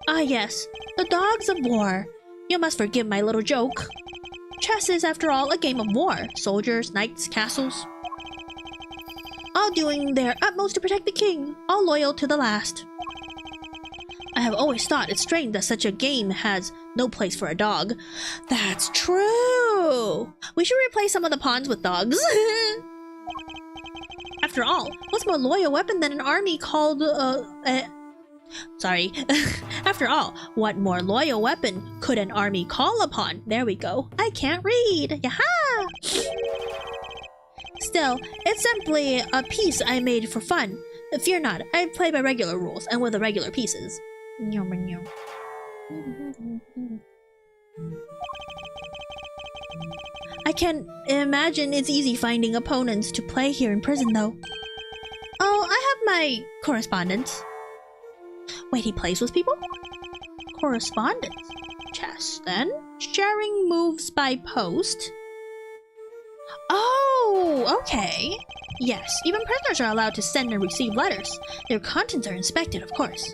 Ah yes, the dogs of war. You must forgive my little joke. Chess is, after all, a game of war. Soldiers, knights, castles. All doing their utmost to protect the king, all loyal to the last. I have always thought it strange that such a game has no place for a dog. That's true! We should replace some of the pawns with dogs. After all, what's more loyal weapon than an army called, Sorry. After all, what more loyal weapon could an army call upon? There we go. I can't read. Yaha! Still, it's simply a piece I made for fun. Fear not, I play by regular rules and with the regular pieces. I can imagine it's easy finding opponents to play here in prison, though. Oh, I have my correspondence. Wait, he plays with people? Correspondence. Chess, then? Sharing moves by post? Oh, okay. Yes, even prisoners are allowed to send and receive letters. Their contents are inspected, of course.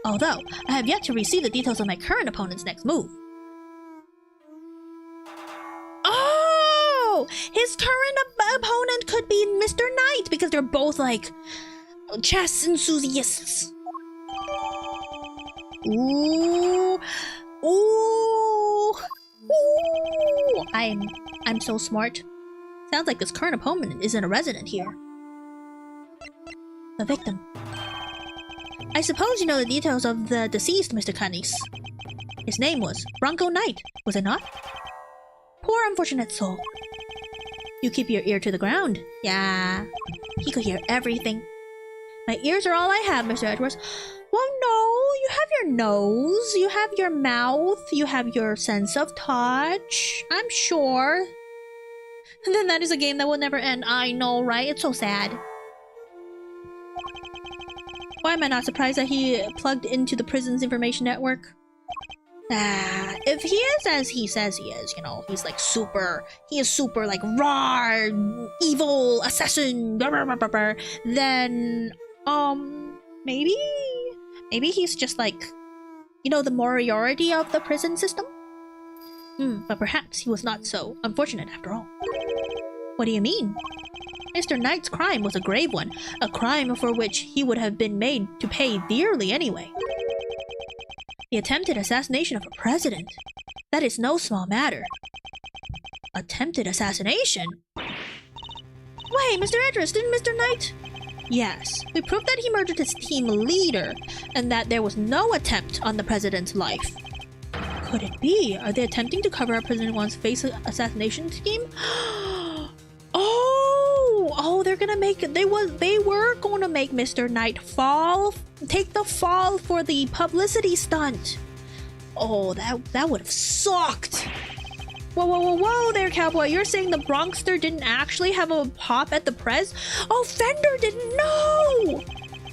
Although, I have yet to receive the details of my current opponent's next move. Oh! His current opponent could be Mr. Knight, because they're both, like, chess enthusiasts. Ooh. Ooh. Ooh. I'm so smart. Sounds like this current opponent isn't a resident here. The victim. I suppose you know the details of the deceased, Mr. Canis. His name was Bronco Knight, was it not? Poor unfortunate soul. You keep your ear to the ground. Yeah. He could hear everything. My ears are all I have, Mr. Edgeworth. Well, no, you have your nose, you have your mouth, you have your sense of touch, I'm sure. And then that is a game that will never end. I know, right? It's so sad. Why am I not surprised that he plugged into the prison's information network? If he is as he says he is, you know, he's like he is super like raw, evil, assassin, then, maybe he's just like, you know, the Moriarty of the prison system? But perhaps he was not so unfortunate after all. What do you mean? Mr. Knight's crime was a grave one, a crime for which he would have been made to pay dearly anyway. The attempted assassination of a president. That is no small matter. Attempted assassination? Wait, Mr. Edgeworth, didn't Mr. Knight? Yes, we proved that he murdered his team leader, and that there was no attempt on the president's life. Could it be? Are they attempting to cover up President Wan's face assassination scheme? Oh, they were going to make Mr. Knight take the fall for the publicity stunt. Oh, that would have sucked. Whoa there, cowboy. You're saying the Bronxster didn't actually have a pop at the press? Oh, Fender didn't know!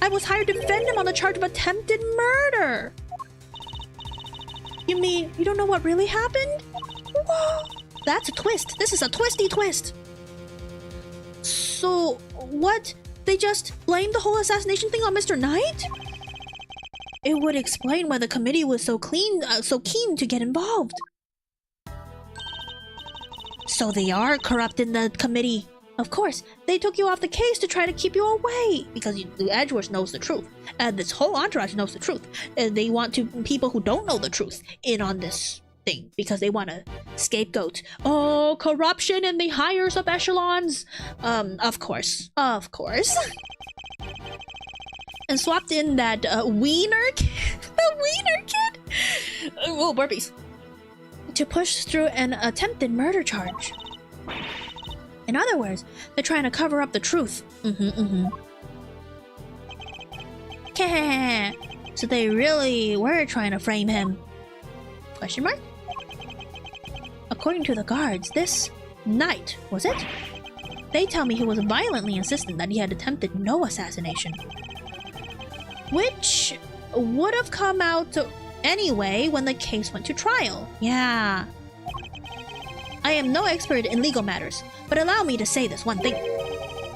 I was hired to defend him on the charge of attempted murder. You mean you don't know what really happened? Whoa, that's a twist. This is a twisty twist. So, what? They just blamed the whole assassination thing on Mr. Knight? It would explain why the committee was so keen to get involved. So they are corrupt in the committee. Of course, they took you off the case to try to keep you away because the Edgeworth knows the truth. This whole entourage knows the truth. They want people who don't know the truth in on this thing because they want to scapegoat. Oh, corruption in the higher sub echelons. Of course. And swapped in that wiener kid. The wiener kid. Oh, burpees. To push through an attempted murder charge. In other words, they're trying to cover up the truth. So they really were trying to frame him. Question mark? According to the guards, this Knight, was it? They tell me he was violently insistent that he had attempted no assassination. Which would have come out anyway when the case went to trial. Yeah. I am no expert in legal matters, but allow me to say this one thing.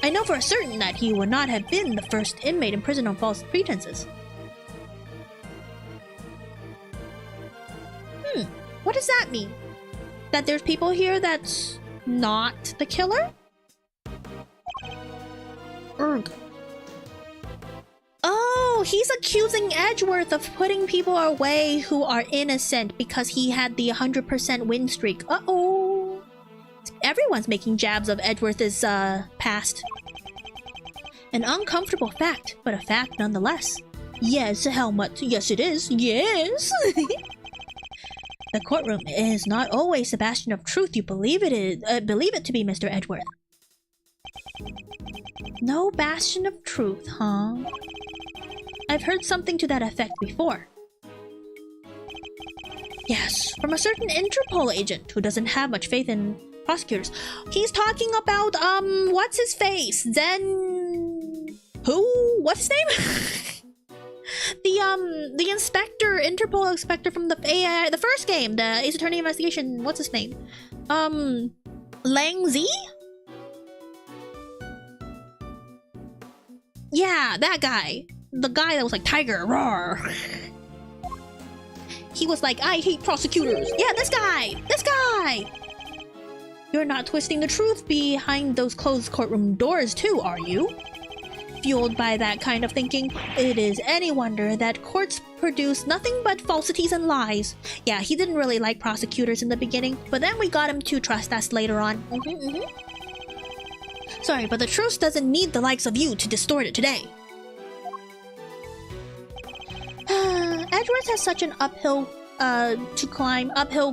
I know for certain that he would not have been the first inmate in prison on false pretenses. What does that mean? That there's people here that's not the killer? Erg. Oh, he's accusing Edgeworth of putting people away who are innocent because he had the 100% win streak. Uh-oh. Everyone's making jabs of Edgeworth's past. An uncomfortable fact, but a fact nonetheless. Yes, Helmut. Yes, it is. Yes. The courtroom is not always a bastion of truth. You believe it to be, Mr. Edgeworth. No bastion of truth, huh? I've heard something to that effect before. Yes, from a certain Interpol agent who doesn't have much faith in prosecutors. He's talking about, what's his face? Who? What's his name? the inspector, Interpol inspector from the AI, the first game, the Ace Attorney Investigation. What's his name? Lang Z? Yeah, that guy. The guy that was like, Tiger, roar. He was like, I hate prosecutors. Yeah, this guy! This guy! You're not twisting the truth behind those closed courtroom doors too, are you? Fueled by that kind of thinking, it is any wonder that courts produce nothing but falsities and lies. Yeah, he didn't really like prosecutors in the beginning, but then we got him to trust us later on. Sorry, but the truth doesn't need the likes of you to distort it today. Edgeworth has such an uphill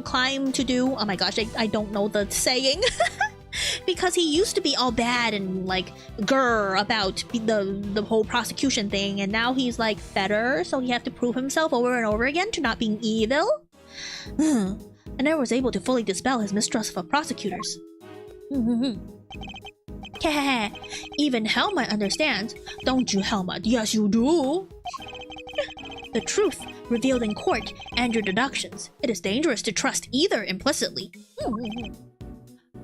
climb to do. Oh my gosh, I don't know the saying. Because he used to be all bad and like grr about the whole prosecution thing, and now he's like better, so he has to prove himself over and over again to not being evil. I never was able to fully dispel his mistrust of prosecutors. Even Helmut understands. Don't you, Helmut? Yes, you do. The truth revealed in court and your deductions. It is dangerous to trust either implicitly.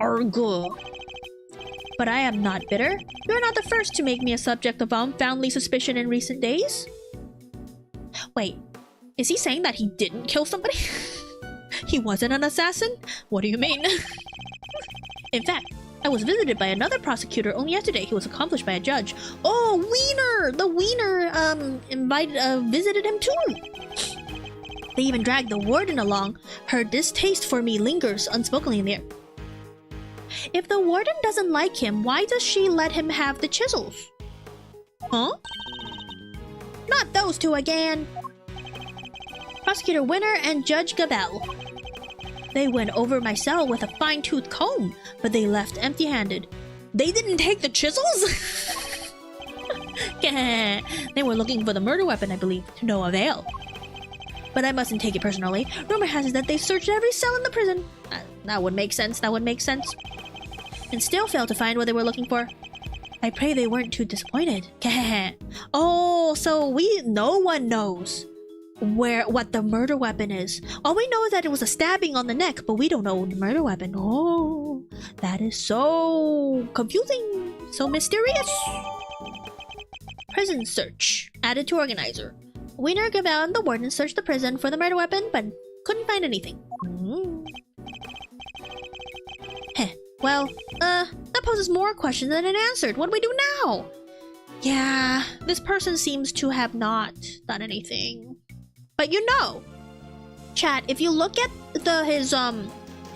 Argo. But I am not bitter. You're not the first to make me a subject of unfoundly suspicion in recent days. Wait, is he saying that he didn't kill somebody? He wasn't an assassin? What do you mean? In fact, I was visited by another prosecutor only yesterday. He was accomplished by a judge. Oh, Wiener! The Wiener, visited him too. They even dragged the Warden along. Her distaste for me lingers unspokenly in the air. If the Warden doesn't like him, why does she let him have the chisels? Huh? Not those two again! Prosecutor Winner and Judge Gabel. They went over my cell with a fine-tooth comb, but they left empty-handed. They didn't take the chisels? They were looking for the murder weapon, I believe, to no avail. But I mustn't take it personally. Rumor has it that they searched every cell in the prison. That would make sense, that would make sense. And still failed to find what they were looking for. I pray they weren't too disappointed. Oh, so no one knows what the murder weapon is. All we know is that it was a stabbing on the neck, but we don't know the murder weapon. Oh, that is so confusing, so mysterious. Prison search. Added to organizer. Wiener, Gavel, and the Warden searched the prison for the murder weapon, but couldn't find anything. Well, that poses more questions than it answered. What do we do now? Yeah, this person seems to have not done anything. But chat, if you look at his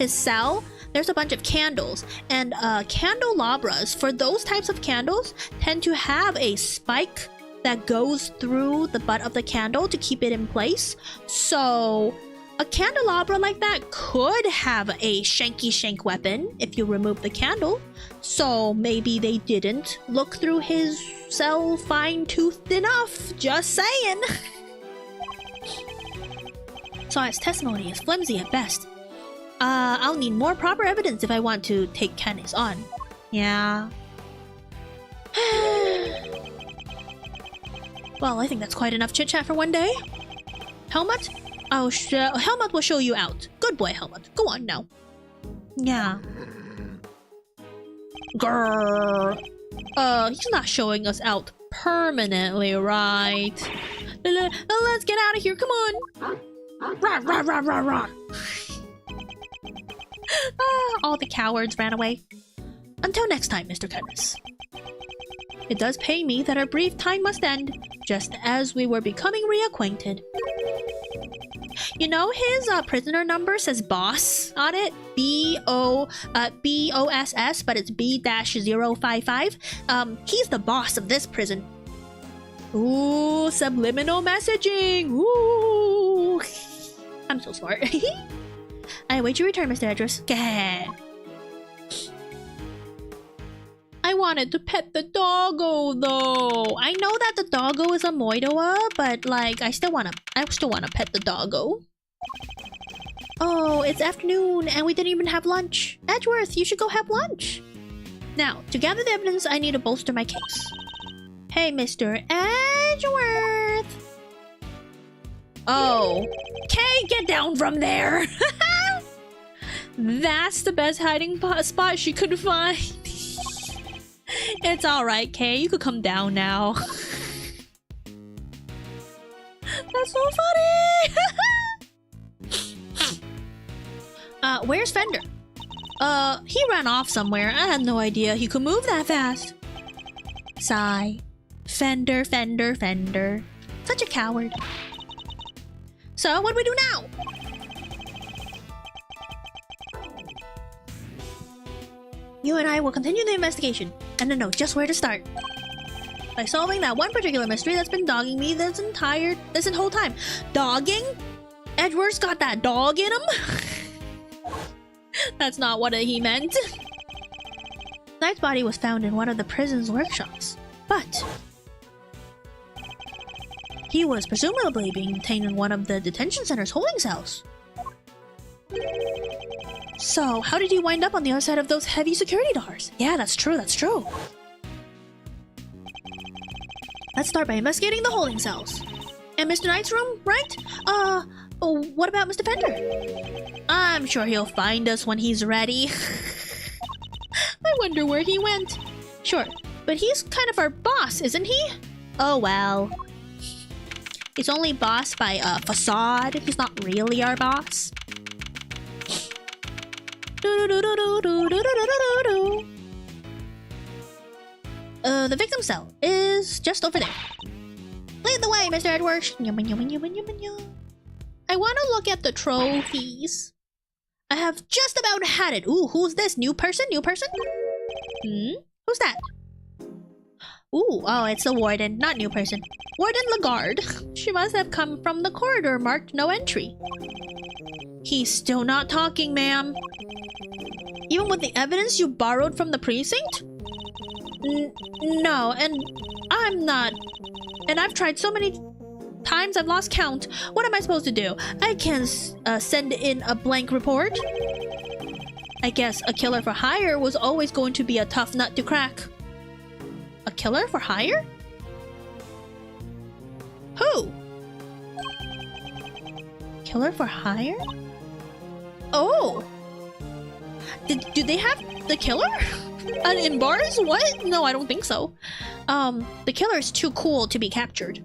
cell, there's a bunch of candles, and candelabras, for those types of candles, tend to have a spike that goes through the butt of the candle to keep it in place. So a candelabra like that could have a shank weapon if you remove the candle. So maybe they didn't look through his cell fine-toothed enough. Just saying. So his testimony is flimsy at best. I'll need more proper evidence if I want to take Kenny's on. Yeah. Well, I think that's quite enough chit-chat for one day. Helmut? Helmut will show you out. Good boy, Helmut. Go on now. Yeah. Grrr. He's not showing us out permanently, right? Let's get out of here. Come on. Rah, rah, rah, rah, rah. All the cowards ran away. Until next time, Mr. Cadmus. It does pain me that our brief time must end, just as we were becoming reacquainted. You know, his prisoner number says boss on it. B-O-S-S, but it's B-055. He's the boss of this prison. Ooh, subliminal messaging. Ooh. I'm so smart. I await your return, Mr. Edgeworth. I wanted to pet the doggo though. I know that the doggo is a moidoa, but like I still wanna pet the doggo. Oh, it's afternoon and we didn't even have lunch. Edgeworth, you should go have lunch. Now, to gather the evidence, I need to bolster my case. Hey, Mr. Edgeworth. Oh. Kay, get down from there. That's the best hiding spot she could find. It's alright, Kay. You could come down now. That's so funny! Where's Fender? He ran off somewhere. I had no idea he could move that fast. Sigh. Fender. Such a coward. So, what do we do now? You and I will continue the investigation, and to know just where to start. By solving that one particular mystery that's been dogging me this whole time. Dogging? Edgeworth's got that dog in him? That's not what he meant. Knight's body was found in one of the prison's workshops, but he was presumably being detained in one of the detention center's holding cells. So, how did he wind up on the other side of those heavy security doors? Yeah, that's true. Let's start by investigating the holding cells. And Mr. Knight's room, right? What about Mr. Fender? I'm sure he'll find us when he's ready. I wonder where he went. Sure, but he's kind of our boss, isn't he? Oh well. He's only boss by facade. He's not really our boss. The victim cell is just over there. Lead the way, Mr. Edgeworth. I want to look at the trophies. I have just about had it. Ooh, who's this? New person? Who's that? Ooh, oh, it's the Warden, not new person. Warden Laguarde. She must have come from the corridor marked no entry. He's still not talking, ma'am. Even with the evidence you borrowed from the precinct? No, and I'm not. And I've tried so many times I've lost count. What am I supposed to do? I can send in a blank report? I guess a killer for hire was always going to be a tough nut to crack. A killer for hire? Who? Killer for hire? Oh! Do they have the killer? In bars? What? No, I don't think so. The killer is too cool to be captured.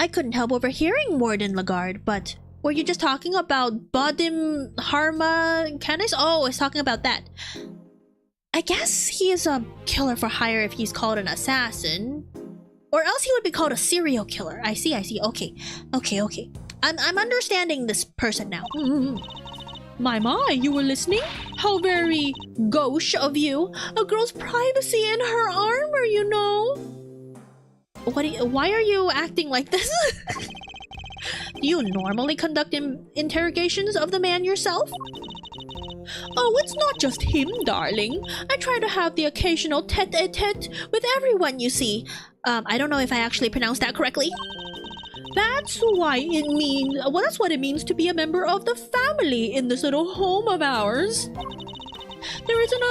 I couldn't help overhearing Warden Laguarde, but were you just talking about Badim Harma Canis? Oh, I was talking about that. I guess he is a killer for hire if he's called an assassin. Or else he would be called a serial killer. I see. Okay. I'm understanding this person now. My, you were listening? How very gauche of you. A girl's privacy in her armor, you know. Why are you acting like this? Do you normally conduct interrogations of the man yourself? Oh, it's not just him, darling. I try to have the occasional tete-a-tete with everyone, you see. I don't know if I actually pronounced that correctly. That's what it means to be a member of the family in this little home of ours. There isn't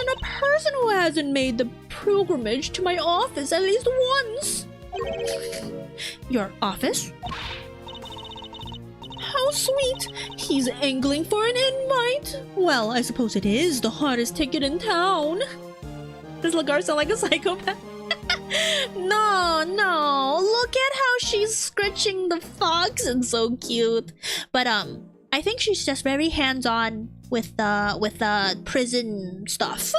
a person who hasn't made the pilgrimage to my office at least once. Your office? How sweet! He's angling for an invite. Well, I suppose it is the hottest ticket in town. Does Laguarde sound like a psychopath? No. Look at how she's scratching the fox. It's so cute. But I think she's just very hands-on with the prison stuff.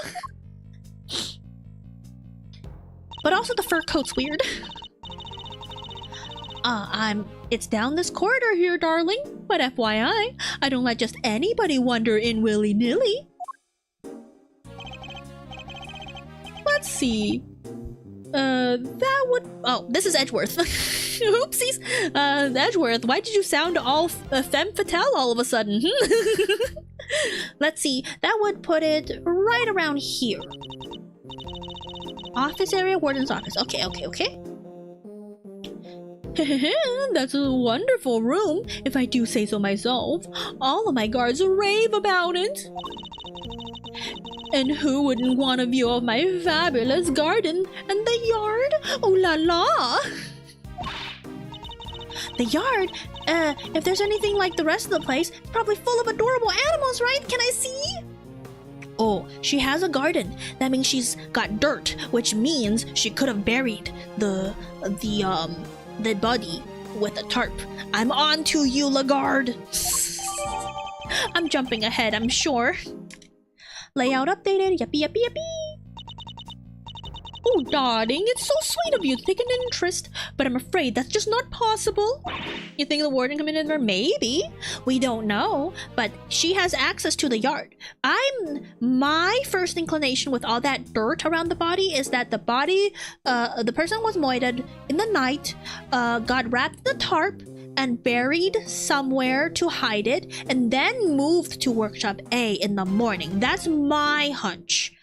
But also the fur coat's weird. It's down this corridor here, darling. But FYI, I don't let just anybody wander in willy-nilly. Let's see. That would... Oh, this is Edgeworth. Oopsies. Edgeworth, why did you sound all femme fatale all of a sudden? Let's see. That would put it right around here. Office area, Warden's office. Okay. That's a wonderful room, if I do say so myself. All of my guards rave about it. And who wouldn't want a view of my fabulous garden and the yard? Oh la la! The yard? If there's anything like the rest of the place, it's probably full of adorable animals, right? Can I see? Oh, she has a garden. That means she's got dirt, which means she could have buried the body with a tarp. I'm on to you, Laguarde. I'm jumping ahead, I'm sure. Layout updated. Yuppie. Oh, darling, it's so sweet of you to take an interest, but I'm afraid that's just not possible. You think the warden committed her? Maybe. We don't know, but she has access to the yard. My first inclination with all that dirt around the body is that the body, the person was moited in the night, got wrapped in a tarp, and buried somewhere to hide it, and then moved to Workshop A in the morning. That's my hunch.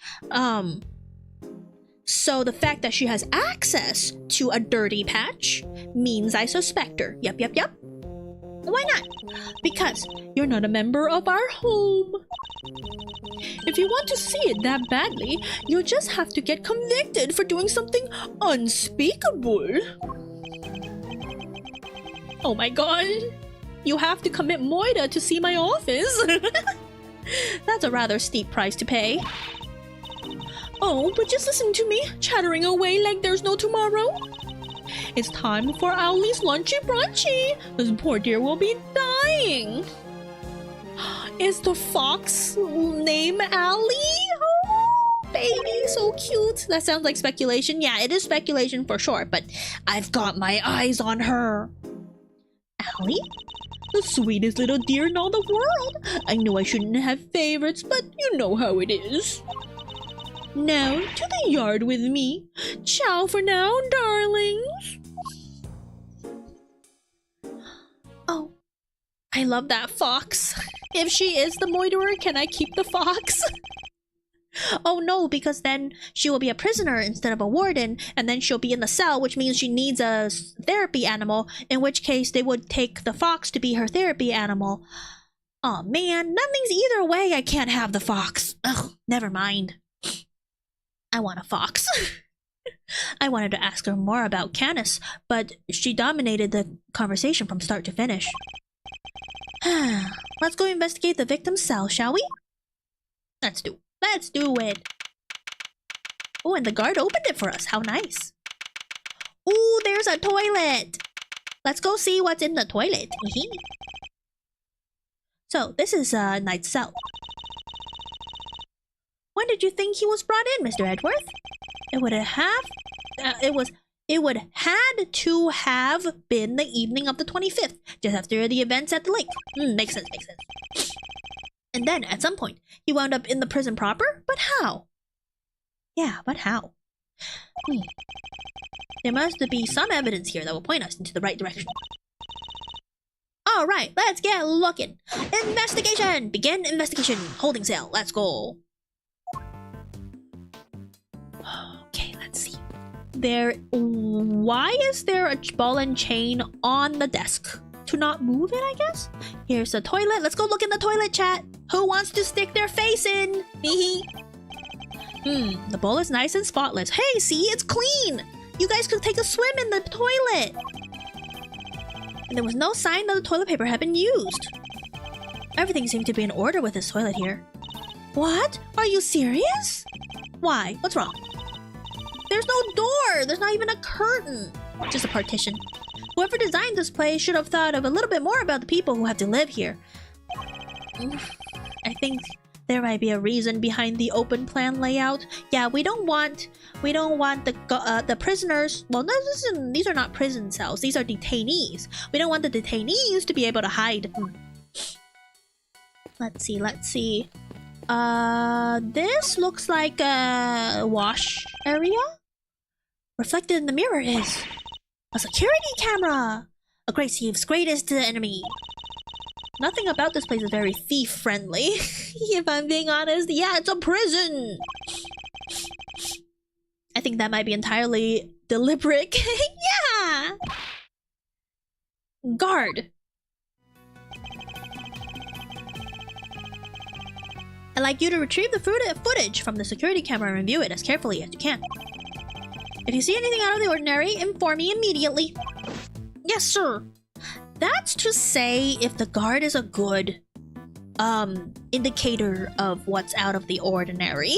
So the fact that she has access to a dirty patch means I suspect her. Yup. Why not? Because you're not a member of our home. If you want to see it that badly, you'll just have to get convicted for doing something unspeakable. Oh my god. You have to commit moida to see my office. That's a rather steep price to pay. Oh, but just listen to me, chattering away like there's no tomorrow. It's time for Owlie's lunchy brunchy. This poor dear will be dying. Is the fox name Owlie? Oh, baby, so cute. That sounds like speculation. Yeah, it is speculation for sure, but I've got my eyes on her. Owlie? The sweetest little deer in all the world. I know I shouldn't have favorites, but you know how it is. Now, to the yard with me. Ciao for now, darlings. Oh, I love that fox. If she is the moiterer, can I keep the fox? Oh no, because then she will be a prisoner instead of a warden, and then she'll be in the cell, which means she needs a therapy animal, in which case they would take the fox to be her therapy animal. Oh man, nothing's either way. I can't have the fox. Ugh, never mind. I want a fox. I wanted to ask her more about Canis, but she dominated the conversation from start to finish. Let's go investigate the victim's cell, shall we? Let's do it. Oh, and the guard opened it for us. How nice. Ooh, there's a toilet. Let's go see what's in the toilet. So, this is Knight's cell. When did you think he was brought in, Mr. Edgeworth? It would had to have been the evening of the 25th, just after the events at the lake. Makes sense. And then, at some point, he wound up in the prison proper? But how? Yeah, but how? There must be some evidence here that will point us into the right direction. Alright, let's get looking. Investigation! Begin investigation. Holding cell. Let's go. Okay, let's see. Why is there a ball and chain on the desk? To not move it, I guess? Here's the toilet. Let's go look in the toilet, chat. Who wants to stick their face in? The bowl is nice and spotless. Hey, see? It's clean! You guys could take a swim in the toilet! And there was no sign that the toilet paper had been used. Everything seemed to be in order with this toilet here. What? Are you serious? Why? What's wrong? There's no door! There's not even a curtain! Just a partition. Whoever designed this place should have thought of a little bit more about the people who have to live here. I think there might be a reason behind the open plan layout. Yeah, we don't want the prisoners. Well, these are not prison cells. These are detainees. We don't want the detainees to be able to hide. Let's see. This looks like a wash area. Reflected in the mirror is a security camera. A great thief's greatest enemy. Nothing about this place is very thief-friendly. If I'm being honest, yeah, it's a prison! I think that might be entirely deliberate. Yeah! Guard. I'd like you to retrieve the footage from the security camera and view it as carefully as you can. If you see anything out of the ordinary, inform me immediately. Yes, sir. That's to say if the guard is a good indicator of what's out of the ordinary.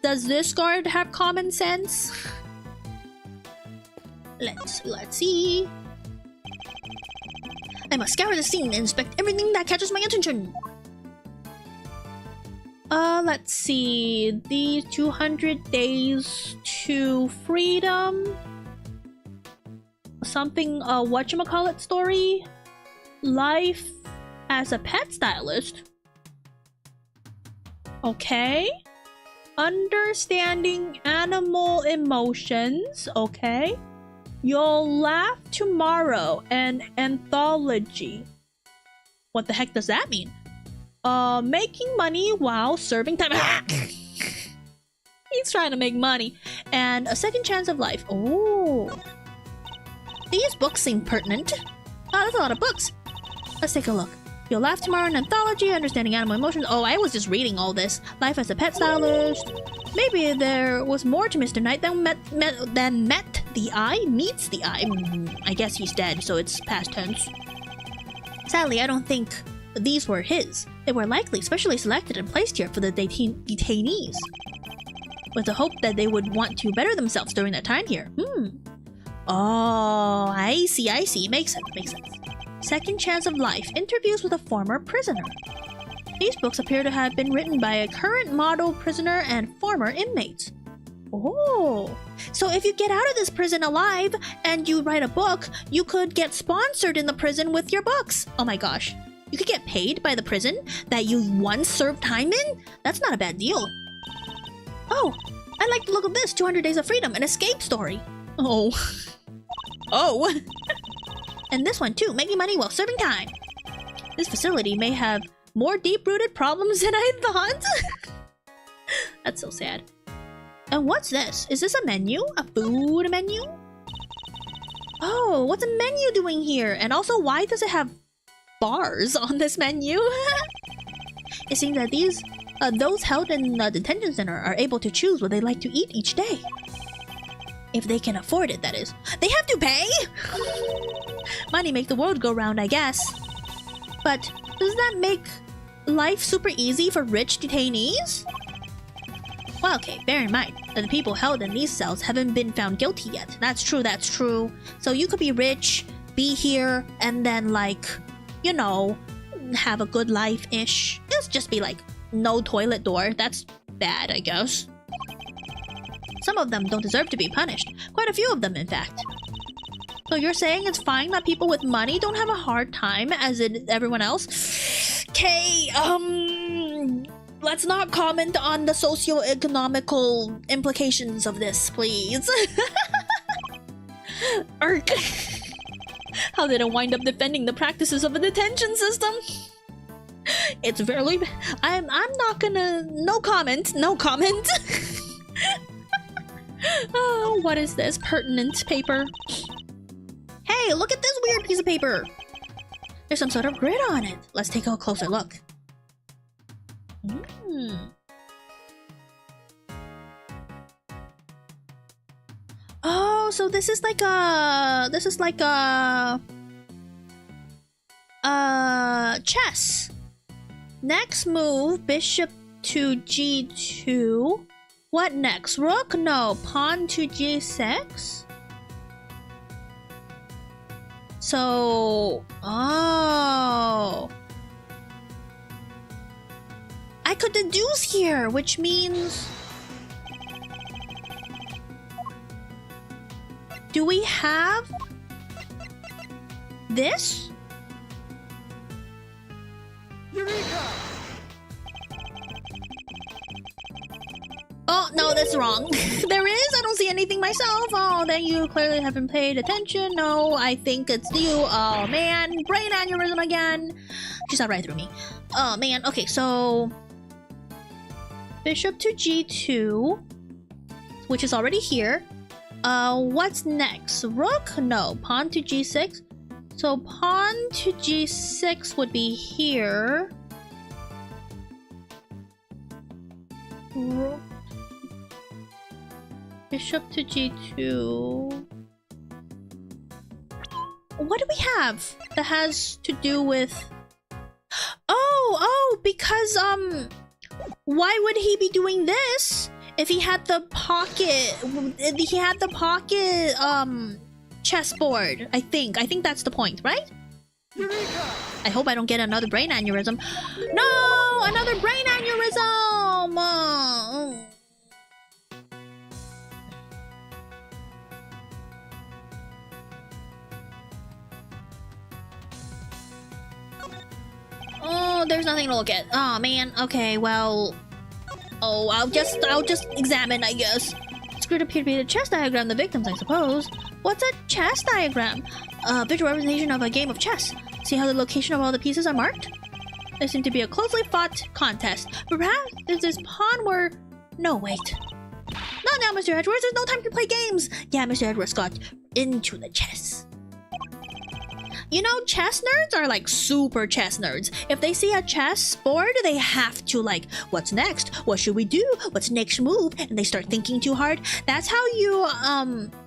Does this guard have common sense? Let's see. I must scour the scene and inspect everything that catches my attention. Let's see. The 200 days to freedom. Something, whatchamacallit story? Life as a pet stylist. Okay. Understanding animal emotions. Okay. You'll laugh tomorrow. An anthology. What the heck does that mean? Making money while serving time. He's trying to make money. And a second chance of life. Oh. These books seem pertinent. Oh, that's a lot of books. Let's take a look. You'll laugh tomorrow, an anthology, understanding animal emotions. Oh, I was just reading all this. Life as a pet stylist. Maybe there was more to Mr. Knight than met the eye, meets the eye. I guess he's dead, so it's past tense. Sadly, I don't think these were his. They were likely specially selected and placed here for the detainees, with the hope that they would want to better themselves during their time here. Oh, I see. Makes sense. Second chance of life. Interviews with a former prisoner. These books appear to have been written by a current model prisoner and former inmates. Oh, so if you get out of this prison alive and you write a book, you could get sponsored in the prison with your books. Oh my gosh. You could get paid by the prison that you once served time in? That's not a bad deal. Oh, I like the look of this. 200 Days of Freedom, an escape story. Oh. Oh. And this one too, making money while serving time. This facility may have more deep-rooted problems than I thought. That's so sad. And what's this? Is this a menu? A food menu? Oh, what's a menu doing here? And also, why does it have bars on this menu? It seems that those held in the detention center are able to choose what they like to eat each day. If they can afford it, that is. They have to pay? Money makes the world go round, I guess. But does that make life super easy for rich detainees? Well, okay, bear in mind that the people held in these cells haven't been found guilty yet. That's true, that's true. So you could be rich, be here, and then like, you know, have a good life-ish. It'll just be like, no toilet door. That's bad, I guess. Some of them don't deserve to be punished. Quite a few of them, in fact. So you're saying it's fine that people with money don't have a hard time as in everyone else? Okay, let's not comment on the socio-economical implications of this, please. Ark. How did I wind up defending the practices of a detention system? It's very... I'm not gonna... No comment. No comment. Oh, what is this? Pertinent paper. Hey, look at this weird piece of paper. There's some sort of grid on it. Let's take a closer look. Oh, so this is like a... chess. Next move, bishop to g2. What next? Rook? No. Pawn to g6? So... Oh... I could deduce here, which means... Do we have... this? Eureka! Oh, no, that's wrong. There is? I don't see anything myself. Oh, then you clearly haven't paid attention. No, I think it's you. Oh, man. Brain aneurysm again. She saw right through me. Oh, man. Okay, so... Bishop to g2. Which is already here. What's next? Rook? No. Pawn to g6. So pawn to g6 would be here. Rook. Bishop to g2. What do we have that has to do with... Oh, because, why would he be doing this if he had the pocket... He had the pocket, chessboard, I think that's the point, right? Eureka! I hope I don't get another brain aneurysm. No! Another brain aneurysm! Oh, there's nothing to look at. Oh man. Okay, well... Oh, I'll just examine, I guess. Screwed appear to be the chess diagram of the victims, I suppose. What's a chess diagram? A visual representation of a game of chess. See how the location of all the pieces are marked? There seemed to be a closely fought contest. But perhaps there's this pawn where... No, wait. Not now, Mr. Edgeworth. There's no time to play games. Yeah, Mr. Edgeworth got into the chess. You know, chess nerds are like super chess nerds. If they see a chess board, they have to like, what's next? What should we do? What's next move? And they start thinking too hard. That's how you,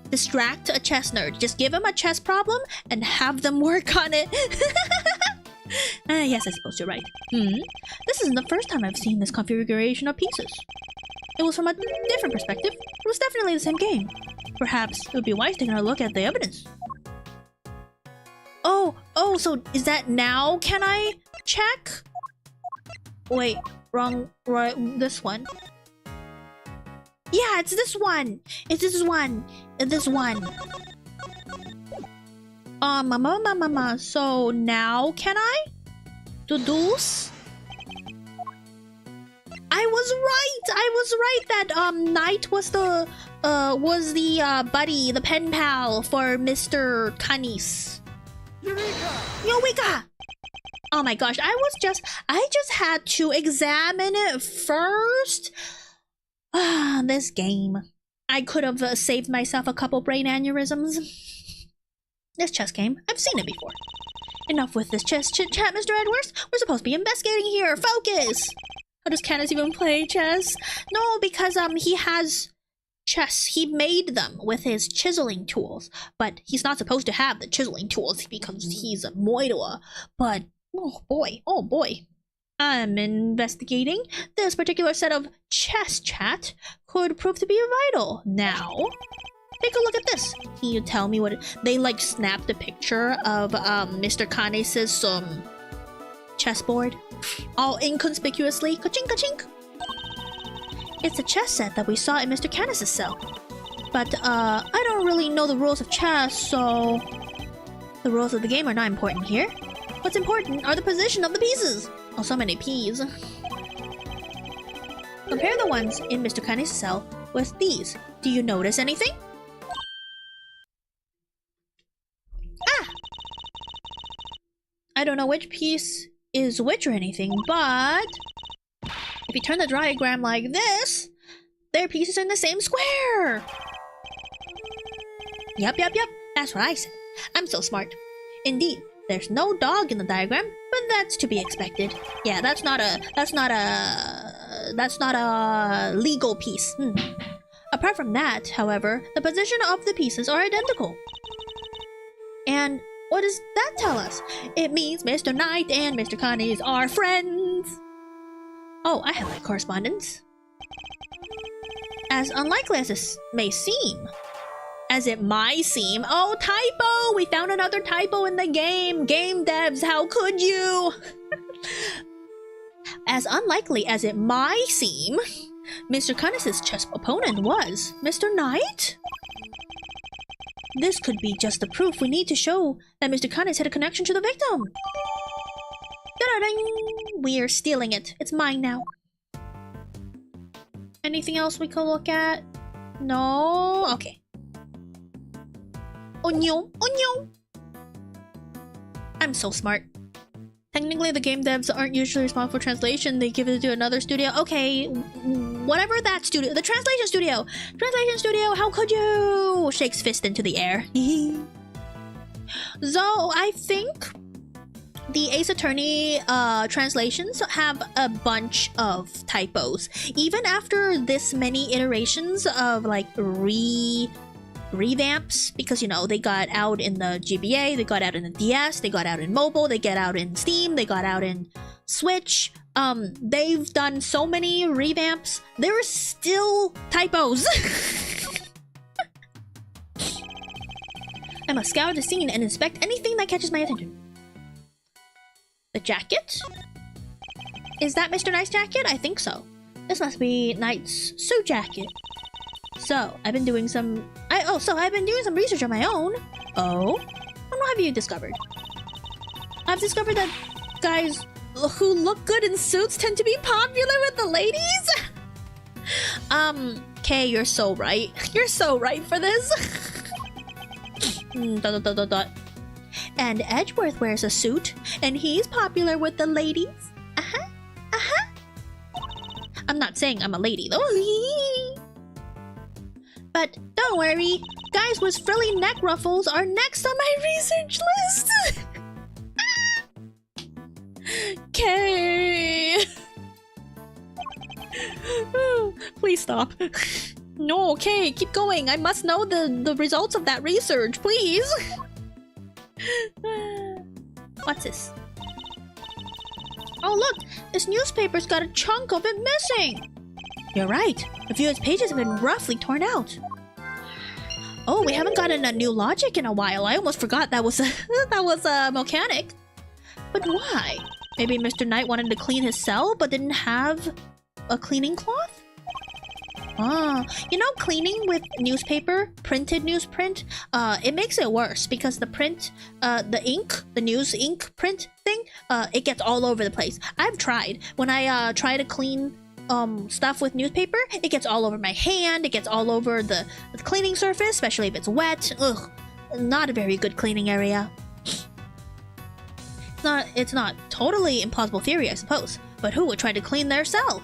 distract a chess nerd. Just give them a chess problem and have them work on it. Yes, I suppose you're right. This isn't the first time I've seen this configuration of pieces. It was from a different perspective. It was definitely the same game. Perhaps it would be wise taking a look at the evidence. Oh, so is that now? Can I check? Wait, wrong, right, this one. Yeah, it's this one. It's this one. It's this one. Mama. So now can I deduce? I was right that Knight was the buddy, the pen pal for Mr. Canis. Eureka! Oh my gosh, I just had to examine it first. Ah, this game. I could have saved myself a couple brain aneurysms. This chess game, I've seen it before. Enough with this chess chit-chat, Mr. Edgeworth. We're supposed to be investigating here. Focus! How does Candace even play chess? No, because he has chess. He made them with his chiseling tools, but he's not supposed to have the chiseling tools because he's a moidoa. But oh boy. I'm investigating. This particular set of chess chat could prove to be vital. Now, take a look at this. Can you tell me what they like? Snapped a picture of Mr. Kane's chessboard, all inconspicuously. Ka-chink, ka-chink. It's a chess set that we saw in Mr. Canis' cell. But I don't really know the rules of chess, so the rules of the game are not important here. What's important are the position of the pieces. Oh, so many P's. Compare the ones in Mr. Canis' cell with these. Do you notice anything? Ah! I don't know which piece is which or anything, but if you turn the diagram like this, their pieces are in the same square. Yup. That's what I said. I'm so smart. Indeed, there's no dog in the diagram, but that's to be expected. Yeah, that's not a legal piece. Apart from that, however, the position of the pieces are identical. And what does that tell us? It means Mr. Knight and Mr. Connies are friends. Oh, I have my correspondence. As unlikely as this may seem, as it might seem. Oh, typo! We found another typo in the game. Game devs, how could you? As unlikely as it might seem, Mr. Connies' chess opponent was Mr. Knight? This could be just the proof we need to show that Mr. Connies had a connection to the victim. Da-da-ding! We're stealing it. It's mine now. Anything else we could look at? No? Okay. Onion. I'm so smart. Technically, the game devs aren't usually responsible for translation. They give it to another studio. Okay, whatever that studio. The translation studio! Translation studio, how could you? Shakes fist into the air. So, I think the Ace Attorney translations have a bunch of typos. Even after this many iterations of like revamps, because you know they got out in the GBA, they got out in the DS, they got out in mobile, they get out in Steam, they got out in Switch. They've done so many revamps. There are still typos. I must scour the scene and inspect anything that catches my attention. The jacket? Is that Mr. Knight's jacket? I think so. This must be Knight's suit jacket. So, I've been doing some research on my own. Oh? What have you discovered? I've discovered that guys who look good in suits tend to be popular with the ladies? Kay, you're so right. You're so right for this. And Edgeworth wears a suit, and he's popular with the ladies. I'm not saying I'm a lady, though. But don't worry, guys with frilly neck ruffles are next on my research list. Okay. Please stop. No, okay, keep going. I must know the results of that research, please. What's this? Oh look, this newspaper's got a chunk of it missing. You're right. A few of its pages have been roughly torn out. Oh, we haven't gotten a new logic in a while. I almost forgot that was a mechanic. But why? Maybe Mr. Knight wanted to clean his cell but didn't have a cleaning cloth? Ah, you know, cleaning with newspaper, printed newsprint, it makes it worse because the print, the ink, the news ink print thing, it gets all over the place. I've tried. When I try to clean stuff with newspaper, it gets all over my hand, it gets all over the cleaning surface, especially if it's wet. Ugh, not a very good cleaning area. It's not totally implausible theory, I suppose, but who would try to clean their cell?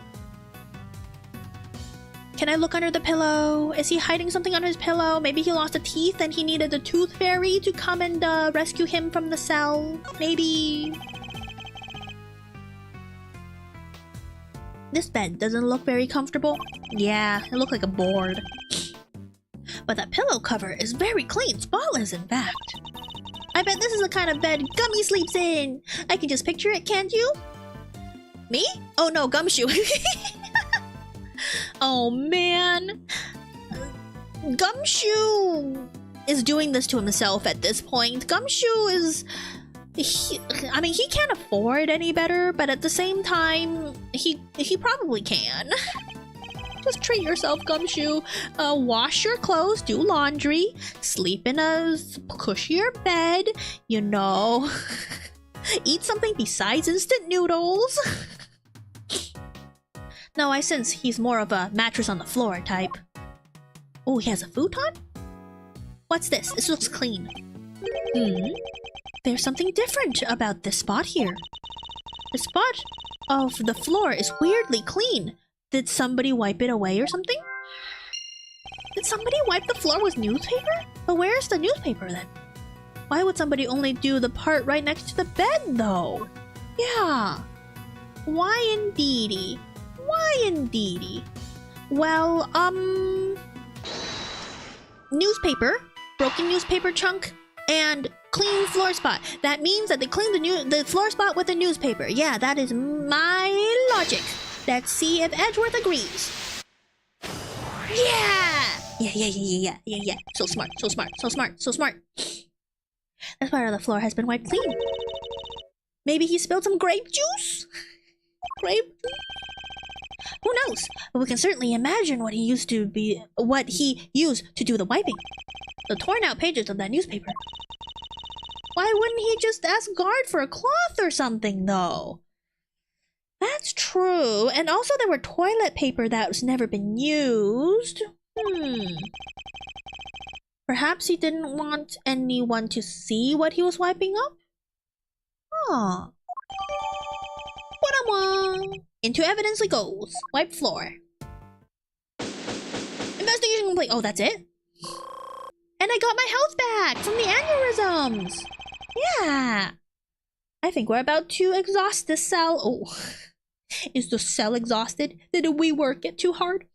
Can I look under the pillow? Is he hiding something under his pillow? Maybe he lost a teeth and he needed the tooth fairy to come and rescue him from the cell. Maybe. This bed doesn't look very comfortable. Yeah, it looked like a board. But that pillow cover is very clean, spotless in fact. I bet this is the kind of bed Gummy sleeps in. I can just picture it, can't you? Me? Oh no, Gumshoe. Oh man. Gumshoe is doing this to himself at this point. Gumshoe is... I mean, he can't afford any better, but at the same time, he probably can. Just treat yourself, Gumshoe. Wash your clothes, do laundry, sleep in a cushier bed, you know. Eat something besides instant noodles. No, I sense he's more of a mattress on the floor type. Oh, he has a futon? What's this? This looks clean. There's something different about this spot here. The spot of the floor is weirdly clean. Did somebody wipe it away or something? Did somebody wipe the floor with newspaper? But where's the newspaper then? Why would somebody only do the part right next to the bed though? Yeah. Why indeedy? Why indeedy? Well, newspaper, broken newspaper chunk, and clean floor spot. That means that they cleaned the floor spot with the newspaper. Yeah, that is my logic. Let's see if Edgeworth agrees. Yeah! Yeah. So smart. This part of the floor has been wiped clean. Maybe he spilled some grape juice? Grape juice? Who knows? But we can certainly imagine what he used to do the wiping. The torn out pages of that newspaper. Why wouldn't he just ask guard for a cloth or something, though? That's true. And also there were toilet paper that was never been used. Perhaps he didn't want anyone to see what he was wiping up? Huh. What-a-wah. Into evidence it goes. Wipe floor. Investigation complete. Oh, that's it? And I got my health back from the aneurysms. Yeah. I think we're about to exhaust this cell. Oh. Is the cell exhausted? Did we work it too hard?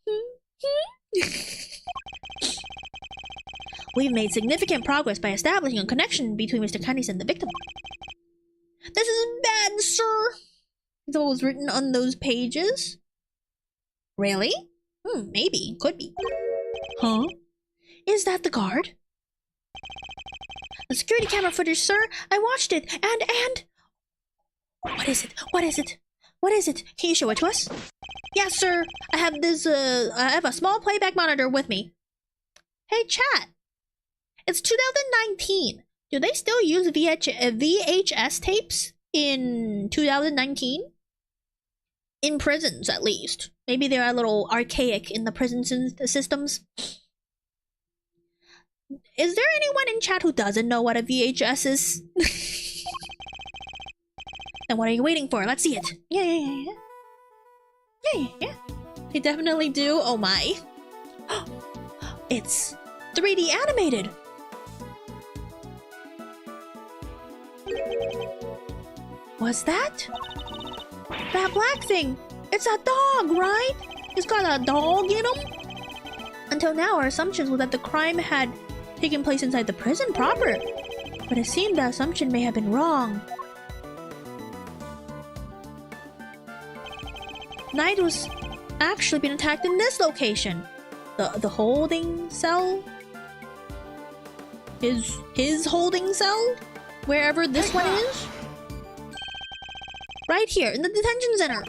We've made significant progress by establishing a connection between Mr. Cunningham and the victim. This is bad, sir. It's what was written on those pages. Really? Maybe. Could be. Huh? Is that the guard? The security camera footage, sir. I watched it, and... What is it? Can you show it to us? Yes, sir. I have a small playback monitor with me. Hey, chat. It's 2019. Do they still use VHS tapes in 2019? In prisons, at least. Maybe they're a little archaic in the prison systems. Is there anyone in chat who doesn't know what a VHS is? Then what are you waiting for? Let's see it. Yeah. They definitely do. Oh my. It's 3D animated. What's that? That black thing. It's a dog, right? He's got a dog in him? Until now, our assumptions were that the crime had taken place inside the prison proper. But it seemed that assumption may have been wrong. Knight was actually been attacked in this location. The holding cell? His holding cell? Wherever this one is? Right here, in the detention center.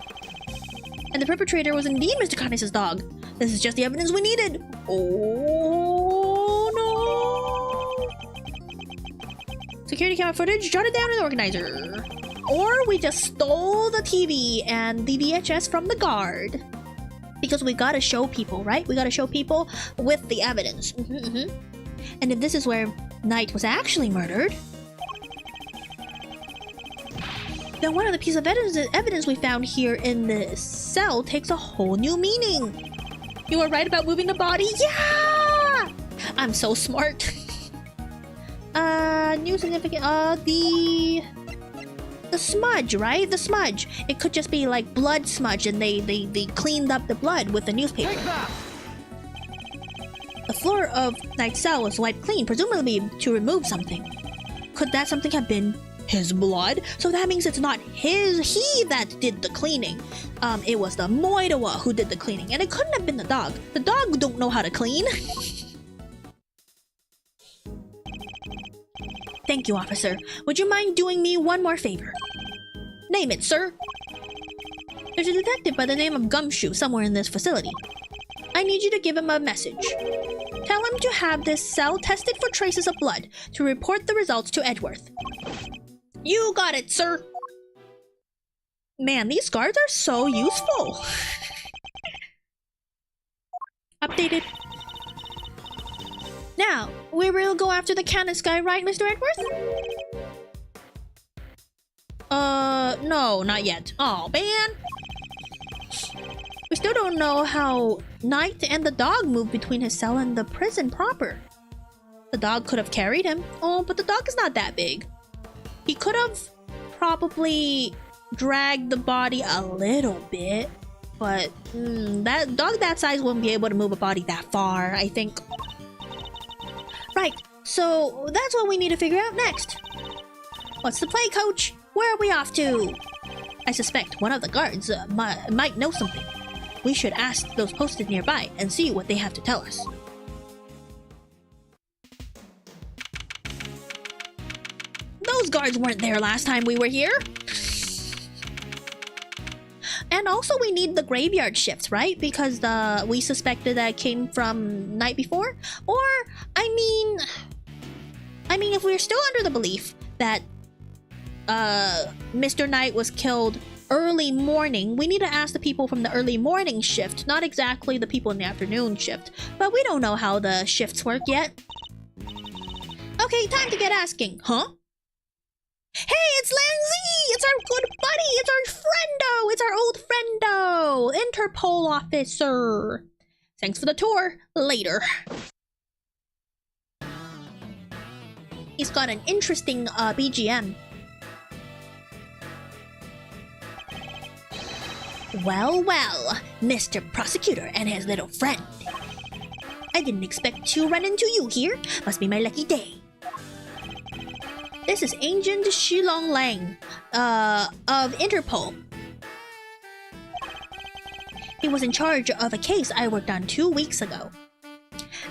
And the perpetrator was indeed Mr. Connex's dog. This is just the evidence we needed. Oh no! Security camera footage jotted down in the organizer. Or we just stole the TV and the VHS from the guard. Because we gotta show people, right? We gotta show people with the evidence. And if this is where Knight was actually murdered, then one of the pieces of evidence we found here in the cell takes a whole new meaning. You were right about moving the body. Yeah! I'm so smart. New significant, the smudge, right? The smudge. It could just be like blood smudge and they cleaned up the blood with the newspaper. Take that! The floor of Knight's cell was wiped clean, presumably to remove something. Could that something have been his blood? So that means it's not he that did the cleaning. It was the Moidawa who did the cleaning, and it couldn't have been the dog. The dog don't know how to clean. Thank you, officer. Would you mind doing me one more favor? Name it, sir. There's a detective by the name of Gumshoe somewhere in this facility. I need you to give him a message. Tell him to have this cell tested for traces of blood to report the results to Edgeworth. You got it, sir. Man, these guards are so useful. Updated. Now, we will go after the Canis guy, right, Mr. Edgeworth? No, not yet. Oh, man. We still don't know how Knight and the dog moved between his cell and the prison proper. The dog could have carried him. Oh, but the dog is not that big. He could have probably dragged the body a little bit, but that dog that size wouldn't be able to move a body that far, I think. Right, so that's what we need to figure out next. What's the play, coach? Where are we off to? I suspect one of the guards might know something. We should ask those posted nearby and see what they have to tell us. Those guards weren't there last time we were here. And also we need the graveyard shifts, right? Because we suspected that it came from night before. Or, I mean, if we're still under the belief that Mr. Knight was killed early morning, we need to ask the people from the early morning shift, not exactly the people in the afternoon shift. But we don't know how the shifts work yet. Okay, time to get asking. Huh? Hey, it's Lanzi! It's our good buddy! It's our friendo! It's our old friendo! Interpol officer! Thanks for the tour. Later. He's got an interesting BGM. Well, well, Mr. Prosecutor and his little friend. I didn't expect to run into you here. Must be my lucky day. This is Agent Shilong Lang, of Interpol. He was in charge of a case I worked on 2 weeks ago.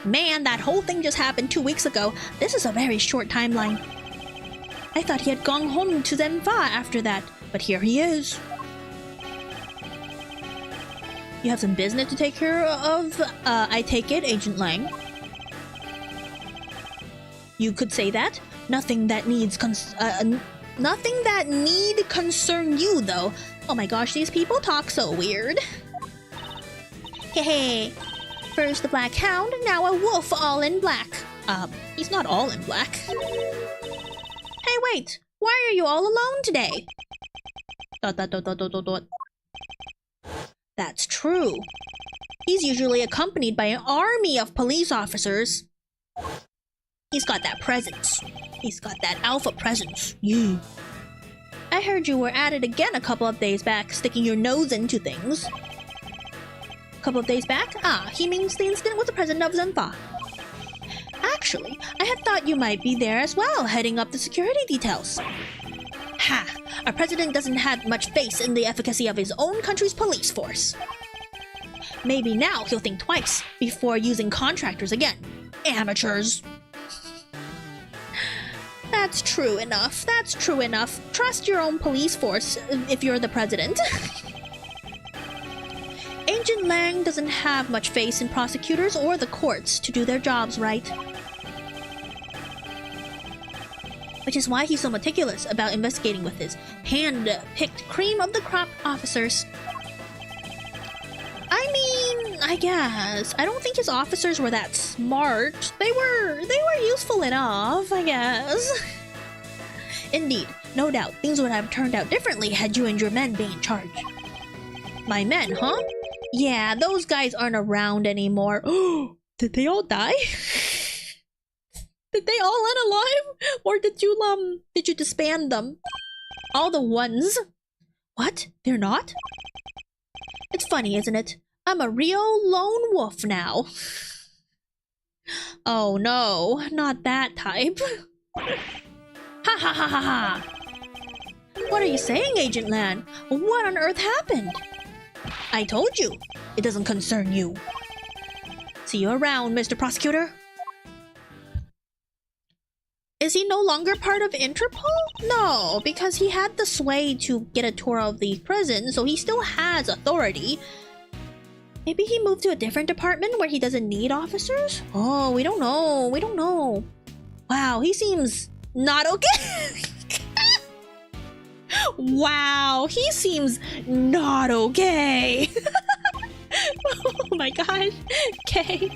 Man, that whole thing just happened 2 weeks ago. This is a very short timeline. I thought he had gone home to Zenfa after that, but here he is. You have some business to take care of, I take it, Agent Lang. You could say that. Nothing that need concern you, though. Oh my gosh, these people talk so weird. Hey, first the black hound, now a wolf all in black. He's not all in black. Hey, wait, why are you all alone today? That's true. He's usually accompanied by an army of police officers. He's got that presence. He's got that alpha presence. Yeah. I heard you were at it again a couple of days back, sticking your nose into things. Couple of days back? Ah, he means the incident with the president of Zenfa. Actually, I had thought you might be there as well, heading up the security details. Ha! Our president doesn't have much faith in the efficacy of his own country's police force. Maybe now he'll think twice before using contractors again. Amateurs. That's true enough. That's true enough. Trust your own police force if you're the president. Agent Lang doesn't have much faith in prosecutors or the courts to do their jobs right. Which is why he's so meticulous about investigating with his hand-picked cream of the crop officers. I mean, I guess. I don't think his officers were that smart. They were useful enough, I guess. Indeed, no doubt, things would have turned out differently had you and your men been in charge. My men, huh? Yeah, those guys aren't around anymore. Did they all die? Did they all unalive? Or did you disband them? All the ones? What? They're not? It's funny, isn't it? I'm a real lone wolf now. Oh no, not that type. Ha ha ha ha ha! What are you saying, Agent Lan? What on earth happened? I told you, it doesn't concern you. See you around, Mr. Prosecutor. Is he no longer part of Interpol? No, because he had the sway to get a tour of the prison, so he still has authority. Maybe he moved to a different department where he doesn't need officers? Oh, we don't know. We don't know. Wow, he seems not okay. Wow, he seems not okay. Oh my gosh. Okay.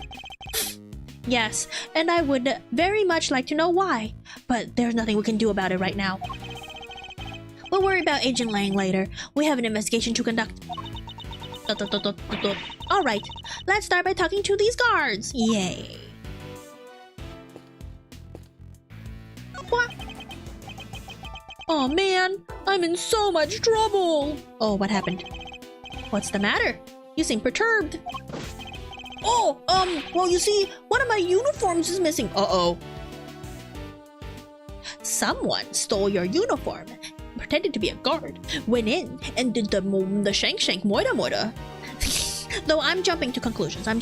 Yes, and I would very much like to know why, but there's nothing we can do about it right now. We'll worry about Agent Lang later. We have an investigation to conduct. Alright, let's start by talking to these guards. Yay. What? Oh man, I'm in so much trouble. Oh, what happened? What's the matter? You seem perturbed. Oh, well, you see, one of my uniforms is missing. Uh-oh. Someone stole your uniform, pretended to be a guard, went in, and did the shank moida moida. Though I'm jumping to conclusions. I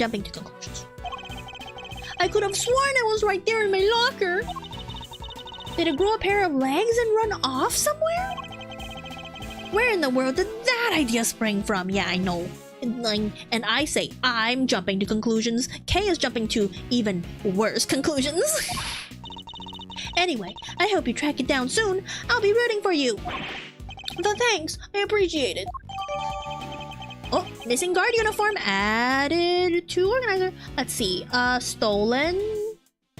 could have sworn it was right there in my locker. Did it grow a pair of legs and run off somewhere? Where in the world did that idea spring from? Yeah, I know. And I say I'm jumping to conclusions. Kay is jumping to even worse conclusions. Anyway, I hope you track it down soon. I'll be rooting for you. Thanks, I appreciate it. Oh, missing guard uniform added to organizer. Let's see. Stolen.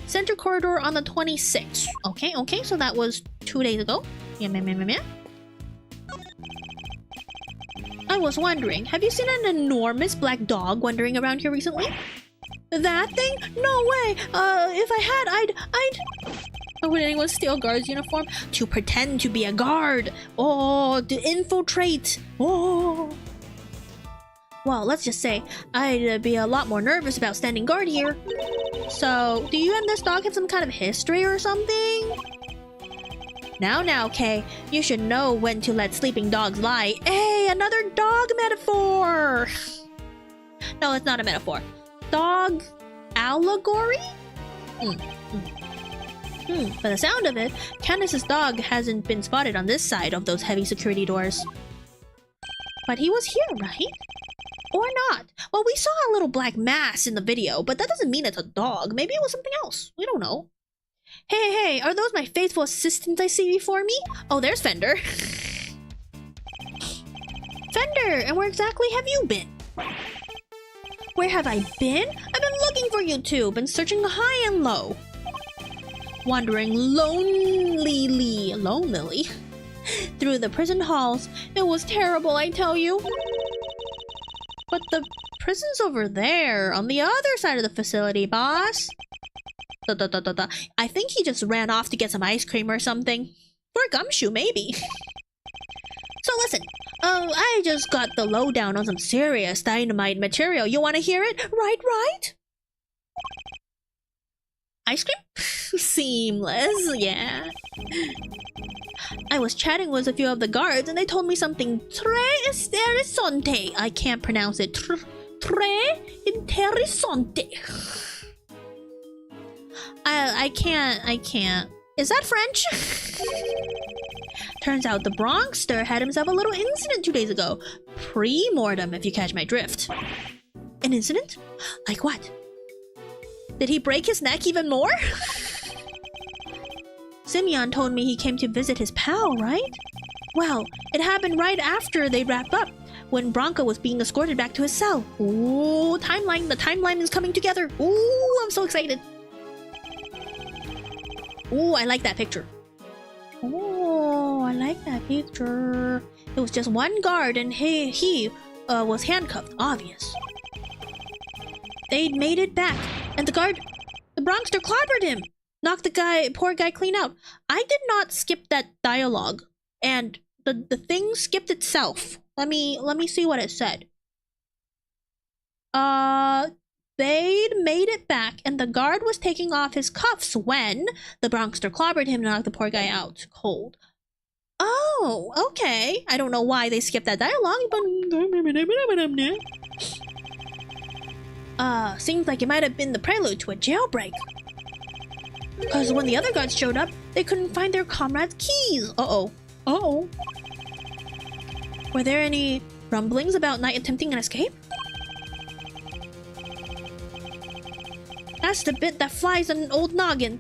Center corridor on the 26th. Okay, so that was 2 days ago. Yeah. I was wondering, have you seen an enormous black dog wandering around here recently? That thing? No way! If I had, I'd... Or would anyone steal guard's uniform? To pretend to be a guard! Oh, to infiltrate! Oh! Well, let's just say, I'd be a lot more nervous about standing guard here. So, do you and this dog have some kind of history or something? Now, Kay, you should know when to let sleeping dogs lie. Hey, another dog metaphor! No, it's not a metaphor. Dog allegory? By the sound of it, Candace's dog hasn't been spotted on this side of those heavy security doors. But he was here, right? Or not. Well, we saw a little black mass in the video, but that doesn't mean it's a dog. Maybe it was something else. We don't know. Hey, are those my faithful assistants I see before me? Oh, there's Fender. Fender, and where exactly have you been? Where have I been? I've been looking for you two, been searching high and low. Wandering lonely through the prison halls. It was terrible, I tell you. But the prison's over there, on the other side of the facility, boss. I think he just ran off to get some ice cream or something. For a gumshoe, maybe. So listen, I just got the lowdown on some serious dynamite material. You want to hear it? Right? Ice cream? Seamless, yeah. I was chatting with a few of the guards and they told me something interessante. I can't pronounce it. Très interessante. I can't. Is that French? Turns out the Bronxster had himself a little incident 2 days ago. Pre-mortem, if you catch my drift. An incident? Like what? Did he break his neck even more? Simeon told me he came to visit his pal, right? Well, it happened right after they wrapped up, when Bronco was being escorted back to his cell. Ooh, timeline. The timeline is coming together. Ooh, I'm so excited. Ooh, I like that picture. Oh, I like that picture. It was just one guard and he was handcuffed, obvious. They'd made it back, and the Bronxter clobbered him, knocked the poor guy clean out. I did not skip that dialogue, and the thing skipped itself. Let me see what it said. They'd made it back, and the guard was taking off his cuffs when the Bronxter clobbered him and knocked the poor guy out cold. Oh, okay. I don't know why they skipped that dialogue, but seems like it might have been the prelude to a jailbreak. Because when the other guards showed up, they couldn't find their comrade's keys. Uh-oh. Uh-oh. Were there any rumblings about Knight attempting an escape? That's the bit that flies on an old noggin.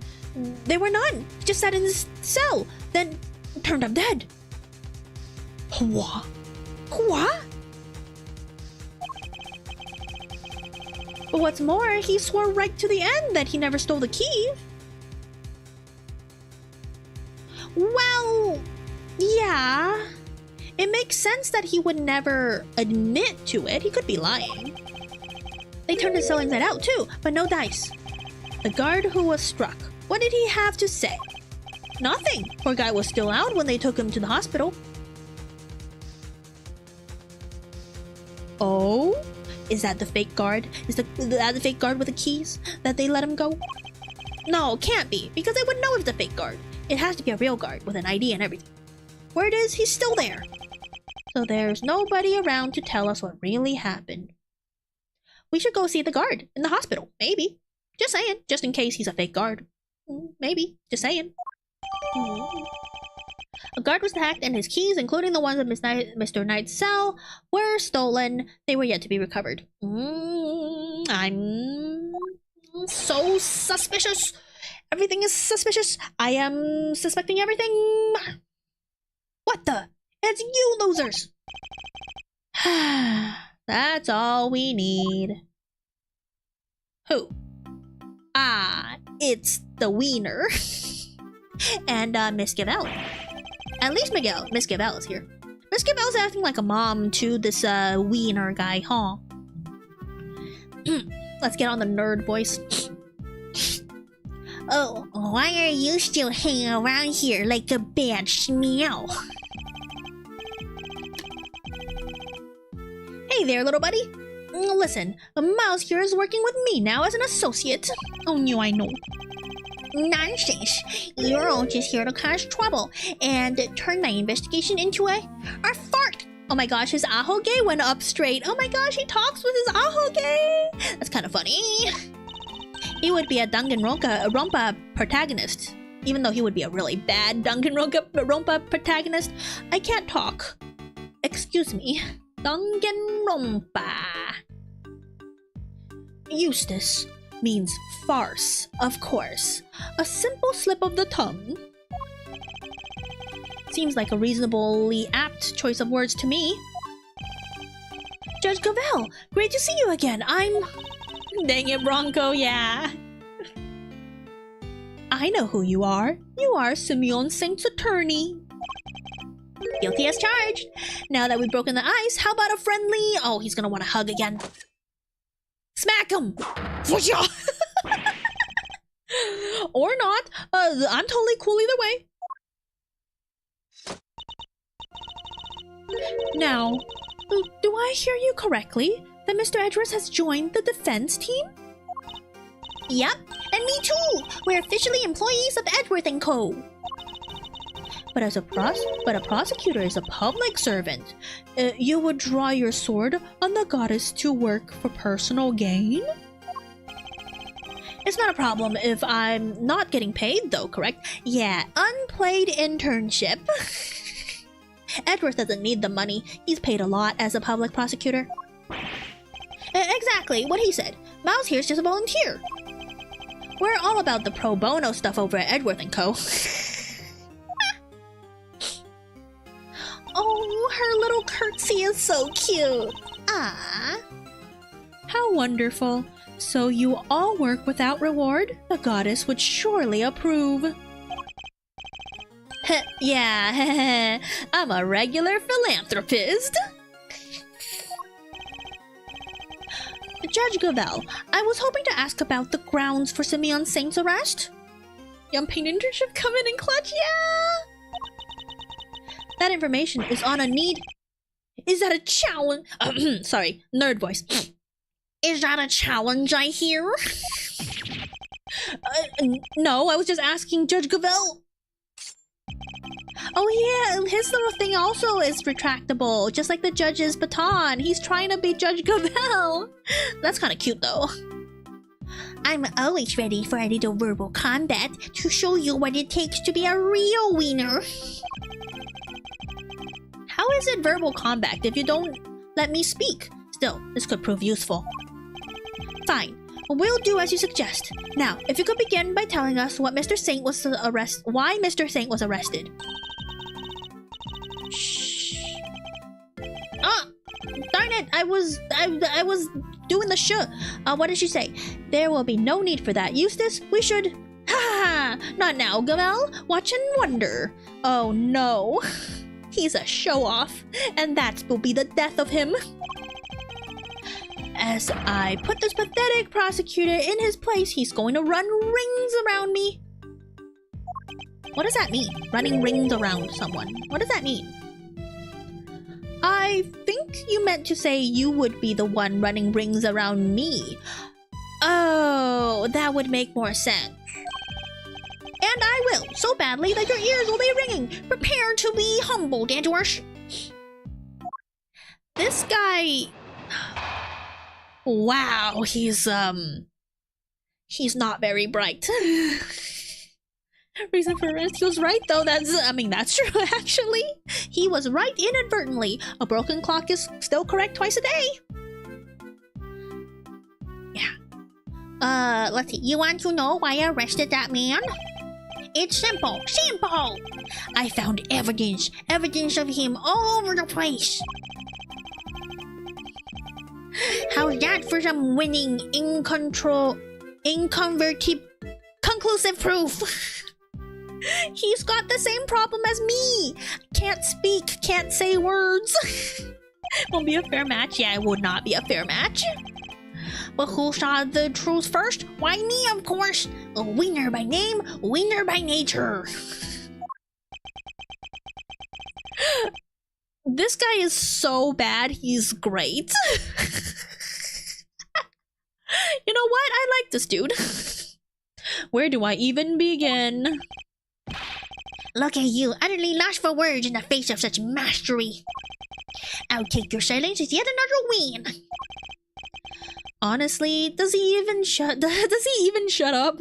There were none. He just sat in his cell, then turned up dead. What? What? But what's more, he swore right to the end that he never stole the key. Well, yeah. It makes sense that he would never admit to it. He could be lying. They turned his cell inside out too, but no dice. The guard who was struck, what did he have to say? Nothing. Poor guy was still out when they took him to the hospital. Oh? Is that the fake guard? Is that the fake guard with the keys that they let him go? No, can't be, because they would know it's the fake guard. It has to be a real guard with an ID and everything. Word is, he's still there. So there's nobody around to tell us what really happened. We should go see the guard in the hospital, maybe. Just saying, just in case he's a fake guard. Maybe, just saying. A guard was hacked and his keys, including the ones in Mr. Knight's cell, were stolen. They were yet to be recovered. I'm so suspicious. Everything is suspicious. I am suspecting everything. What the? It's you losers. That's all we need. Who? Ah, it's the wiener. And Miss Gavelle. At least Miss Gavelle is here. Miss Gavelle's acting like a mom to this wiener guy, huh? Let's get on the nerd voice. Oh, why are you still hanging around here like a bad schmeow? Hey there, little buddy. Listen, Miles here is working with me now as an associate. Oh, no, I know. Nonsense. You're all just here to cause trouble and turn my investigation into a fart. Oh my gosh, his ahoge went up straight. Oh my gosh, he talks with his ahoge. That's kind of funny. He would be a Danganronpa protagonist. Even though he would be a really bad Danganronpa protagonist. I can't talk. Excuse me. Danganronpa. Eustace means farce, of course. A simple slip of the tongue. Seems like a reasonably apt choice of words to me. Judge Gavelle, great to see you again. Dang it, Bronco, yeah. I know who you are. You are Simeon Saint's attorney. Guilty as charged. Now that we've broken the ice, how about a friendly... Oh, he's gonna want a hug again. Smack him! Or not. I'm totally cool either way. Now, do I hear you correctly that Mr. Edgeworth has joined the defense team? Yep, and me too. We're officially employees of Edgeworth & Co. But a prosecutor is a public servant. You would draw your sword on the goddess to work for personal gain? It's not a problem if I'm not getting paid, though, correct? Yeah, unpaid internship. Edgeworth doesn't need the money. He's paid a lot as a public prosecutor. Exactly, what he said. Miles here's just a volunteer. We're all about the pro bono stuff over at Edgeworth & Co. Oh, her little curtsy is so cute. Ah. How wonderful. So you all work without reward? The goddess would surely approve. Yeah, I'm a regular philanthropist. Judge Gavel, I was hoping to ask about the grounds for Simeon Saint's arrest. Young Pain internship coming in clutch, yeah! That information is on a need... Is that a challenge? Sorry, nerd voice. Is that a challenge I hear? No, I was just asking Judge Gavel. Oh yeah, his little thing also is retractable, just like the judge's baton. He's trying to be Judge Gavel. That's kind of cute though. I'm always ready for a little verbal combat to show you what it takes to be a real wiener. How is it verbal combat if you don't let me speak? Still, this could prove useful. Fine. We'll do as you suggest. Now, if you could begin by telling us what Mr. Saint was why Mr. Saint was arrested. Shh. Ah! Darn it! I was doing the what did she say? There will be no need for that, Eustace. We should... Ha! Not now, Gavel. Watch and wonder. Oh no. He's a show-off, and that will be the death of him. As I put this pathetic prosecutor in his place, he's going to run rings around me. What does that mean? Running rings around someone. What does that mean? I think you meant to say you would be the one running rings around me. Oh, that would make more sense. And I will, so badly that your ears will be ringing. Prepare to be humbled, Edgeworth. This guy... Wow, he's not very bright. Reason for arrest, he was right though, that's true actually. He was right inadvertently. A broken clock is still correct twice a day. Yeah. Let's see, you want to know why I arrested that man? It's simple. I found evidence of him all over the place. How's that for some winning, conclusive proof? He's got the same problem as me. Can't speak, can't say words. Won't be a fair match? Yeah, it would not be a fair match. But who saw the truth first? Why me, of course. A wiener by name, wiener by nature. This guy is so bad, he's great. You know what? I like this dude. Where do I even begin? Look at you, utterly lost for words in the face of such mastery. I'll take your silence as yet another win. Honestly, does he even shut up?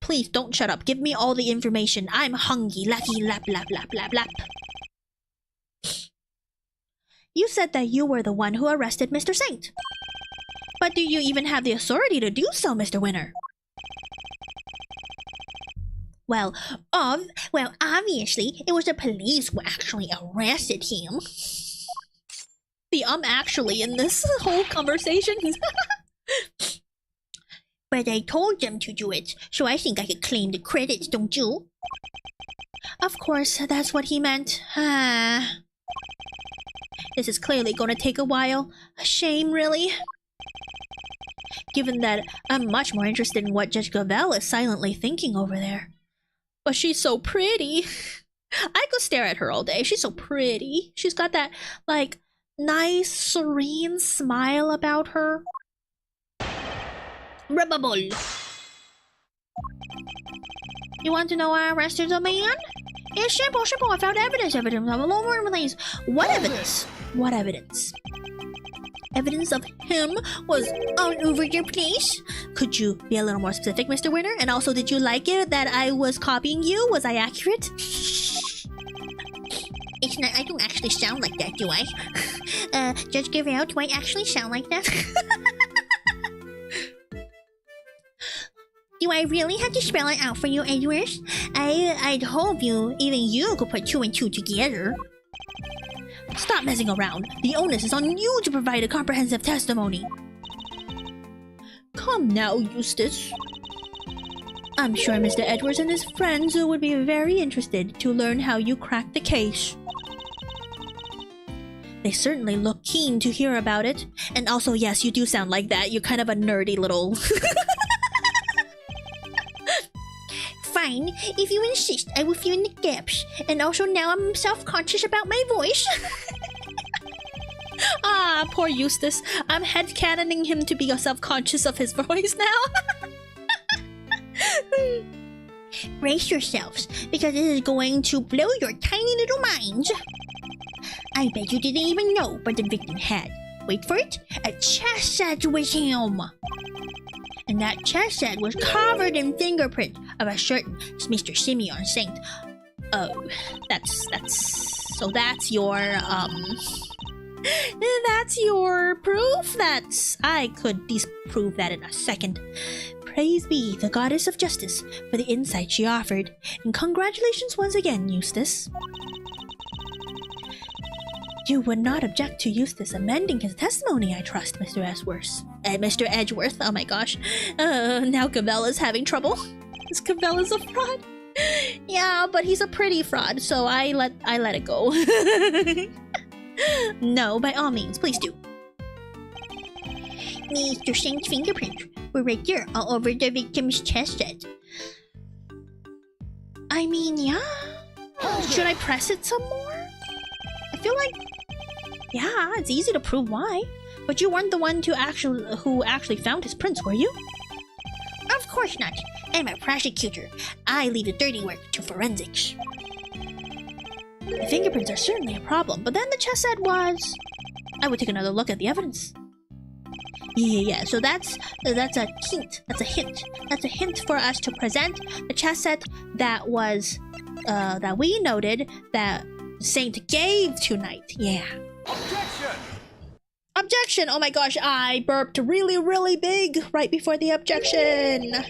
Please don't shut up. Give me all the information. I'm hungry. Lappy lap lap lap lap lap. You said that you were the one who arrested Mr. Saint. But do you even have the authority to do so, Mr. Winner? Well, obviously, it was the police who actually arrested him. The actually in this whole conversation. But I told them to do it, so I think I could claim the credits, don't you? Of course, that's what he meant. This is clearly gonna take a while. A shame, really. Given that I'm much more interested in what Judge Gavel is silently thinking over there. But she's so pretty. I could stare at her all day. She's so pretty. She's got that, like, nice, serene smile about her. Rubbable. You want to know why I arrested the man? It's simple. I found evidence I'm all over the place. What evidence? What evidence? Evidence of him was all over your place? Could you be a little more specific, Mr. Winner? And also, did you like it that I was copying you? Was I accurate? It's not, I don't actually sound like that, do I? Judge Gavel, do I actually sound like that? Do I really have to spell it out for you, Edgeworth? I'd hope even you could put two and two together. Stop messing around. The onus is on you to provide a comprehensive testimony. Come now, Eustace. I'm sure Mr. Edwards and his friends would be very interested to learn how you cracked the case. They certainly look keen to hear about it. And also, yes, you do sound like that. You're kind of a nerdy little... Fine, if you insist, I will fill in the gaps. And also now I'm self-conscious about my voice. Ah, poor Eustace. I'm headcanoning him to be self-conscious of his voice now. Brace yourselves, because this is going to blow your tiny little minds. I bet you didn't even know, but the victim had, wait for it, a chess set with him. And that chess set was covered in fingerprints of a certain Mr. Simeon Saint. Oh, so that's your, that's your proof? I could disprove that in a second. Praise be the goddess of justice for the insight she offered, and congratulations once again, Eustace. You would not object to Eustace amending his testimony, I trust, Mr. Mr. Edgeworth. Oh my gosh. Now Gabella's having trouble. This Gabella's a fraud. Yeah, but he's a pretty fraud, so I let it go. No, by all means, please do. Mr. Saint's fingerprints were right there, all over the victim's chest set. I mean, yeah. Should I press it some more? I feel like, yeah, it's easy to prove why. But you weren't the one who actually found his prints, were you? Of course not. I'm a prosecutor. I leave the dirty work to forensics. The fingerprints are certainly a problem, but then the chess set was... I would take another look at the evidence. Yeah, so that's a hint. That's a hint. That's a hint for us to present the chess set that was, that we noted that Saint gave tonight. Yeah. Objection! Objection! Oh my gosh, I burped really, really big right before the objection. Yeah!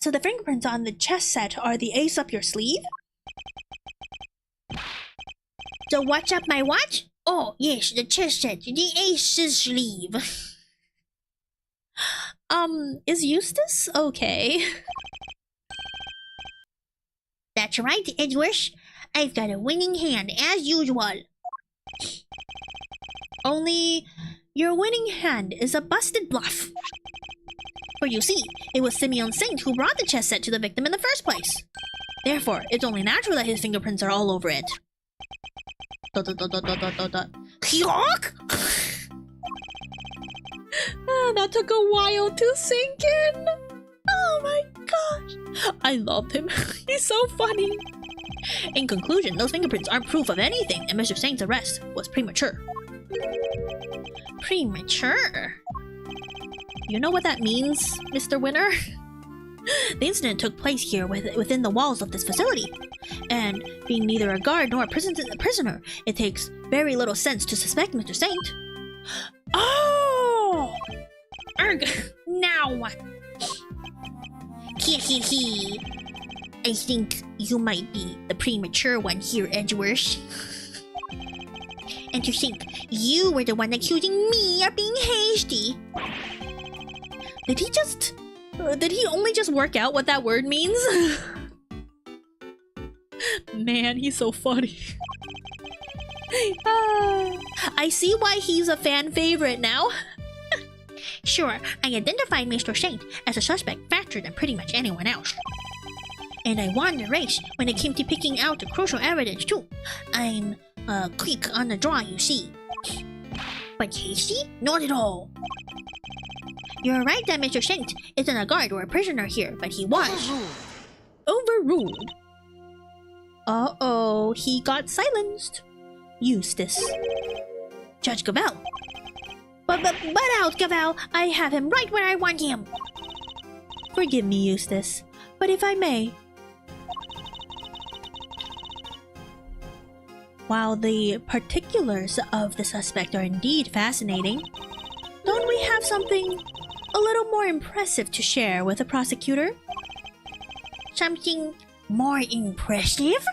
So the fingerprints on the chess set are the ace up your sleeve? So what's up my what? Oh, yes, the chess set, the ace's sleeve. Is Eustace okay? That's right, Edgeworth. I've got a winning hand, as usual. Only, your winning hand is a busted bluff. For you see, it was Simeon Saint who brought the chess set to the victim in the first place. Therefore, it's only natural that his fingerprints are all over it. Yuck! That took a while to sink in. Oh my gosh. I love him. He's so funny. In conclusion, those fingerprints aren't proof of anything, and Mr. Saint's arrest was premature. Premature? You know what that means, Mr. Winner? The incident took place here within the walls of this facility. And being neither a guard nor a prisoner, it takes very little sense to suspect Mr. Saint. Oh! Erg! Now what? Hee. I think you might be the premature one here, Edgeworth. And to think you were the one accusing me of being hasty. Did he only just work out what that word means? Man, he's so funny. I see why he's a fan favorite now. Sure, I identified Mr. Saint as a suspect faster than pretty much anyone else. And I won the race when it came to picking out the crucial evidence too. I'm, quick on the draw, you see. But hasty? Not at all. You're right that Mr. Saint isn't a guard or a prisoner here, but he was. Overruled. Uh-oh, he got silenced. Eustace. Judge Gavel. But out, Gavel! I have him right where I want him! Forgive me, Eustace, but if I may... While the particulars of the suspect are indeed fascinating, don't we have something a little more impressive to share with the prosecutor? Something more impressive?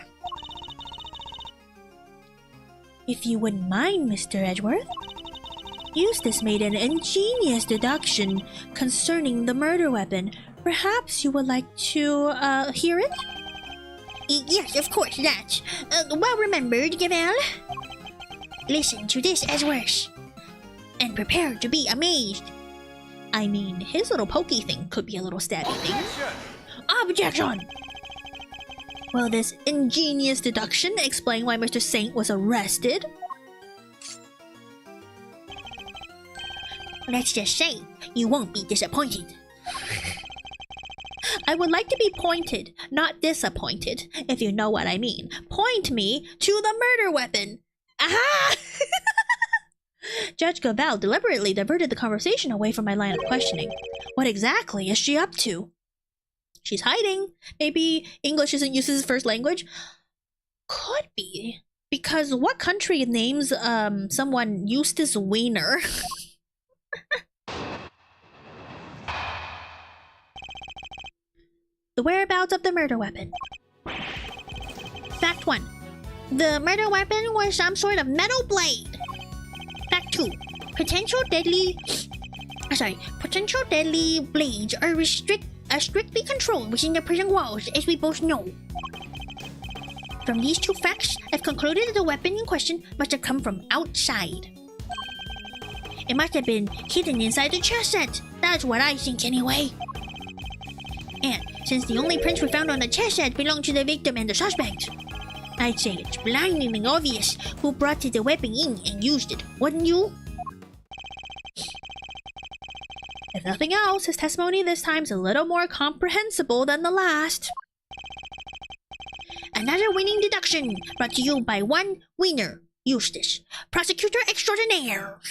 If you wouldn't mind, Mr. Edgeworth. Eustace made an ingenious deduction concerning the murder weapon. Perhaps you would like to, hear it? Yes, of course, that. Well remembered, Gavel. Listen to this, Edgeworth, and prepare to be amazed. I mean, his little pokey thing could be a little stabby thing. Objection! Will this ingenious deduction explain why Mr. Saint was arrested? Let's just say you won't be disappointed. I would like to be pointed, not disappointed, if you know what I mean. Point me to the murder weapon. Aha! Judge Gaval deliberately diverted the conversation away from my line of questioning. What exactly is she up to? She's hiding. Maybe English isn't used as his first language? Could be. Because what country names someone Eustace Wiener? The whereabouts of the murder weapon. Fact 1. The murder weapon was some sort of metal blade. Fact 2. Potential deadly blades are strictly controlled within the prison walls, as we both know. From these two facts, I've concluded that the weapon in question must have come from outside. It must have been hidden inside the chest set. That's what I think anyway. And since the only prints we found on the chest set belong to the victim and the suspect, I'd say it's blindingly obvious who brought the weapon in and used it, wouldn't you? If nothing else, his testimony this time's a little more comprehensible than the last. Another winning deduction brought to you by one winner, Eustace, Prosecutor Extraordinaire.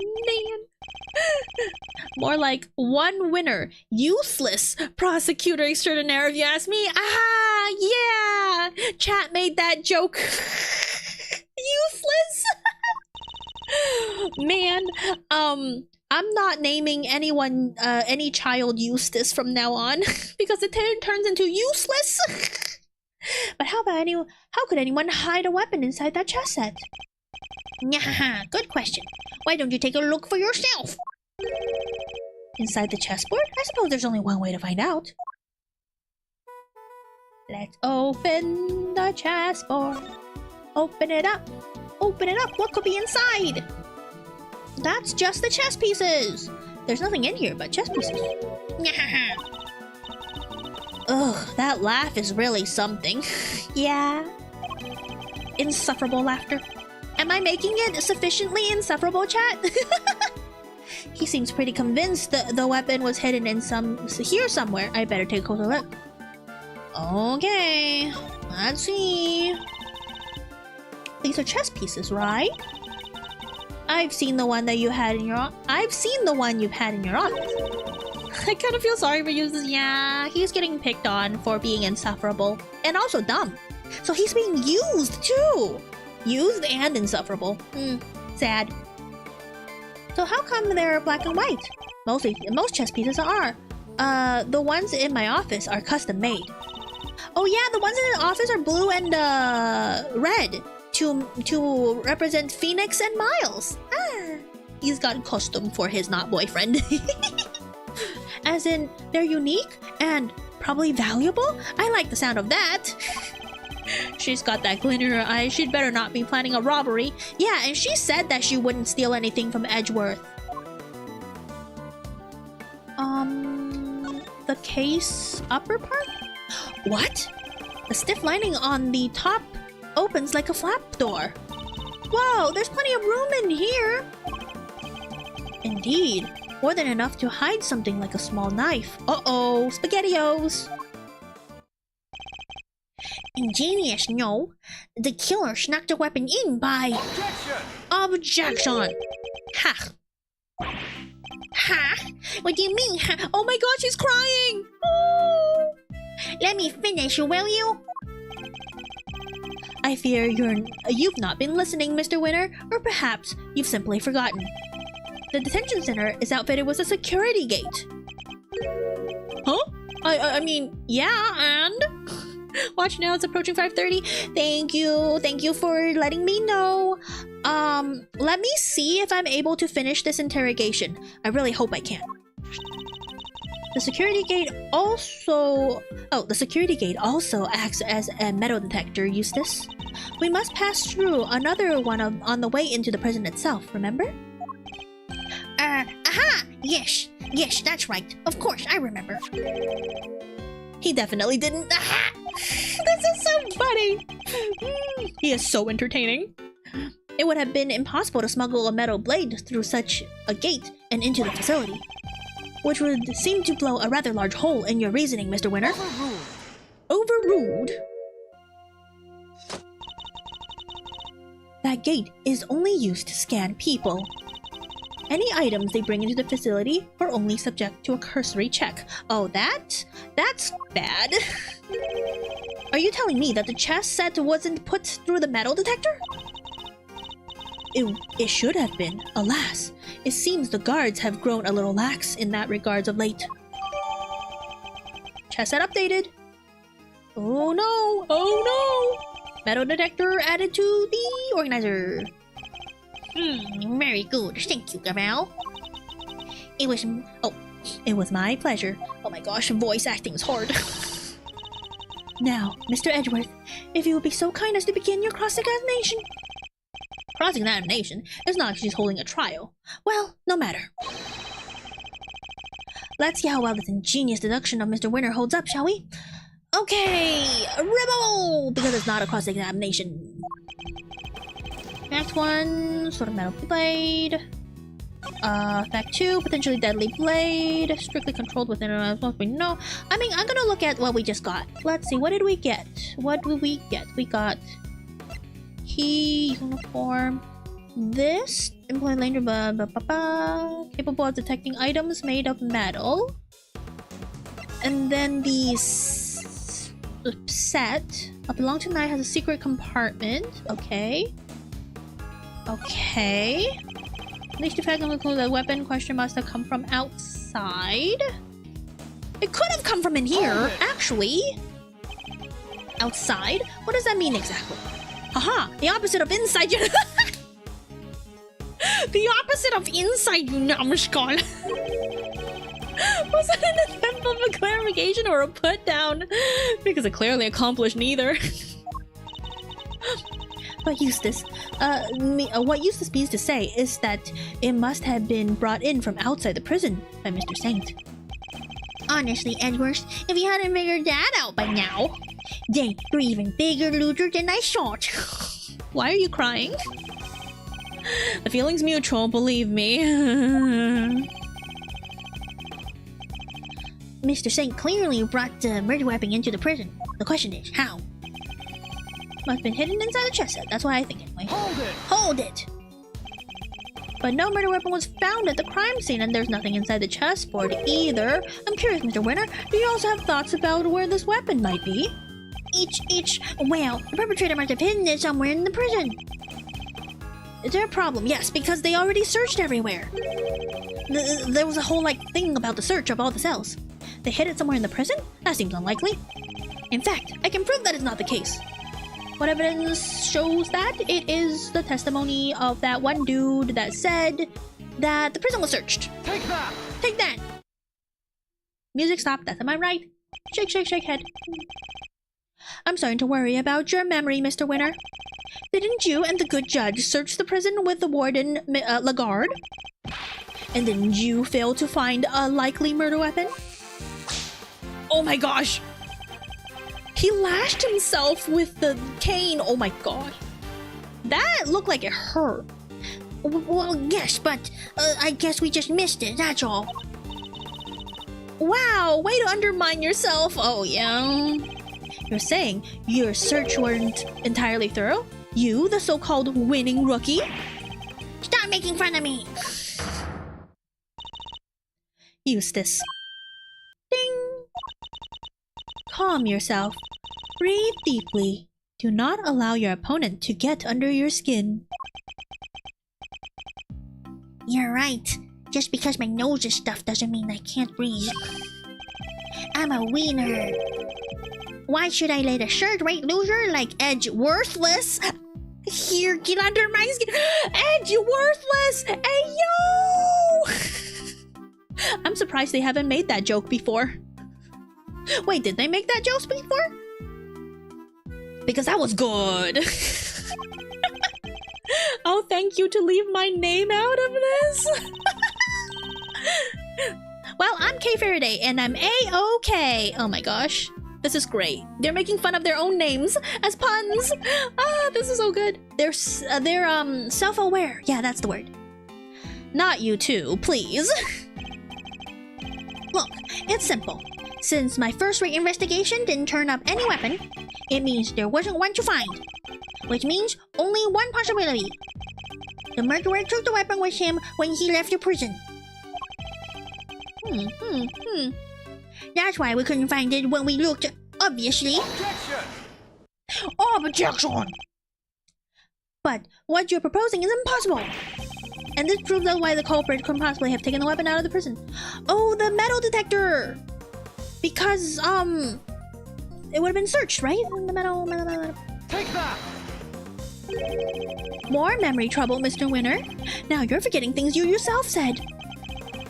Man. More like one winner, useless Prosecutor Extraordinaire, if you ask me. Ah, yeah! Chat made that joke. Useless? Man, I'm not naming anyone, any child Eustace from now on because it turns into useless. But how could anyone hide a weapon inside that chest set? Nyahaha, good question. Why don't you take a look for yourself? Inside the chessboard? I suppose there's only one way to find out. Let's open the chessboard. Open it up. Open it up. What could be inside? That's just the chess pieces. There's nothing in here but chess pieces. Nyahaha. Ugh, that laugh is really something. Yeah. Insufferable laughter. Am I making it sufficiently insufferable, chat? He seems pretty convinced that the weapon was hidden in here somewhere. I better take a closer look. Okay, let's see. These are chess pieces, right? I've seen the one that you had in your. I've seen the one you've had in your office. I kind of feel sorry for users. Yeah, he's getting picked on for being insufferable and also dumb. So he's being used too. Used and insufferable. Sad. So how come they're black and white? Most chess pieces are. The ones in my office are custom made. Oh yeah, the ones in the office are blue and red to represent Phoenix and Miles. Ah, he's got custom for his not boyfriend. As in, they're unique and probably valuable. I like the sound of that. She's got that glint in her eye. She'd better not be planning a robbery. Yeah, and she said that she wouldn't steal anything from Edgeworth. The case upper part? What? The stiff lining on the top opens like a flap door. Whoa, there's plenty of room in here. Indeed, more than enough to hide something like a small knife. Uh-oh, SpaghettiOs. Ingenious, no. The killer snuck the weapon in by... Objection! Ha! Ha? What do you mean? Ha? Oh my god, she's crying! Oh. Let me finish, will you? I fear you've not been listening, Mr. Winner, or perhaps you've simply forgotten. The detention center is outfitted with a security gate. Huh? I mean, yeah, and... Watch now, it's approaching 5:30. Thank you for letting me know. Let me see if I'm able to finish this interrogation. I really hope I can. The security gate also acts as a metal detector, Eustace. We must pass through another one on the way into the prison itself, remember? Aha! Yes, that's right. Of course, I remember. He definitely didn't. Aha! This is so funny! He is so entertaining. It would have been impossible to smuggle a metal blade through such a gate and into the facility, which would seem to blow a rather large hole in your reasoning, Mr. Winner. Overruled. That gate is only used to scan people. Any items they bring into the facility are only subject to a cursory check. Oh, that's bad. Are you telling me that the chess set wasn't put through the metal detector? It should have been. Alas, it seems the guards have grown a little lax in that regards of late. Chess set updated. Oh no! Oh no! Metal detector added to the organizer. Very good. Thank you, Gamal. It was my pleasure. Oh my gosh, voice acting is hard. Now, Mr. Edgeworth, if you would be so kind as to begin your cross-examination. Cross-examination? It's not like she's holding a trial. Well, no matter. Let's see how well this ingenious deduction of Mr. Winner holds up, shall we? Okay, rebel! Because it's not a cross-examination. Fact 1, sort of metal blade. Fact 2, potentially deadly blade. Strictly controlled within what we know. I mean, I'm gonna look at what we just got. Let's see, what did we get? What did we get? We got key, uniform, this, employee lander, capable of detecting items made of metal. And then the set, belong to night, has a secret compartment. Okay. Okay. These two facts include the weapon question must have come from outside. It could have come from in here, actually. Outside? What does that mean exactly? Haha, the opposite of inside you. The opposite of inside you, numbskull. Was that an attempt of a clarification or a put down? Because it clearly accomplished neither. But Eustace, what Eustace means to say is that it must have been brought in from outside the prison by Mr. Saint. Honestly, Edgeworth, if you hadn't figured that out by now, then you're even bigger loser than I thought. Why are you crying? The feeling's mutual, believe me. Mr. Saint clearly brought the murder weapon into the prison. The question is, how? Must have been hidden inside the chest set. That's what I think anyway. Hold it! Hold it! But no murder weapon was found at the crime scene, and there's nothing inside the chessboard either. I'm curious, Mr. Winner, do you also have thoughts about where this weapon might be? Well, the perpetrator must have hidden it somewhere in the prison. Is there a problem? Yes, because they already searched everywhere. There was a whole, thing about the search of all the cells. They hid it somewhere in the prison? That seems unlikely. In fact, I can prove that is not the case. What evidence shows that? It is the testimony of that one dude that said that the prison was searched. Take that! Take that! Music stopped, that's am I right? Shake, shake, shake head. I'm starting to worry about your memory, Mr. Winner. Didn't you and the good judge search the prison with the warden, Laguarde? And didn't you fail to find a likely murder weapon? Oh my gosh! He lashed himself with the cane. Oh my god. That looked like it hurt. Well, yes, but I guess we just missed it, that's all. Wow, way to undermine yourself. Oh yeah. You're saying your search weren't entirely thorough? You, the so-called winning rookie? Stop making fun of me! Eustace. Ding! Calm yourself. Breathe deeply. Do not allow your opponent to get under your skin. You're right. Just because my nose is stuffed doesn't mean I can't breathe. I'm a wiener. Why should I let a third-rate loser like Edgeworthless here get under my skin? Edgeworthless! Hey yo! I'm surprised they haven't made that joke before. Wait, did they make that joke before? Because that was good. Oh, thank you to leave my name out of this. Well, I'm Kay Faraday, and I'm A-OK. Oh my gosh. This is great. They're making fun of their own names as puns. Ah, this is so good. They're self-aware. Yeah, that's the word. Not you two, please. Look, it's simple. Since my first-rate investigation didn't turn up any weapon, it means there wasn't one to find. Which means only one possibility. The murderer took the weapon with him when he left the prison. That's why we couldn't find it when we looked, obviously. Objection! But what you're proposing is impossible. And this proves out why the culprit couldn't possibly have taken the weapon out of the prison. Oh, the metal detector! Because, it would have been searched, right? The metal. Take that! More memory trouble, Mr. Winner. Now you're forgetting things you yourself said.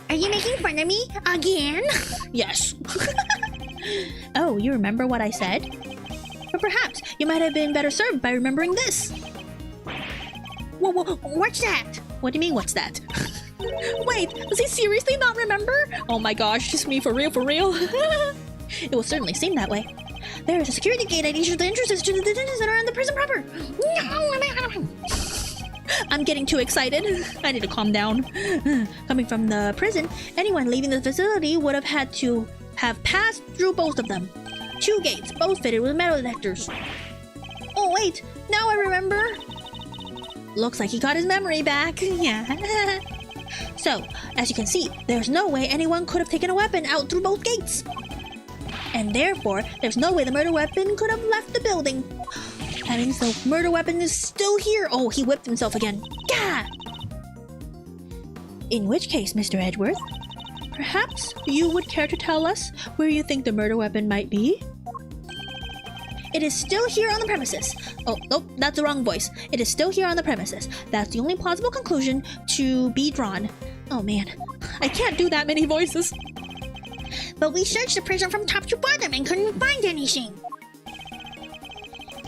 Are you making fun of me again? Yes. Oh, you remember what I said? But perhaps you might have been better served by remembering this. Whoa, what's that? What do you mean, what's that? Wait, does he seriously not remember? Oh my gosh, it's me for real, for real. It will certainly seem that way. There is a security gate at each of the entrances to the detention center and the prison proper. I'm getting too excited. I need to calm down. Coming from the prison, anyone leaving the facility would have had to have passed through both of them. 2 gates, both fitted with metal detectors. Oh wait, now I remember. Looks like he got his memory back. Yeah. So, as you can see, there's no way anyone could have taken a weapon out through both gates. And therefore, there's no way the murder weapon could have left the building. That means the murder weapon is still here. Oh, he whipped himself again. Gah! In which case, Mr. Edgeworth, perhaps you would care to tell us where you think the murder weapon might be? It is still here on the premises. Oh, nope, that's the wrong voice. It is still here on the premises. That's the only plausible conclusion to be drawn. Oh man, I can't do that many voices. But we searched the prison from top to bottom and couldn't find anything.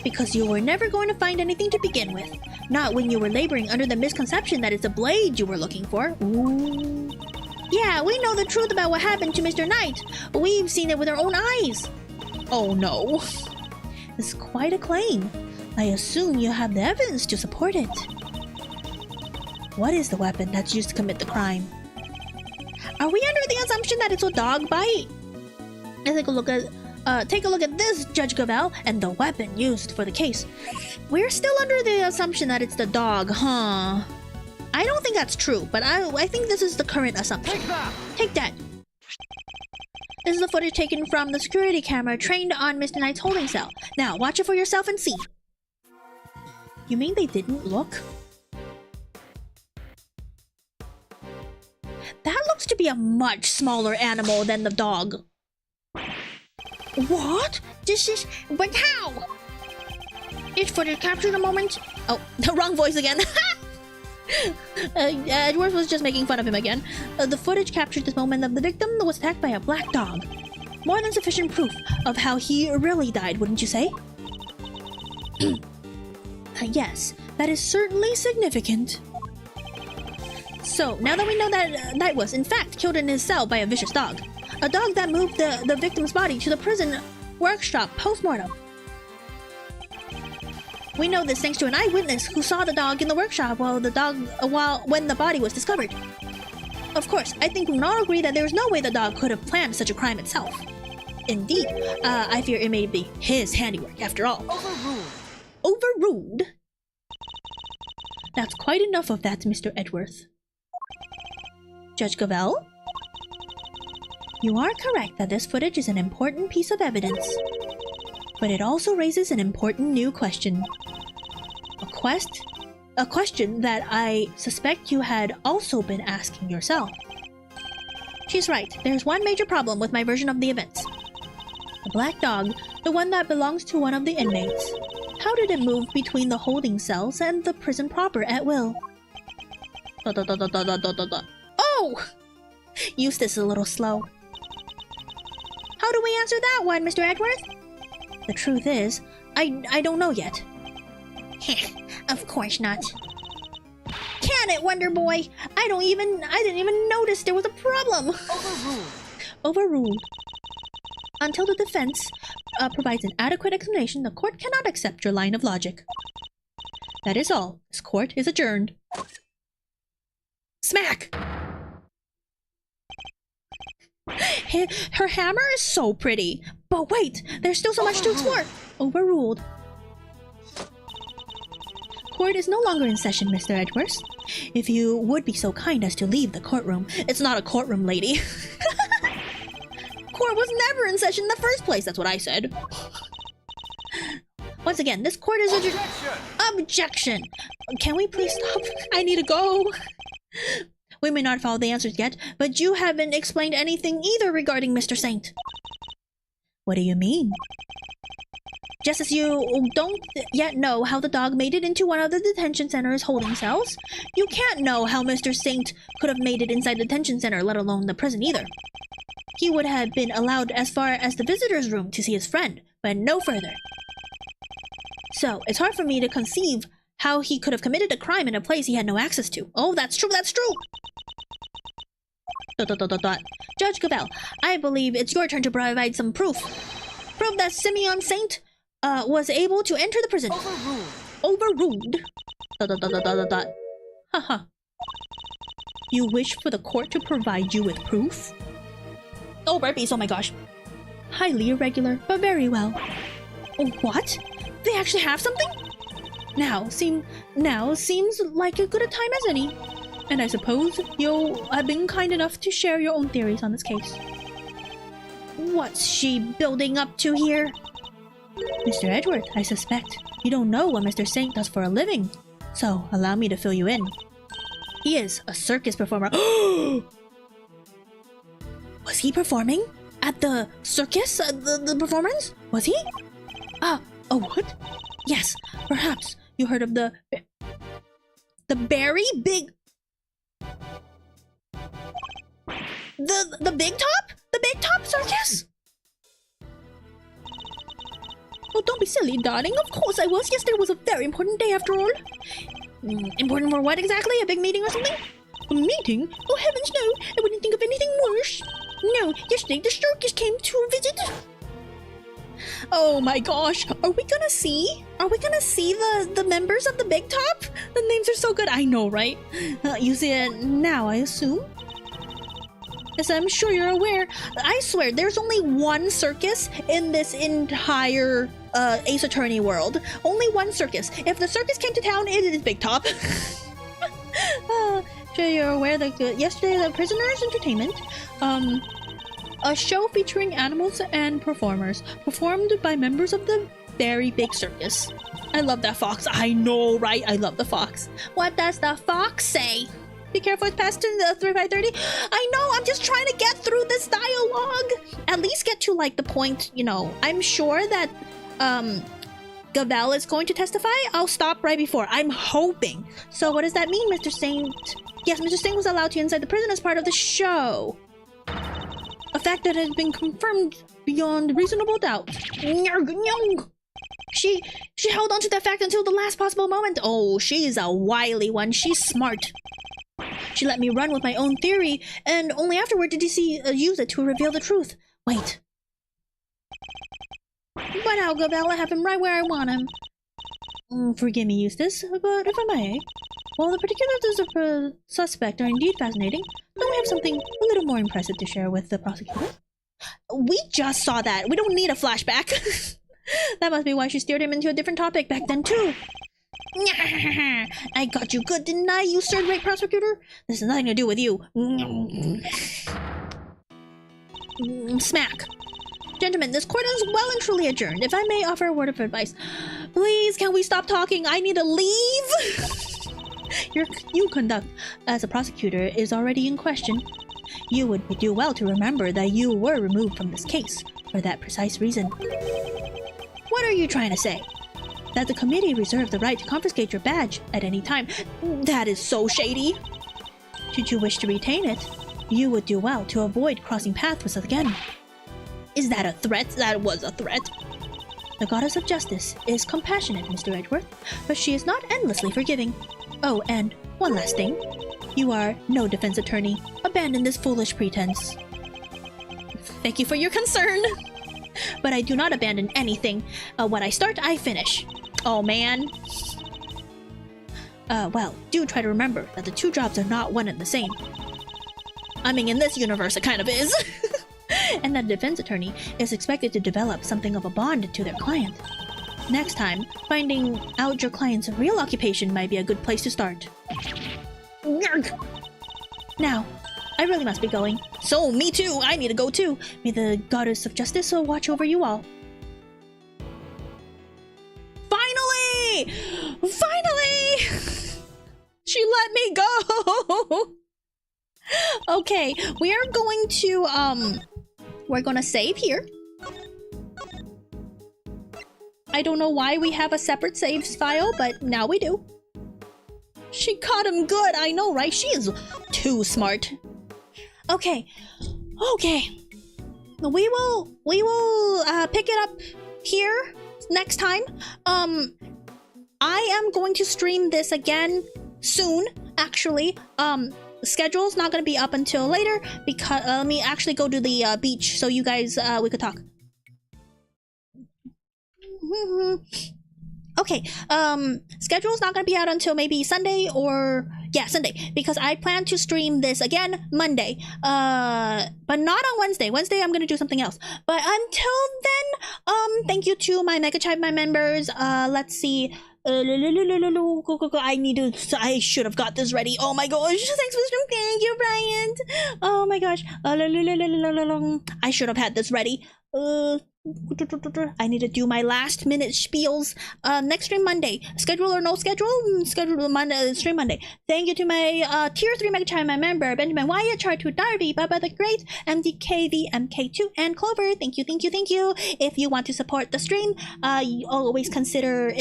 Because you were never going to find anything to begin with. Not when you were laboring under the misconception that it's a blade you were looking for. Ooh. Yeah, we know the truth about what happened to Mr. Knight. We've seen it with our own eyes. Oh no. This is quite a claim. I assume you have the evidence to support it. What is the weapon that's used to commit the crime? Are we under the assumption that it's a dog bite? Take a look at this, Judge Gavel, and the weapon used for the case. We're still under the assumption that it's the dog, huh? I don't think that's true, but I think this is the current assumption. Take that! This is the footage taken from the security camera trained on Mr. Knight's holding cell. Now, watch it for yourself and see. You mean they didn't look? That looks to be a much smaller animal than the dog. What? But how? This footage captured a moment. Oh, the wrong voice again. Edgeworth was just making fun of him again. The footage captured this moment of the victim that was attacked by a black dog. More than sufficient proof of how he really died, wouldn't you say? Yes, that is certainly significant. So, now that we know that Knight was, in fact, killed in his cell by a vicious dog. A dog that moved the victim's body to the prison workshop post-mortem. We know this thanks to an eyewitness who saw the dog in the workshop when the body was discovered. Of course, I think we can all agree that there is no way the dog could have planned such a crime itself. Indeed, I fear it may be his handiwork after all. Overruled. Overruled? That's quite enough of that, Mr. Edgeworth. Judge Gavel? You are correct that this footage is an important piece of evidence. But it also raises an important new question. A question that I suspect you had also been asking yourself. She's right, there's one major problem with my version of the events. The black dog, the one that belongs to one of the inmates. How did it move between the holding cells and the prison proper at will? Oh! Eustace is a little slow. How do we answer that one, Mr. Edgeworth? The truth is, I don't know yet. Of course not. Can it, Wonder Boy? I didn't even notice there was a problem. Overruled. Until the defense provides an adequate explanation, the court cannot accept your line of logic. That is all. This court is adjourned. Smack! Her hammer is so pretty. But wait, there's still so much to explore. Overruled. Court is no longer in session, Mr. Edgeworth. If you would be so kind as to leave the courtroom. It's not a courtroom, lady. Court was never in session in the first place. That's what I said. Once again, this court is adjourned. Objection! Can we please stop? I need to go. We may not follow the answers yet, but you haven't explained anything either regarding Mr. Saint. What do you mean? Just as you don't yet know how the dog made it into one of the detention center's holding cells, you can't know how Mr. Saint could have made it inside the detention center, let alone the prison either. He would have been allowed as far as the visitor's room to see his friend, but no further. So, it's hard for me to conceive how he could have committed a crime in a place he had no access to. Oh, that's true, that's true! ... Judge Cavell, I believe it's your turn to provide some proof. Prove that Simeon Saint was able to enter the prison. Overruled. ... Haha. You wish for the court to provide you with proof? Oh, burpees, oh my gosh. Highly irregular, but very well. What? They actually have something? Now seems like as good a time as any. And I suppose you have been kind enough to share your own theories on this case. What's she building up to here? Mr. Edgeworth, I suspect you don't know what Mr. Saint does for a living. So, allow me to fill you in. He is a circus performer. Was he performing? At the circus? The performance? Was he? Oh, what? Yes, perhaps you heard of the very big... The big top? The big top circus? Oh, don't be silly, darling. Of course I was. Yesterday was a very important day after all. Important for what exactly? A big meeting or something? A meeting? Oh, heavens no. I wouldn't think of anything worse. No, yesterday the circus came to visit. Oh my gosh. Are we gonna see the members of the Big Top? The names are so good. I know, right? You see it now, I assume? As I'm sure you're aware, I swear there's only one circus in this entire Ace Attorney world. Only one circus. If the circus came to town, it is Big Top. Sure you're aware that yesterday the Prisoners Entertainment, a show featuring animals and performers, performed by members of the very big circus. I love that fox. I know, right? I love the fox. What does the fox say? Be careful, it's past 5:30. I know, I'm just trying to get through this dialogue. At least get to, like, the point, you know. I'm sure that, Gavel is going to testify. I'll stop right before. I'm hoping. So what does that mean, Mr. Saint? Yes, Mr. Saint was allowed to inside the prison as part of the show. A fact that has been confirmed beyond reasonable doubt. She held on to that fact until the last possible moment. Oh, she's a wily one. She's smart. She let me run with my own theory, and only afterward did he use it to reveal the truth. Wait. But I'll go, Val. I have him right where I want him. Forgive me, Eustace, but if I may, while the particulars of the suspect are indeed fascinating, don't we have something a little more impressive to share with the prosecutor? We just saw that. We don't need a flashback. That must be why she steered him into a different topic back then, too. I got you good, didn't I, you third-rate prosecutor? This has nothing to do with you. Smack. Gentlemen, this court is well and truly adjourned. If I may offer a word of advice, please, can we stop talking? I need to leave. Your conduct as a prosecutor is already in question. You would do well to remember that you were removed from this case for that precise reason. What are you trying to say? That the committee reserved the right to confiscate your badge at any time. That is so shady. Should you wish to retain it, you would do well to avoid crossing paths with us again. Is that a threat? That was a threat. The goddess of justice is compassionate, Mr. Edgeworth, but she is not endlessly forgiving. Oh, and one last thing. You are no defense attorney. Abandon this foolish pretense. Thank you for your concern. But I do not abandon anything. What I start, I finish. Oh, man. Well, do try to remember that the two jobs are not one and the same. I mean, in this universe, it kind of is. And that defense attorney is expected to develop something of a bond to their client. Next time, finding out your client's real occupation might be a good place to start. Now, I really must be going. So, me too. I need to go too. May the goddess of justice watch over you all. Finally! Finally! She let me go! Okay, we are going to, we're gonna save here. I don't know why we have a separate saves file, but now we do. She caught him good, I know, right? She is too smart. Okay. We will pick it up here next time. I am going to stream this again soon, actually. The schedule's not going to be up until later because let me actually go to the beach so you guys we could talk. Okay, schedule's not gonna be out until maybe Sunday or Sunday, because I plan to stream this again Monday, but not on Wednesday. Wednesday I'm gonna do something else. But until then, thank you to my Mega Tribe, my members. Let's see. I should have got this ready. Oh my gosh, thanks for stream. Thank you, Bryant. Oh my gosh. I should have had this ready. I need to do my last minute spiels. Next stream Monday. Schedule or no schedule? Schedule Monday, stream Monday. Thank you to my tier 3 Mega Tribe, my member, Benjamin Wyatt, Char2 Darby, Baba the Great, MDKV, MK2, and Clover. Thank you. If you want to support the stream, you always consider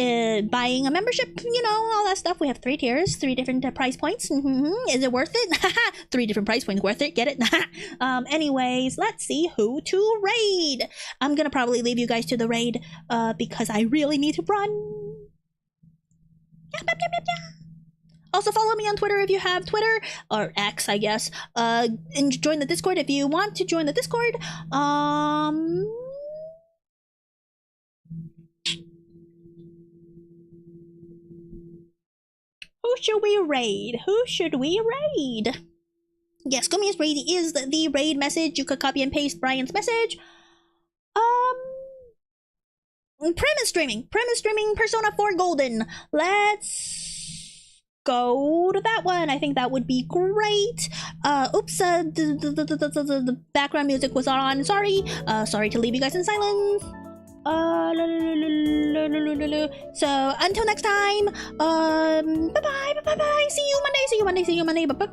buying a membership, you know, all that stuff. We have 3 tiers, 3 different price points. Is it worth it? 3 different price points, worth it, get it? Anyways, let's see who to raid. I'm gonna probably leave you guys to the raid because I really need to run. Also follow me on Twitter if you have Twitter, or X I guess, and join the Discord if you want to join the Discord. Who should we raid? Yes, Guumi's raid is the raid message. You could copy and paste Brian's message. Prim is streaming Persona 4 Golden. Let's go to that one. I think that would be great. Oops, the background music was on. Sorry to leave you guys in silence. So until next time, bye bye. See you Monday. Bye.